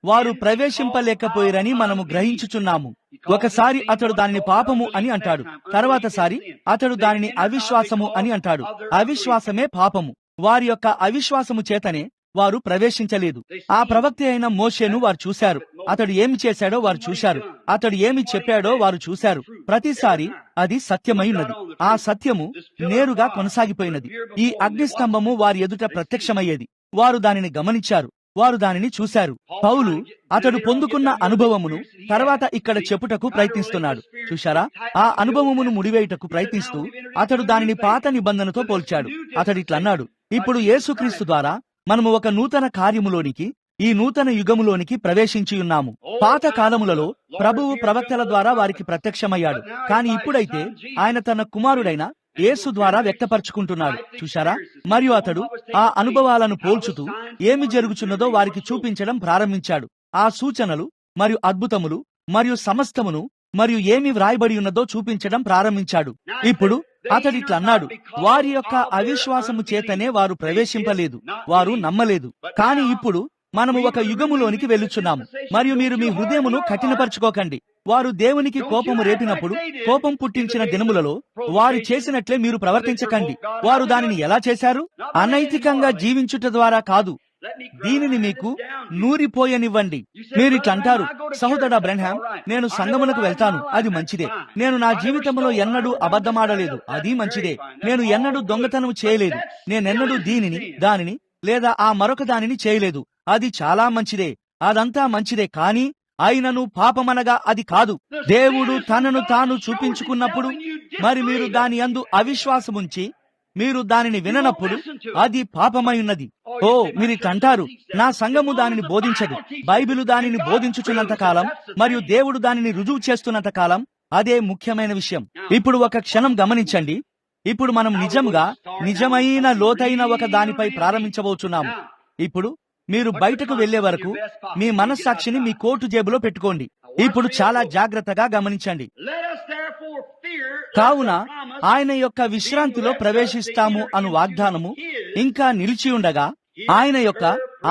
వారు ప్రవేశింపలేకపోయిరని మనము గ్రహించుచున్నాము. ఒకసారి అతడు దానిని పాపము అని అంటాడు, తర్వాత సారి అతడు దానిని అవిశ్వాసము అని అంటాడు. అవిశ్వాసమే పాపము. వారి యొక్క అవిశ్వాసము చేతనే వారు ప్రవేశించలేదు. ఆ ప్రవక్త అయిన మోషేను వారు చూశారు. అతడు ఏమి చేశాడో వారు చూశారు. అతడు ఏమి చెప్పాడో వారు చూశారు. ప్రతిసారి అది సత్యమైనది. ఆ సత్యము నేరుగా కొనసాగిపోయినది. ఈ అగ్నిస్తంభము వారి ఎదుట ప్రత్యక్షమయ్యేది. వారు దానిని గమనించారు, వారు దానిని చూశారు. పౌలు అతడు పొందుకున్న అనుభవమును తర్వాత ఇక్కడ చెప్పుటకు ప్రయత్నిస్తున్నాడు. చూశారా? ఆ అనుభవమును ముడివేయుటకు ప్రయత్నిస్తూ అతడు దానిని పాత నిబంధనతో పోల్చాడు. అతడు ఇట్లన్నాడు, ఇప్పుడు యేసుక్రీస్తు ద్వారా మనము ఒక నూతన కార్యములోనికి, ఈ నూతన యుగములోనికి ప్రవేశించి ఉన్నాము. పాత కాలములలో ప్రభువు ప్రవక్తల ద్వారా వారికి ప్రత్యక్షమయ్యాడు. కాని ఇప్పుడైతే ఆయన తన కుమారుడైన యేసు ద్వారా వ్యక్తపరుచుకుంటున్నాడు. చూశారా? మరియు అతడు ఆ అనుభవాలను పోల్చుతూ ఏమి జరుగుచున్నదో వారికి చూపించడం ప్రారంభించాడు. ఆ సూచనలు మరియు అద్భుతములు మరియు సమస్తమును మరియు ఏమి వ్రాయబడి ఉన్నదో చూపించడం ప్రారంభించాడు. ఇప్పుడు అతడిట్లన్నాడు, వారి యొక్క అవిశ్వాసము చేతనే వారు ప్రవేశింపలేదు, వారు నమ్మలేదు. కాని ఇప్పుడు మనము ఒక యుగములోనికి వెళ్ళుచున్నాము. మరియు మీరు మీ హృదయమును కఠినపరచుకోకండి. వారు దేవునికి కోపము రేపినప్పుడు కోపం పుట్టించిన దినములలో వారు చేసినట్లే మీరు ప్రవర్తించకండి. వారు దానిని ఎలా చేశారు? అనైతికంగా జీవించుట ద్వారా కాదు, దీనిని మీకు నూరిపోయనివ్వండి. మీరిట్లంటారు, సహోదరుడా బ్రెన్హామ్, నేను సంగమునకు వెళ్తాను, అది మంచిదే. నేను నా జీవితంలో ఎన్నడూ అబద్ధమాడలేదు, అది మంచిదే. నేను ఎన్నడూ దొంగతనం చేయలేదు, నేనెన్నడూ దీనిని దానిని లేదా ఆ మరొక దానిని చేయలేదు, అది చాలా మంచిదే. అదంతా మంచిదే, కాని అయినను పాపమనగా అది కాదు. దేవుడు తనను తాను చూపించుకున్నప్పుడు మరి మీరు దాని యందు అవిశ్వాసముంచి మీరు దానిని విననప్పుడు అది పాపమై ఉన్నది. ఓ, మీరిట్లంటారు, నా సంఘము దానిని బోధించదు. బైబిలు దానిని బోధించుచున్నంత కాలం మరియు దేవుడు దానిని రుజువు చేస్తున్నంత కాలం అదే ముఖ్యమైన విషయం. ఇప్పుడు ఒక క్షణం గమనించండి. ఇప్పుడు మనం నిజమైన లోతైన ఒక దానిపై ప్రారంభించబోచున్నాము. ఇప్పుడు మీరు బయటకు వెళ్లే వరకు మీ మనస్సాక్షిని మీ కోటు జేబులో పెట్టుకోండి. ఇప్పుడు చాలా జాగ్రత్తగా గమనించండి. కావున ఆయన యొక్క విశ్రాంతిలో ప్రవేశిస్తాము అను వాగ్దానము ఇంకా నిలిచి ఉండగా ఆయన యొక్క,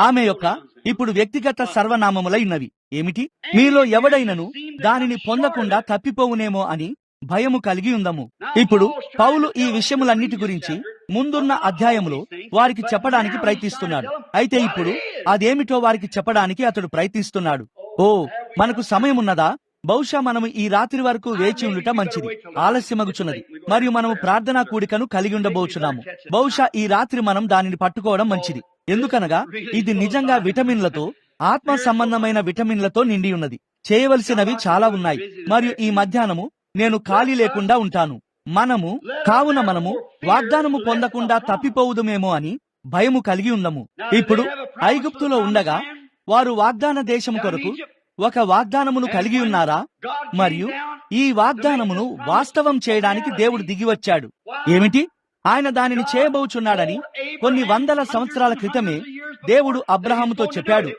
ఆమె యొక్క ఇప్పుడు వ్యక్తిగత సర్వనామములై ఉన్నవి. ఏమిటి? మీలో ఎవడైనను దానిని పొందకుండా తప్పిపోవునేమో అని భయము కలిగి ఉందము. ఇప్పుడు పౌలు ఈ విషయములన్నిటి గురించి ముందున్న అధ్యాయములో వారికి చెప్పడానికి ప్రయత్నిస్తున్నాడు. అయితే ఇప్పుడు అదేమిటో వారికి చెప్పడానికి అతడు ప్రయత్నిస్తున్నాడు. ఓ, మనకు సమయమున్నదా? బహుశా మనము ఈ రాత్రి వరకు వేచి ఉండుట మంచిది. ఆలస్యమగుచున్నది మరియు మనము ప్రార్థనా కూడికను కలిగి ఉండబోచున్నాము. బహుశా ఈ రాత్రి మనం దానిని పట్టుకోవడం మంచిది. ఎందుకనగా ఇది నిజంగా విటమిన్లతో, ఆత్మ సంబంధమైన విటమిన్లతో నిండి ఉన్నది. చేయవలసినవి చాలా ఉన్నాయి. మరియు ఈ మధ్యాహ్నము నేను ఖాళీ లేకుండా ఉంటాను. కావున మనము వాగ్దానము పొందకుండా తప్పిపోవుదుమేమో అని భయము కలిగి ఉందము. ఇప్పుడు ఐగుప్తులో ఉండగా వారు వాగ్దాన దేశము కొరకు ఒక వాగ్దానమును కలిగి ఉన్నారా? మరియు ఈ వాగ్దానమును వాస్తవం చేయడానికి దేవుడు దిగివచ్చాడు. ఏమిటి? ఆయన దానిని చేయబోచున్నాడని కొన్ని వందల సంవత్సరాల క్రితమే దేవుడు అబ్రహాముతో చెప్పాడు.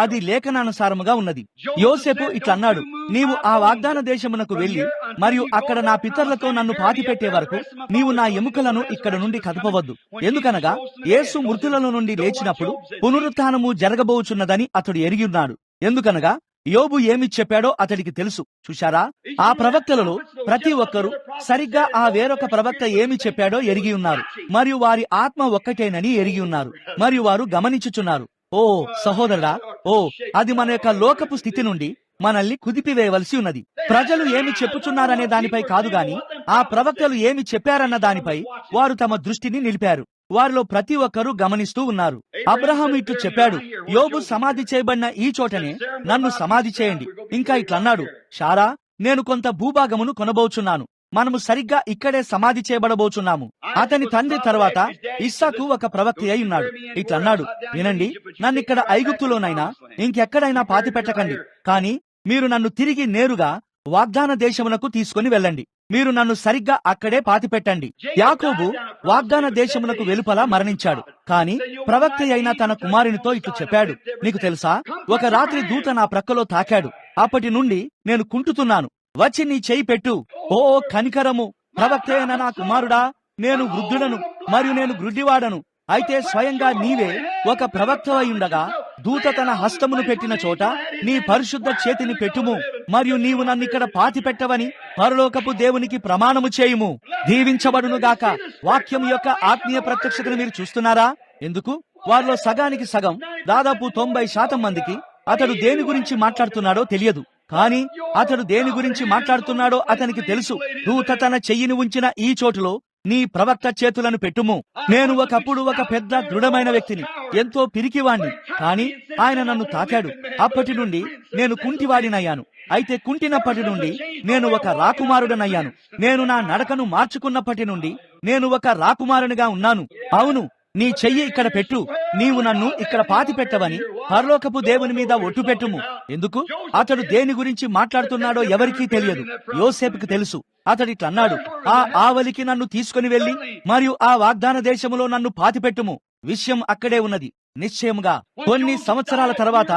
అది లేఖనానుసారముగా ఉన్నది. యోసేపు ఇట్లా అన్నాడు, నీవు ఆ వాగ్దాన దేశమునకు వెళ్లి మరియు అక్కడ నా పితరులతో నన్ను పాతిపెట్టే వరకు నీవు నా ఎముకలను ఇక్కడ నుండి కదపవద్దు. ఎందుకనగా యేసు మృతులలో నుండి లేచినప్పుడు పునరుత్థానము జరగబోచున్నదని అతడు ఎరిగి ఉన్నాడు. ఎందుకనగా యోబు ఏమి చెప్పాడో అతడికి తెలుసు. చూశారా, ఆ ప్రవక్తలలో ప్రతి ఒక్కరూ సరిగ్గా ఆ వేరొక ప్రవక్త ఏమి చెప్పాడో ఎరిగి ఉన్నారు మరియు వారి ఆత్మ ఒక్కటేనని ఎరిగి ఉన్నారు మరియు వారు గమనించుచున్నారు. ఓ సహోదరుడా, ఓ అది మన యొక్క లోకపు స్థితి నుండి మనల్ని కుదిపివేయవలసి ఉన్నది. ప్రజలు ఏమి చెప్పుచున్నారనే దానిపై కాదు గాని ఆ ప్రవక్తలు ఏమి చెప్పారన్న దానిపై వారు తమ దృష్టిని నిలిపారు. వారిలో ప్రతి ఒక్కరూ గమనిస్తూ ఉన్నారు. అబ్రహాము ఇట్లు చెప్పాడు, యోబు సమాధి చేయబడిన ఈ చోటనే నన్ను సమాధి చేయండి. ఇంకా ఇట్లన్నాడు, శారా, నేను కొంత భూభాగమును కొనబోచున్నాను, మనము సరిగ్గా ఇక్కడే సమాధి చేయబడబోచున్నాము. అతని తండ్రి తర్వాత ఇస్సాకు ఒక ప్రవక్త అయి ఉన్నాడు. ఇట్లన్నాడు, వినండి, నన్నిక్కడ ఐగుప్తులోనైనా ఇంకెక్కడైనా పాతిపెట్టకండి, కానీ మీరు నన్ను తిరిగి నేరుగా వాగ్దాన దేశమునకు తీసుకుని వెళ్ళండి. మీరు నన్ను సరిగ్గా అక్కడే పాతిపెట్టండి. యాకోబు వాగ్దాన దేశమునకు వెలుపల మరణించాడు. కానీ ప్రవక్త అయిన తన కుమారునితో ఇట్లు చెప్పాడు, నీకు తెలుసా, ఒక రాత్రి దూత నా ప్రక్కలో తాకాడు. అప్పటి నుండి నేను కుంటుతున్నాను. వచ్చి నీ చేయి పెట్టు. ఓ కనికరము! ప్రవక్త అయిన నా కుమారుడా, నేను వృద్ధుడను మరియు నేను గ్రుడ్డివాడను. అయితే స్వయంగా నీవే ఒక ప్రవక్త అయి ఉండగా దూత తన హస్తమును పెట్టిన చోట నీ పరిశుద్ధ చేతిని పెట్టుము మరియు నీవు నన్నిక్కడ పాతి పెట్టవని పరలోకపు దేవునికి ప్రమాణము చేయుము. దీవించబడునుగాక. వాక్యం యొక్క ఆత్మీయ ప్రత్యక్షతను మీరు చూస్తున్నారా? ఎందుకు? వారిలో సగానికి సగం, దాదాపు 90% మందికి అతడు దేని గురించి మాట్లాడుతున్నాడో తెలియదు. కానీ అతడు దేని గురించి మాట్లాడుతున్నాడో అతనికి తెలుసు. దూత తన చెయ్యిని ఉంచిన ఈ చోటులో నీ ప్రవక్త చేతులను పెట్టుము. నేను ఒకప్పుడు ఒక పెద్ద దృఢమైన వ్యక్తిని, ఎంతో పిరికివాణ్ణి, కానీ ఆయన నన్ను తాకాడు. అప్పటి నుండి నేను కుంటివాడినయ్యాను. అయితే కుంటినప్పటి నుండి నేను ఒక రాకుమారుడనయ్యాను. నేను నా నడకను మార్చుకున్నప్పటి నుండి నేను ఒక రాకుమారునిగా ఉన్నాను. అవును, నీ చెయ్యి ఇక్కడ పెట్టు. నీవు నన్ను ఇక్కడ పాతి పెట్టవని పరలోకపు దేవుని మీద ఒట్టు పెట్టుము. ఎందుకు? అతడు దేని గురించి మాట్లాడుతున్నాడో ఎవరికీ తెలియదు. యోసేపుకు తెలుసు. అతడిట్లన్నాడు, ఆ ఆవలికి నన్ను తీసుకుని వెళ్లి మరియు ఆ వాగ్దాన దేశములో నన్ను పాతిపెట్టుము. విషయం అక్కడే ఉన్నది. నిశ్చయముగా కొన్ని సంవత్సరాల తర్వాత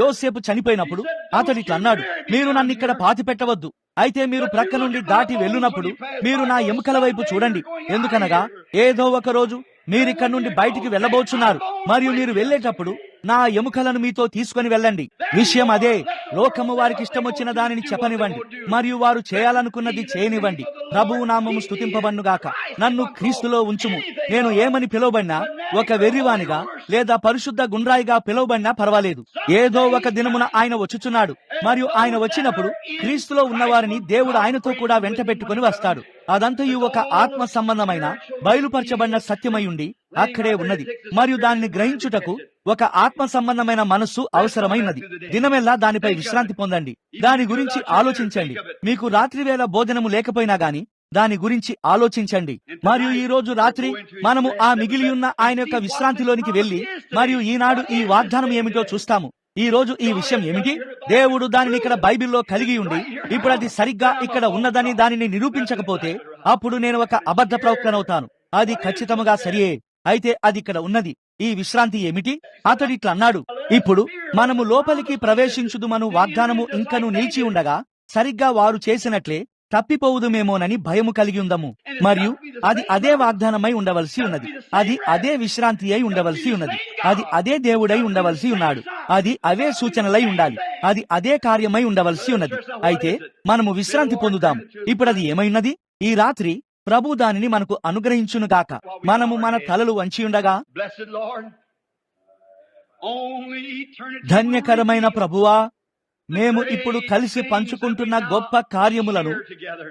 యోసేపు చనిపోయినప్పుడు అతడిట్లన్నాడు, మీరు నన్ను ఇక్కడ పాతి పెట్టవద్దు. అయితే మీరు ప్రక్క నుండి దాటి వెళ్ళునప్పుడు మీరు నా ఎముకల వైపు చూడండి. ఎందుకనగా ఏదో ఒక రోజు మీరిక్కడి నుండి బయటికి వెళ్ళబోచున్నారు మరియు మీరు వెళ్ళేటప్పుడు నా ఎముకలను మీతో తీసుకుని వెళ్ళండి. విషయం అదే. లోకము వారికి ఇష్టమొచ్చిన దానిని చెప్పనివ్వండి మరియు వారు చేయాలనుకున్నది చేయనివ్వండి. ప్రభువు నామము స్తుతింపబడునుగాక. నన్ను క్రీస్తులో ఉంచుము. నేను ఏమని పిలువబడినా, ఒక వెర్రివానిగా లేదా పరిశుద్ధ గుండ్రాయిగా పిలువబడినా పర్వాలేదు. ఏదో ఒక దినమున ఆయన వచ్చుచున్నాడు మరియు ఆయన వచ్చినప్పుడు క్రీస్తులో ఉన్నవారిని దేవుడు ఆయనతో కూడా వెంట పెట్టుకుని వస్తాడు. అదంతయు ఒక ఆత్మ సంబంధమైన బయలుపరచబడిన సత్యమై ఉండి అక్కడే ఉన్నది మరియు దానిని గ్రహించుటకు ఒక ఆత్మ సంబంధమైన మనస్సు అవసరమైనది. దినమెల్లా దానిపై విశ్రాంతి పొందండి. దాని గురించి ఆలోచించండి. మీకు రాత్రివేళ భోజనము లేకపోయినా గాని దాని గురించి ఆలోచించండి. మరియు ఈ రోజు రాత్రి మనము ఆ మిగిలి ఉన్న ఆయన యొక్క విశ్రాంతిలోనికి వెళ్లి మరియు ఈనాడు ఈ వాగ్దానం ఏమిటో చూస్తాము. ఈ రోజు ఈ విషయం ఏమిటి? దేవుడు దానిని ఇక్కడ బైబిల్లో కలిగి ఉండి ఇప్పుడు అది సరిగ్గా ఇక్కడ ఉన్నదని దానిని నిరూపించకపోతే అప్పుడు నేను ఒక అబద్ధ ప్రవక్తనవుతాను. అది ఖచ్చితంగా సరియే. అయితే అది ఇక్కడ ఉన్నది. ఈ విశ్రాంతి ఏమిటి? అతడిట్లా అన్నాడు, ఇప్పుడు మనము లోపలికి ప్రవేశించుదుమను వాగ్దానము ఇంకను నిలిచి ఉండగా సరిగ్గా వారు చేసినట్లే తప్పిపోవుదుమేమోనని భయము కలిగి ఉందము. మరియు అది అదే వాగ్దానమై ఉండవలసి ఉన్నది. అది అదే విశ్రాంతి అయి ఉండవలసి ఉన్నది. అది అదే దేవుడై ఉండవలసి ఉన్నాడు. అది అవే సూచనలై ఉండాలి. అది అదే కార్యమై ఉండవలసి ఉన్నది. అయితే మనము విశ్రాంతి పొందుదాం. ఇప్పుడు అది ఏమైనది? ఈ రాత్రి ప్రభు దానిని మనకు అనుగ్రహించునుగాక. మనము మన తలలు వంచి ఉండగా, ధన్యకరమైన ప్రభువా, మేము ఇప్పుడు కలిసి పంచుకుంటున్న గొప్ప కార్యములను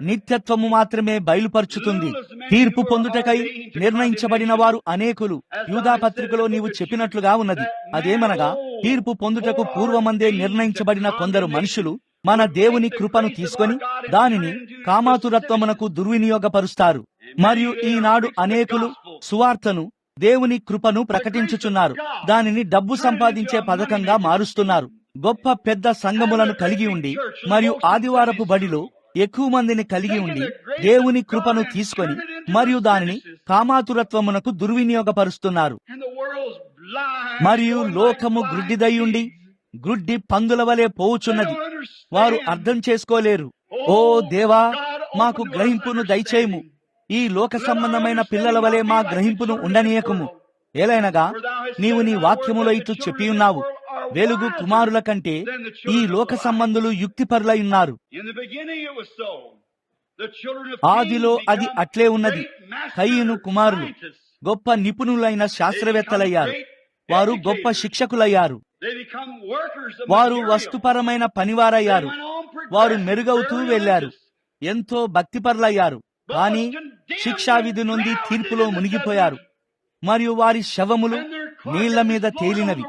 నిత్యత్వము మాత్రమే బయలుపరుచుతుంది. తీర్పు పొందుటకై నిర్ణయించబడిన వారు అనేకులు. యూదా పత్రికలో నీవు చెప్పినట్లుగా ఉన్నది. అదేమనగా, తీర్పు పొందుటకు పూర్వమందే నిర్ణయించబడిన కొందరు మనుషులు మన దేవుని కృపను తీసుకొని దానిని కామాతురత్వమునకు దుర్వినియోగపరుస్తారు. మరియు ఈనాడు అనేకులు సువార్తను, దేవుని కృపను ప్రకటించుచున్నారు. దానిని డబ్బు సంపాదించే పథకంగా మారుస్తున్నారు. గొప్ప పెద్ద సంఘములను కలిగి ఉండి మరియు ఆదివారపు బడిలో ఎక్కువ మందిని కలిగి ఉండి దేవుని కృపను తీసుకొని మరియు దానిని కామాతురత్వమునకు దుర్వినియోగపరుస్తున్నారు. మరియు లోకము గ్రుడ్డిదయ్యుండి గ్రుడ్డి పందుల వలె పోవుచున్నది, వారు అర్థం చేసుకోలేరు. ఓ దేవా, మాకు గ్రహింపును దయచేయము. ఈ లోక సంబంధమైన పిల్లల వలె మా గ్రహింపును ఉండనీయకము. ఏలైనగా నీవు నీ వాక్యములో ఇట్లు చెప్పియున్నావు, వెలుగు కుమారుల కంటే ఈ లోక సంబంధులు యుక్తిపరులై ఉన్నారు. ఆదిలో అది అట్లే ఉన్నది. కయీను కుమారులు గొప్ప నిపుణులైన శాస్త్రవేత్తలయ్యారు. వారు గొప్ప శిక్షకులయ్యారు. వారు వస్తుపరమైన పనివారయ్యారు. వారు మెరుగవుతూ వెళ్లారు. ఎంతో భక్తిపరులయ్యారు. కానీ శిక్షావిధి నుండి తీర్పులో మునిగిపోయారు. మరియు వారి శవములు నీళ్ల మీద తేలినవి.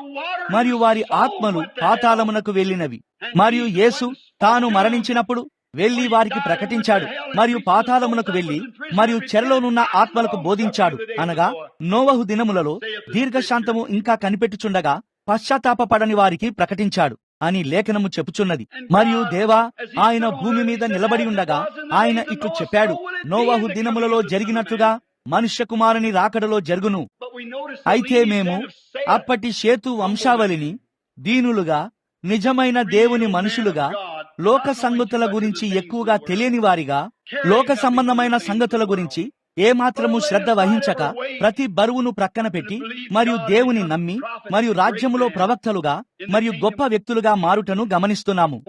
మరియు వారి ఆత్మలు పాతాళమునకు వెళ్ళినవి. మరియు యేసు తాను మరణించినప్పుడు వెళ్లి వారికి ప్రకటించాడు. మరియు పాతాళమునకు వెళ్లి మరియు చెరలోనున్న ఆత్మలకు బోధించాడు. అనగా నోవహు దినములలో దీర్ఘశాంతము ఇంకా కనిపెట్టుచుండగా పశ్చాత్తాపపడని వారికి ప్రకటించాడు అని లేఖనము చెప్పుచున్నది. మరియు దేవా, ఆయన భూమి మీద నిలబడి ఉండగా ఆయన ఇట్లు చెప్పాడు, నోవహు దినములలో జరిగినట్లుగా మనుష్య కుమారుని రాకడలో జరుగును. అయితే మేము అప్పటి షేతు వంశావళిని దీనులుగా, నిజమైన దేవుని మనుషులుగా, లోక సంగతుల గురించి ఎక్కువగా తెలియని వారిగా, లోక సంబంధమైన సంగతుల గురించి ఏమాత్రము శ్రద్ధ వహించక ప్రతి బరువును ప్రక్కన పెట్టి మరియు దేవుని నమ్మి మరియు రాజ్యములో ప్రవక్తలుగా మరియు గొప్ప వ్యక్తులుగా మారుటను గమనిస్తున్నాము.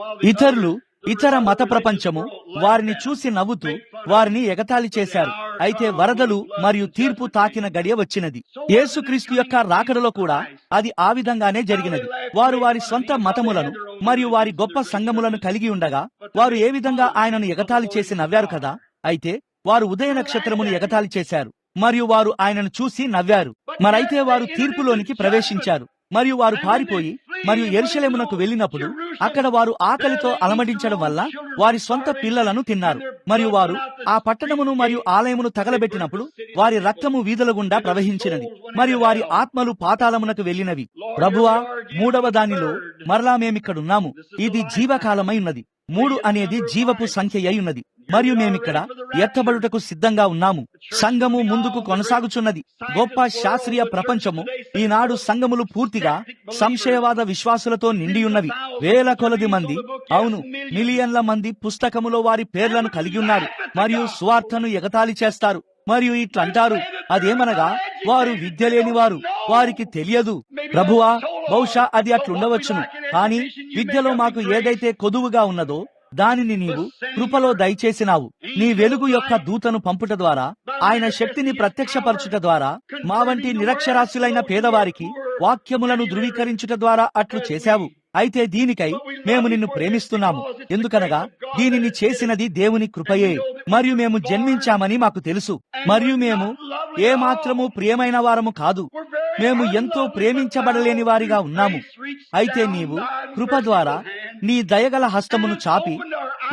ఇతర మత ప్రపంచము వారిని చూసి నవ్వుతూ వారిని ఎగతాళి చేశారు. అయితే వరదలు మరియు తీర్పు తాకిన గడియ వచ్చినది. యేసుక్రీస్తు యొక్క రాకడలో కూడా అది ఆ విధంగానే జరిగినది. వారు వారి సొంత మతములను మరియు వారి గొప్ప సంఘములను కలిగి ఉండగా వారు ఏ విధంగా ఆయనను ఎగతాళి చేసి నవ్వారు కదా. అయితే వారు ఉదయ నక్షత్రమును ఎగతాళి చేశారు మరియు వారు ఆయనను చూసి నవ్వారు. మరైతే వారు తీర్పులోనికి ప్రవేశించారు మరియు వారు పారిపోయి మరియు యెరూషలేమునకు వెళ్ళినప్పుడు అక్కడ వారు ఆకలితో అలమటించడం వల్ల వారి సొంత పిల్లలను తిన్నారు. మరియు వారు ఆ పట్టణమును మరియు ఆలయమును తగలబెట్టినప్పుడు వారి రక్తము వీధుల గుండా ప్రవహించినది మరియు వారి ఆత్మలు పాతాళమునకు వెళ్ళినవి. ప్రభువా, మూడవ దానిలో మరలా మేమిక్కడున్నాము. ఇది జీవకాలమై ఉన్నది. 3 అనేది జీవపు సంఖ్య అయి ఉన్నది. మరియు మేమిక్కడ ఎత్తబడుటకు సిద్ధంగా ఉన్నాము. సంఘము ముందుకు కొనసాగుచున్నది. గొప్ప శాస్త్రీయ ప్రపంచము ఈనాడు సంఘములు పూర్తిగా సంశయవాద విశ్వాసులతో నిండి ఉన్నవి. వేల కొలది మంది, అవును మిలియన్ల మంది పుస్తకములో వారి పేర్లను కలిగి ఉన్నారు మరియు సువార్తను ఎగతాళి చేస్తారు. మరియు ఇట్లంటారు, అదేమనగా వారు విద్య లేనివారు, వారికి తెలియదు. ప్రభువా, బహుశా అది అట్లుండవచ్చును. కానీ విద్యలో మాకు ఏదైతే కొదువుగా ఉన్నదో దానిని నీవు కృపలో దయచేసినావు. నీ వెలుగు యొక్క దూతను పంపుట ద్వారా, ఆయన శక్తిని ప్రత్యక్షపరచుట ద్వారా, మా వంటి నిరక్షరాస్యులైన పేదవారికి వాక్యములను ధృవీకరించుట ద్వారా అట్లు చేశావు. అయితే దీనికై మేము నిన్ను ప్రేమిస్తున్నాము. ఎందుకనగా దీనిని చేసినది దేవుని కృపయే. మరియు మేము జన్మించామని మాకు తెలుసు. మరియు మేము ఏమాత్రము ప్రియమైన వారము కాదు. మేము ఎంతో ప్రేమించబడలేని వారిగా ఉన్నాము. అయితే నీవు కృప ద్వారా నీ దయగల హస్తమును చాపి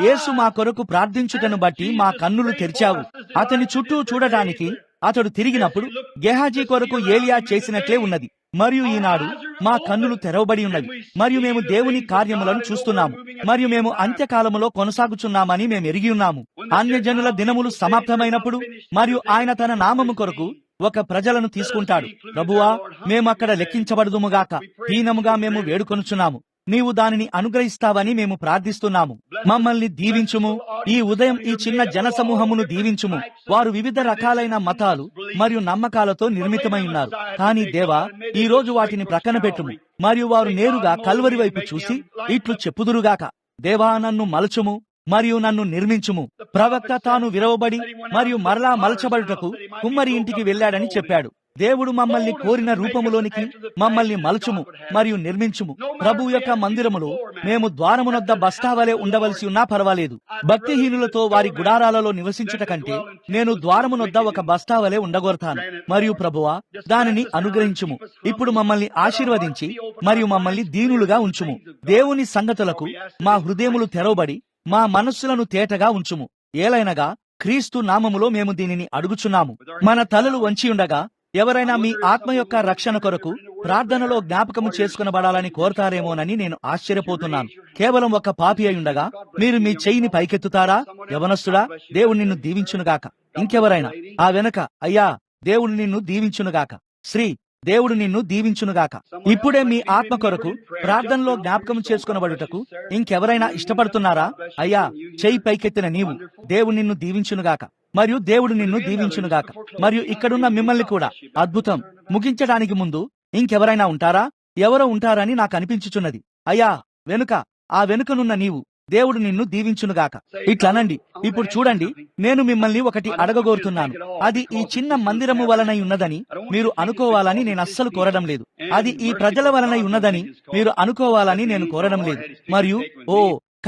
యేసు మా కొరకు ప్రార్థించుటను బట్టి మా కన్నులు తెరిచావు. అతని చుట్టూ చూడటానికి అతడు తిరిగినప్పుడు గెహాజీ కొరకు ఏలియా చేసినట్లే ఉన్నది. మరియు ఈనాడు మా కన్నులు తెరవబడి ఉన్నవి మరియు మేము దేవుని కార్యములను చూస్తున్నాము మరియు మేము అంత్యకాలములో కొనసాగుచున్నామని మేము ఎరిగి ఉన్నాము. అన్యజనుల దినములు సమాప్తమైనప్పుడు మరియు ఆయన తన నామము కొరకు ఒక ప్రజలను తీసుకుంటాడు. ప్రభువా, మేము అక్కడ లెక్కించబడుదుముగాక. హీనముగా మేము వేడుకొనుచున్నాము. నీవు దానిని అనుగ్రహిస్తావని మేము ప్రార్థిస్తున్నాము. మమ్మల్ని దీవించుము. ఈ ఉదయం ఈ చిన్న జనసమూహమును దీవించుము. వారు వివిధ రకాలైన మతాలు మరియు నమ్మకాలతో నిర్మితమై ఉన్నారు. కానీ దేవా, ఈ రోజు వాటిని ప్రక్కన పెట్టుము మరియు వారు నేరుగా కల్వరి వైపు చూసి ఇట్లు చెప్పుదురుగాక, దేవా, నన్ను మలచుము మరియు నన్ను నిర్మించుము. ప్రవక్త తాను విరవబడి మరియు మరలా మలచబడుటకు కుమ్మరి ఇంటికి వెళ్ళాడని చెప్పాడు. దేవుడు మమ్మల్ని కోరిన రూపములోనికి మమ్మల్ని మలచుము మరియు నిర్మించుము. ప్రభు యొక్క మందిరములో మేము ద్వారమునొద్ద బస్తావలే ఉండవలసి ఉన్నా పర్వాలేదు. భక్తిహీనులతో వారి గుడారాలలో నివసించుట కంటే నేను ద్వారమునొద్ద ఒక బస్తావలే ఉండగోరతాను. మరియు ప్రభువా, దానిని అనుగ్రహించుము. ఇప్పుడు మమ్మల్ని ఆశీర్వదించి మరియు మమ్మల్ని దీనులుగా ఉంచుము. దేవుని సంగతులకు మా హృదయములు తెరవబడి మా మనస్సులను తేటగా ఉంచుము. ఏలైనగా క్రీస్తు నామములో మేము దీనిని అడుగుచున్నాము. మన తలలు వంచి ఉండగా ఎవరైనా మీ ఆత్మ యొక్క రక్షణ కొరకు ప్రార్థనలో జ్ఞాపకము చేసుకునబడాలని కోరతారేమోనని నేను ఆశ్చర్యపోతున్నాను. కేవలం ఒక పాపి అయి ఉండగా మీరు మీ చెయ్యిని పైకెత్తుతారా? యవనస్తుడా, దేవుడు నిన్ను దీవించునుగాక. ఇంకెవరైనా ఆ వెనక, అయ్యా, దేవుడు నిన్ను దీవించునుగాక. శ్రీ, దేవుడు నిన్ను దీవించునుగాక. ఇప్పుడే మీ ఆత్మ కొరకు ప్రార్థనలో జ్ఞాపకం చేసుకునబడుటకు ఇంకెవరైనా ఇష్టపడుతున్నారా? అయ్యా, చెయ్యి పైకెత్తిన నీవు, దేవుడు నిన్ను దీవించునుగాక. మరియు దేవుడు నిన్ను దీవించునుగాక. మరియు ఇక్కడున్న మిమ్మల్ని కూడా. అద్భుతం. ముగించడానికి ముందు ఇంకెవరైనా ఉంటారా? ఎవరో ఉంటారని నాకు అనిపించుచున్నది. అయ్యా, వెనుక, ఆ వెనుకనున్న నీవు, దేవుడు నిన్ను దీవించునుగాక. ఇట్లనండి. ఇప్పుడు చూడండి, నేను మిమ్మల్ని ఒకటి అడగగోరుతున్నాను. అది ఈ చిన్న మందిరము వలనై ఉన్నదని మీరు అనుకోవాలని నేను అస్సలు కోరడం లేదు. అది ఈ ప్రజల వలనై ఉన్నదని మీరు అనుకోవాలని నేను కోరడం లేదు. మరియు ఓ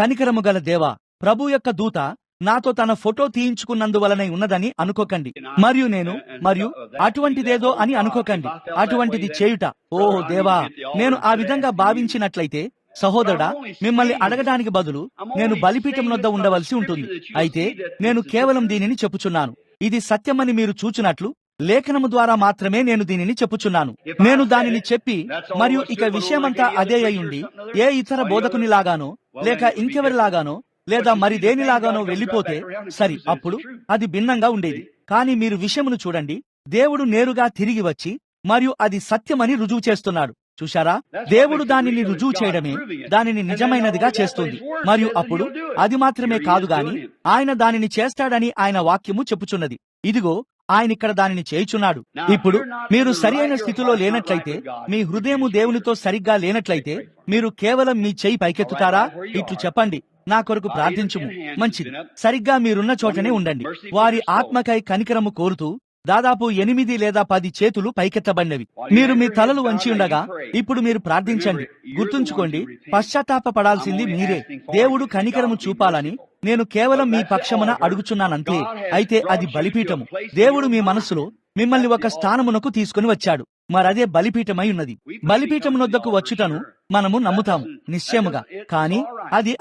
కనికరము గల దేవా, ప్రభు యొక్క దూత నాతో తన ఫోటో తీయించుకున్నందువలనై ఉన్నదని అనుకోకండి. మరియు అటువంటిదేదో అని అనుకోకండి. అటువంటిది చేయుట, ఓ దేవా, నేను ఆ విధంగా భావించినట్లయితే సహోదరుడా, మిమ్మల్ని అడగడానికి బదులు నేను బలిపీఠం వద్ద ఉండవలసి ఉంటుంది. అయితే నేను కేవలం దీనిని చెప్పుచున్నాను. ఇది సత్యమని మీరు చూచినట్లు లేఖనము ద్వారా మాత్రమే నేను దీనిని చెప్పుచున్నాను. నేను దానిని చెప్పి మరియు ఇక విషయమంతా అదే అయ్యుండి ఏ ఇతర బోధకునిలాగానో లేక ఇంకెవరిలాగానో లేదా మరి దేనిలాగానో వెళ్లిపోతే సరి, అప్పుడు అది భిన్నంగా ఉండేది. కానీ మీరు విషయమును చూడండి, దేవుడు నేరుగా తిరిగి వచ్చి మరియు అది సత్యమని రుజువు చేస్తున్నాడు. చూశారా? దేవుడు దానిని రుజువు చేయడమే దానిని నిజమైనదిగా చేస్తుంది. మరియు అప్పుడు అది మాత్రమే కాదు గాని ఆయన దానిని చేస్తాడని ఆయన వాక్యము చెప్పుచున్నది. ఇదిగో, ఆయన ఇక్కడ దానిని చేయుచున్నాడు. ఇప్పుడు మీరు సరి అయిన స్థితిలో లేనట్లయితే, మీ హృదయము దేవునితో సరిగ్గా లేనట్లయితే, మీరు కేవలం మీ చెయ్యి పైకెత్తుతారా? ఇట్లు చెప్పండి, నా కొరకు ప్రార్థించుము. మంచిది. సరిగ్గా మీరున్న చోటనే ఉండండి. వారి ఆత్మకై కనికరము కోరుతూ దాదాపు 8 లేదా 10 చేతులు పైకెత్తబడినవి. మీరు మీ తలలు వంచి ఉండగా ఇప్పుడు మీరు ప్రార్థించండి. గుర్తుంచుకోండి, పశ్చాత్తాప పడాల్సింది మీరే. దేవుడు కనికరము చూపాలని నేను కేవలం మీ పక్షమున అడుగుచున్నానంతే. అయితే అది బలిపీఠము. దేవుడు మీ మనస్సులో మిమ్మల్ని ఒక స్థానమునకు తీసుకుని వచ్చాడు. మరదే బలిపీఠమై ఉన్నది. బలిపీఠమునొద్దకు వచ్చుటను మనము నమ్ముతాము నిశ్చయముగా. కానీ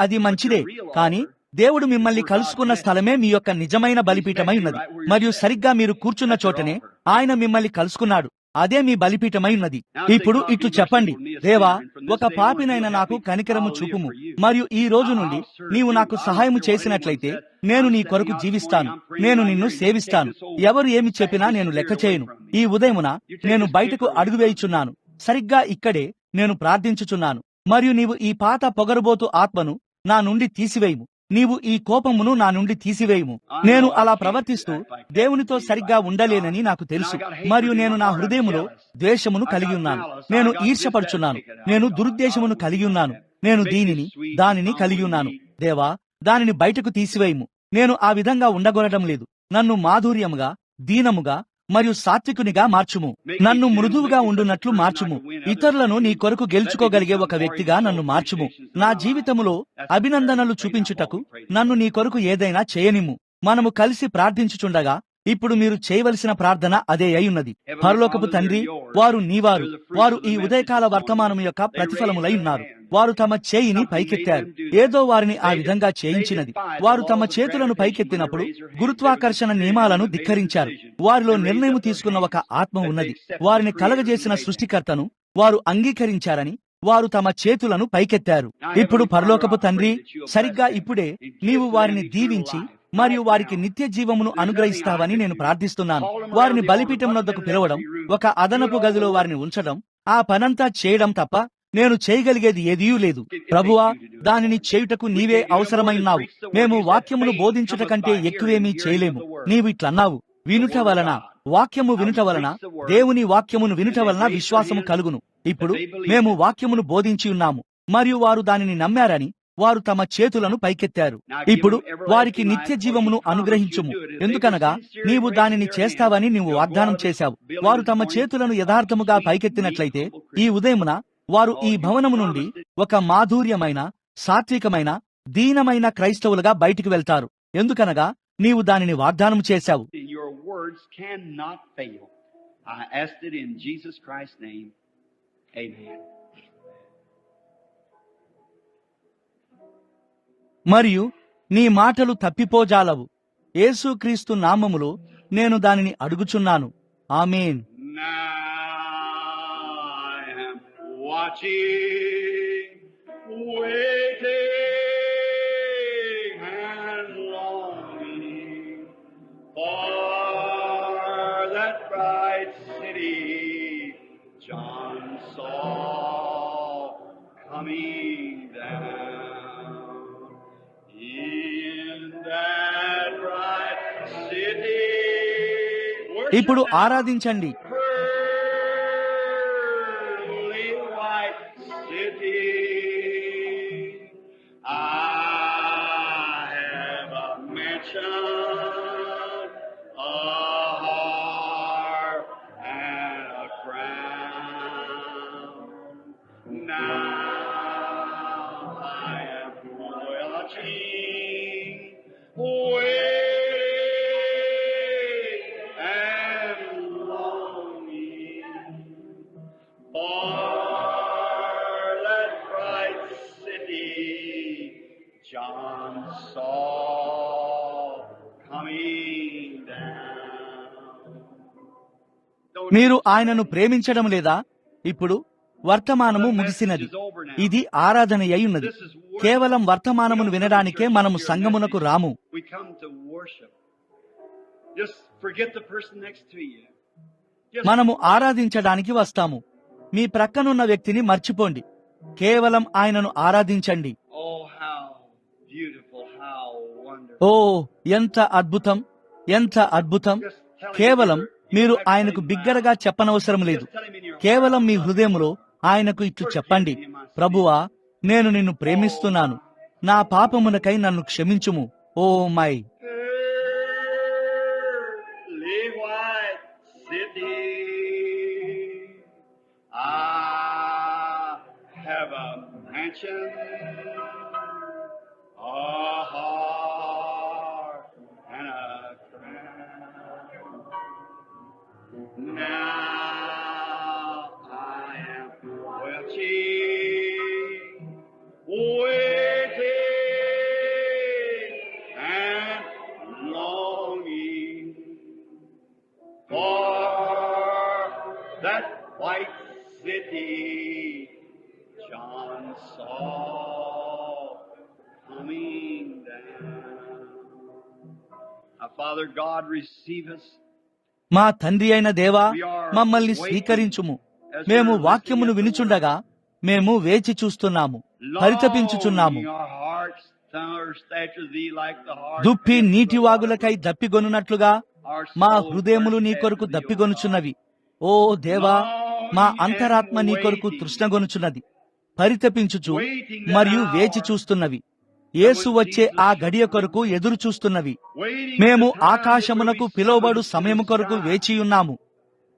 అది మంచిదే. కానీ దేవుడు మిమ్మల్ని కలుసుకున్న స్థలమే మీ యొక్క నిజమైన బలిపీఠమై ఉన్నది. మరియు సరిగ్గా మీరు కూర్చున్న చోటనే ఆయన మిమ్మల్ని కలుసుకున్నాడు. అదే మీ బలిపీఠమై ఉన్నది. ఇప్పుడు ఇట్లు చెప్పండి, దేవా, ఒక పాపినైన నాకు కనికరము చూపుము. మరియు ఈ రోజు నుండి నీవు నాకు సహాయము చేసినట్లయితే నేను నీ కొరకు జీవిస్తాను. నేను నిన్ను సేవిస్తాను. ఎవరు ఏమి చెప్పినా నేను లెక్క చేయను. ఈ ఉదయమున నేను బయటకు అడుగు వేయుచున్నాను. సరిగ్గా ఇక్కడే నేను ప్రార్థించుచున్నాను. మరియు నీవు ఈ పాత పొగరుబోతు ఆత్మను నా నుండి తీసివేయుము. నీవు ఈ కోపమును నా నుండి తీసివేయుము. నేను అలా ప్రవర్తిస్తూ దేవునితో సరిగ్గా ఉండలేనని నాకు తెలుసు. మరియు నేను నా హృదయములో ద్వేషమును కలిగి ఉన్నాను. నేను ఈర్ష్యపడుచున్నాను. నేను దురుద్దేశమును కలిగి ఉన్నాను. నేను దానిని కలిగి ఉన్నాను. దేవా, దానిని బయటకు తీసివేయుము. నేను ఆ విధంగా ఉండగొనడం లేదు. నన్ను మాధుర్యముగా, దీనముగా మరియు సాత్వికునిగా మార్చుము. నన్ను మృదువుగా ఉండునట్లు మార్చుము. ఇతరులను నీ కొరకు గెలుచుకోగలిగే ఒక వ్యక్తిగా నన్ను మార్చుము. నా జీవితములో అభినందనలు చూపించుటకు నన్ను నీ కొరకు ఏదైనా చేయనిమ్ము. మనము కలిసి ప్రార్థించుచుండగా ఇప్పుడు మీరు చేయవలసిన ప్రార్థన అదే అయ్యున్నది. పరలోకపు తండ్రి, వారు నీవారు. వారు ఈ ఉదయకాల వర్తమానం యొక్క ప్రతిఫలములై ఉన్నారు. వారు తమ చేయిని పైకెత్తారు. ఏదో వారిని ఆ విధంగా చేయించినది. వారు తమ చేతులను పైకెత్తినప్పుడు గురుత్వాకర్షణ నియమాలను ధిక్కరించారు. వారిలో నిర్ణయం తీసుకున్న ఒక ఆత్మ ఉన్నది. వారిని కలగజేసిన సృష్టికర్తను వారు అంగీకరించారని వారు తమ చేతులను పైకెత్తారు. ఇప్పుడు పరలోకపు తండ్రి, సరిగ్గా ఇప్పుడే నీవు వారిని దీవించి మరియు వారికి నిత్య జీవమును అనుగ్రహిస్తావని నేను ప్రార్థిస్తున్నాను. వారిని బలిపీఠం వద్దకు పిలవడం, ఒక అదనపు గదిలో వారిని ఉంచడం, ఆ పనంతా చేయడం తప్ప నేను చేయగలిగేది ఏదీ లేదు. ప్రభువా, దానిని చేయుటకు నీవే అవసరమైనావు. మేము వాక్యమును బోధించుట కంటే ఎక్కువేమీ చేయలేము. నీవు ఇట్లన్నావు, వినుట వలన, వాక్యము వినుట వలన, దేవుని వాక్యమును వినుట వలన విశ్వాసము కలుగును. ఇప్పుడు మేము వాక్యమును బోధించి ఉన్నాము మరియు వారు దానిని నమ్మారని వారు తమ చేతులను పైకెత్తారు. ఇప్పుడు వారికి నిత్య జీవమును అనుగ్రహించుము. ఎందుకనగా నీవు దానిని చేస్తావని నీవు వాగ్దానం చేశావు. వారు తమ చేతులను యథార్థముగా పైకెత్తినట్లయితే ఈ ఉదయమున వారు ఈ భవనము నుండి ఒక మాధుర్యమైన, సాత్వికమైన, దీనమైన క్రైస్తవులుగా బయటికి వెళ్తారు. ఎందుకనగా నీవు దానిని వాగ్దానం చేశావు. మరియు నీ మాటలు తప్పిపోజాలవు. యేసుక్రీస్తు నామములో నేను దానిని అడుగుచున్నాను. ఆమేన్. coming down in that bright city. ఇప్పుడు ఆరాధించండి. Pearly white city. I have a mansion, a harp, and a crown. Now I am watching, waiting, and longing for that bright city John saw coming down. మీరు ఆయనను ప్రేమించడం లేదా? ఇప్పుడు వర్తమానము ముగిసినది. ఇది ఆరాధన అయ్యున్నది. కేవలం వర్తమానమును వినడానికే మనము సంగమునకు రాము. We come to worship. Just forget the person next to you. మనము ఆరాధించడానికి వస్తాము. మీ ప్రక్కనున్న వ్యక్తిని మర్చిపోండి. కేవలం ఆయనను ఆరాధించండి. Oh, how beautiful, how wonderful. ఓ, ఎంత అద్భుతం, ఎంత అద్భుతం. కేవలం మీరు ఆయనకు బిగ్గరగా చెప్పనవసరం లేదు. కేవలం మీ హృదయములో ఆయనకు ఇట్లు చెప్పండి, ప్రభువా, నేను నిన్ను ప్రేమిస్తున్నాను. నా పాపమునకై నన్ను క్షమించుము. Oh my Pearly white city. I have a mansion, a heart, and a crown. Now I am watching, waiting, and longing for that white city John saw coming down. Our Father God, receive us. మా తండ్రి అయిన దేవా, మమ్మల్ని స్వీకరించుము. మేము వాక్యమును వినుచుండగా మేము వేచి చూస్తున్నాము, పరితపించుచున్నాము. Longing, our hearts thirst after thee like the heart దుప్పి నీటివాగులకై దప్పిగొనున్నట్లుగా our మా soul హృదయములు నీ thirsts కొరకు after thee, O దప్పిగొనుచున్నవి. ఓ దేవా, మా అంతరాత్మ నీ కొరకు తృష్ణగొనుచున్నది, పరితపించుచు మరియు వేచి చూస్తున్నవి. యేసు వచ్చే ఆ గడియ కొరకు ఎదురు చూస్తున్నవి. waiting మేము for the time ఆకాశమునకు that we పిలువబడు see సమయము the కొరకు sky. వేచియున్నాము.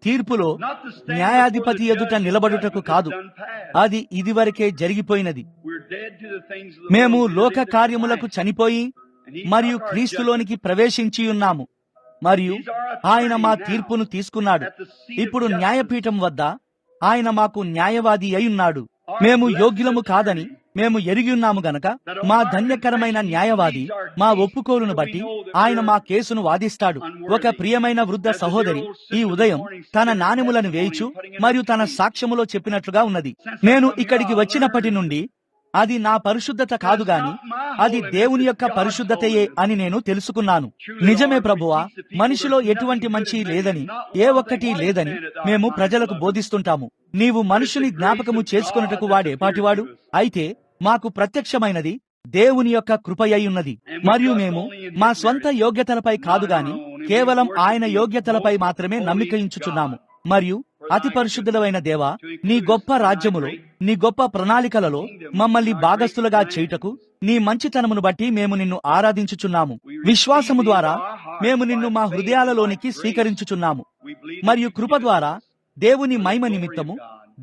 తీర్పులో Not to stand న్యాయాధిపతి before the ఎదుట judge, నిలబడుటకు judgment కాదు. is done past. అది ఇదివరకే జరిగిపోయినది. We're dead to the things of the మేము world. We're లోక living to కార్యములకు Christ. చనిపోయి And He's మరియు our క్రీస్తులోనికి ప్రవేశించియున్నాము. మరియు ఆయన మా తీర్పును తీసుకున్నాడు. ఇప్పుడు న్యాయపీఠం వద్ద ఆయన మాకు న్యాయవాది అయ్యున్నాడు. మేము యోగ్యులము కాదని మేము ఎరిగియున్నాము గనక మా ధన్యకరమైన న్యాయవాది మా ఒప్పుకోలును బట్టి ఆయన మా కేసును వాదిస్తాడు. ఒక ప్రియమైన వృద్ధ సహోదరి ఈ ఉదయం తన నాణెములను వేయిచు మరియు తన సాక్ష్యములో చెప్పినట్లుగా ఉన్నది. నేను ఇక్కడికి వచ్చినప్పటి నుండి అది నా పరిశుద్ధత కాదు గాని అది దేవుని యొక్క పరిశుద్ధతయే అని నేను తెలుసుకున్నాను. నిజమే ప్రభువా, మనిషిలో ఎటువంటి మంచి లేదని, ఏ ఒక్కటి లేదని మేము ప్రజలకు బోధిస్తుంటాము. నీవు మనుషుని జ్ఞాపకము చేసుకొనుటకు వాడేపాటివాడు? అయితే మాకు ప్రత్యక్షమైనది దేవుని యొక్క కృపయ్యున్నది. మరియు మేము మా స్వంత యోగ్యతలపై కాదు గాని కేవలం ఆయన యోగ్యతలపై మాత్రమే నమ్మికయించుచున్నాము. మరియు అతి పరిశుద్ధుడైన దేవా, నీ గొప్ప రాజ్యములో, నీ గొప్ప ప్రణాళికలలో మమ్మల్ని భాగస్థులుగా చేయుటకు నీ మంచితనమును బట్టి మేము నిన్ను ఆరాధించుచున్నాము. విశ్వాసము ద్వారా మేము నిన్ను మా హృదయాలలోనికి స్వీకరించుచున్నాము. మరియు కృప ద్వారా దేవుని మహిమ నిమిత్తము,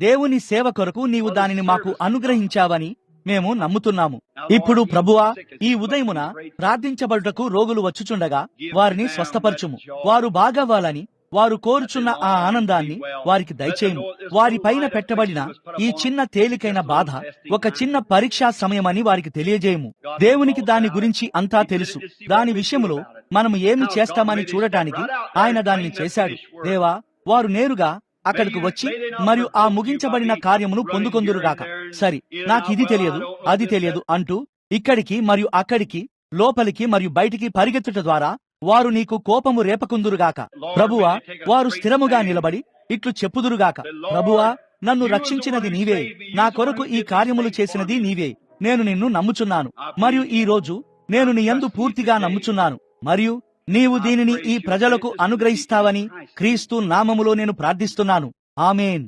దేవుని సేవ కొరకు నీవు దానిని మాకు అనుగ్రహించావని మేము నమ్ముతున్నాము. ఇప్పుడు ప్రభువా, ఈ ఉదయమున ప్రార్థించబడుటకు రోగులు వచ్చుచుండగా వారిని స్వస్థపరచుము. వారు బాగవ్వాలని వారు కోరుచున్న ఆ ఆనందాన్ని వారికి దయచేయము. వారి పైన పెట్టబడిన ఈ చిన్న తేలికైన బాధ ఒక చిన్న పరీక్షా సమయమని వారికి తెలియజేయము. దేవునికి దాని గురించి అంతా తెలుసు. దాని విషయములో మనము ఏమి చేస్తామని చూడటానికి ఆయన దానిని చేశాడు. దేవా, వారు నేరుగా అక్కడికి వచ్చి మరియు ఆ ముగించబడిన కార్యమును పొందుకొందురుగాక. సరి, నాకు ఇది తెలియదు, అది తెలియదు అంటూ ఇక్కడికి మరియు అక్కడికి, లోపలికి మరియు బయటికి పరిగెత్తుట ద్వారా వారు నీకు కోపము రేపకుందురుగాక. ప్రభువా, వారు స్థిరముగా నిలబడి ఇట్లు చెప్పుదురుగాక, ప్రభువా, నన్ను రక్షించినది నీవే, నా కొరకు ఈ కార్యములు చేసినది నీవే. నేను నిన్ను నమ్ముచున్నాను, మరియు ఈ రోజు నేను నీ యందు పూర్తిగా నమ్ముచున్నాను, మరియు నీవు దీనిని ఈ ప్రజలకు అనుగ్రహిస్తావని క్రీస్తు నామములో నేను ప్రార్థిస్తున్నాను. ఆమేన్.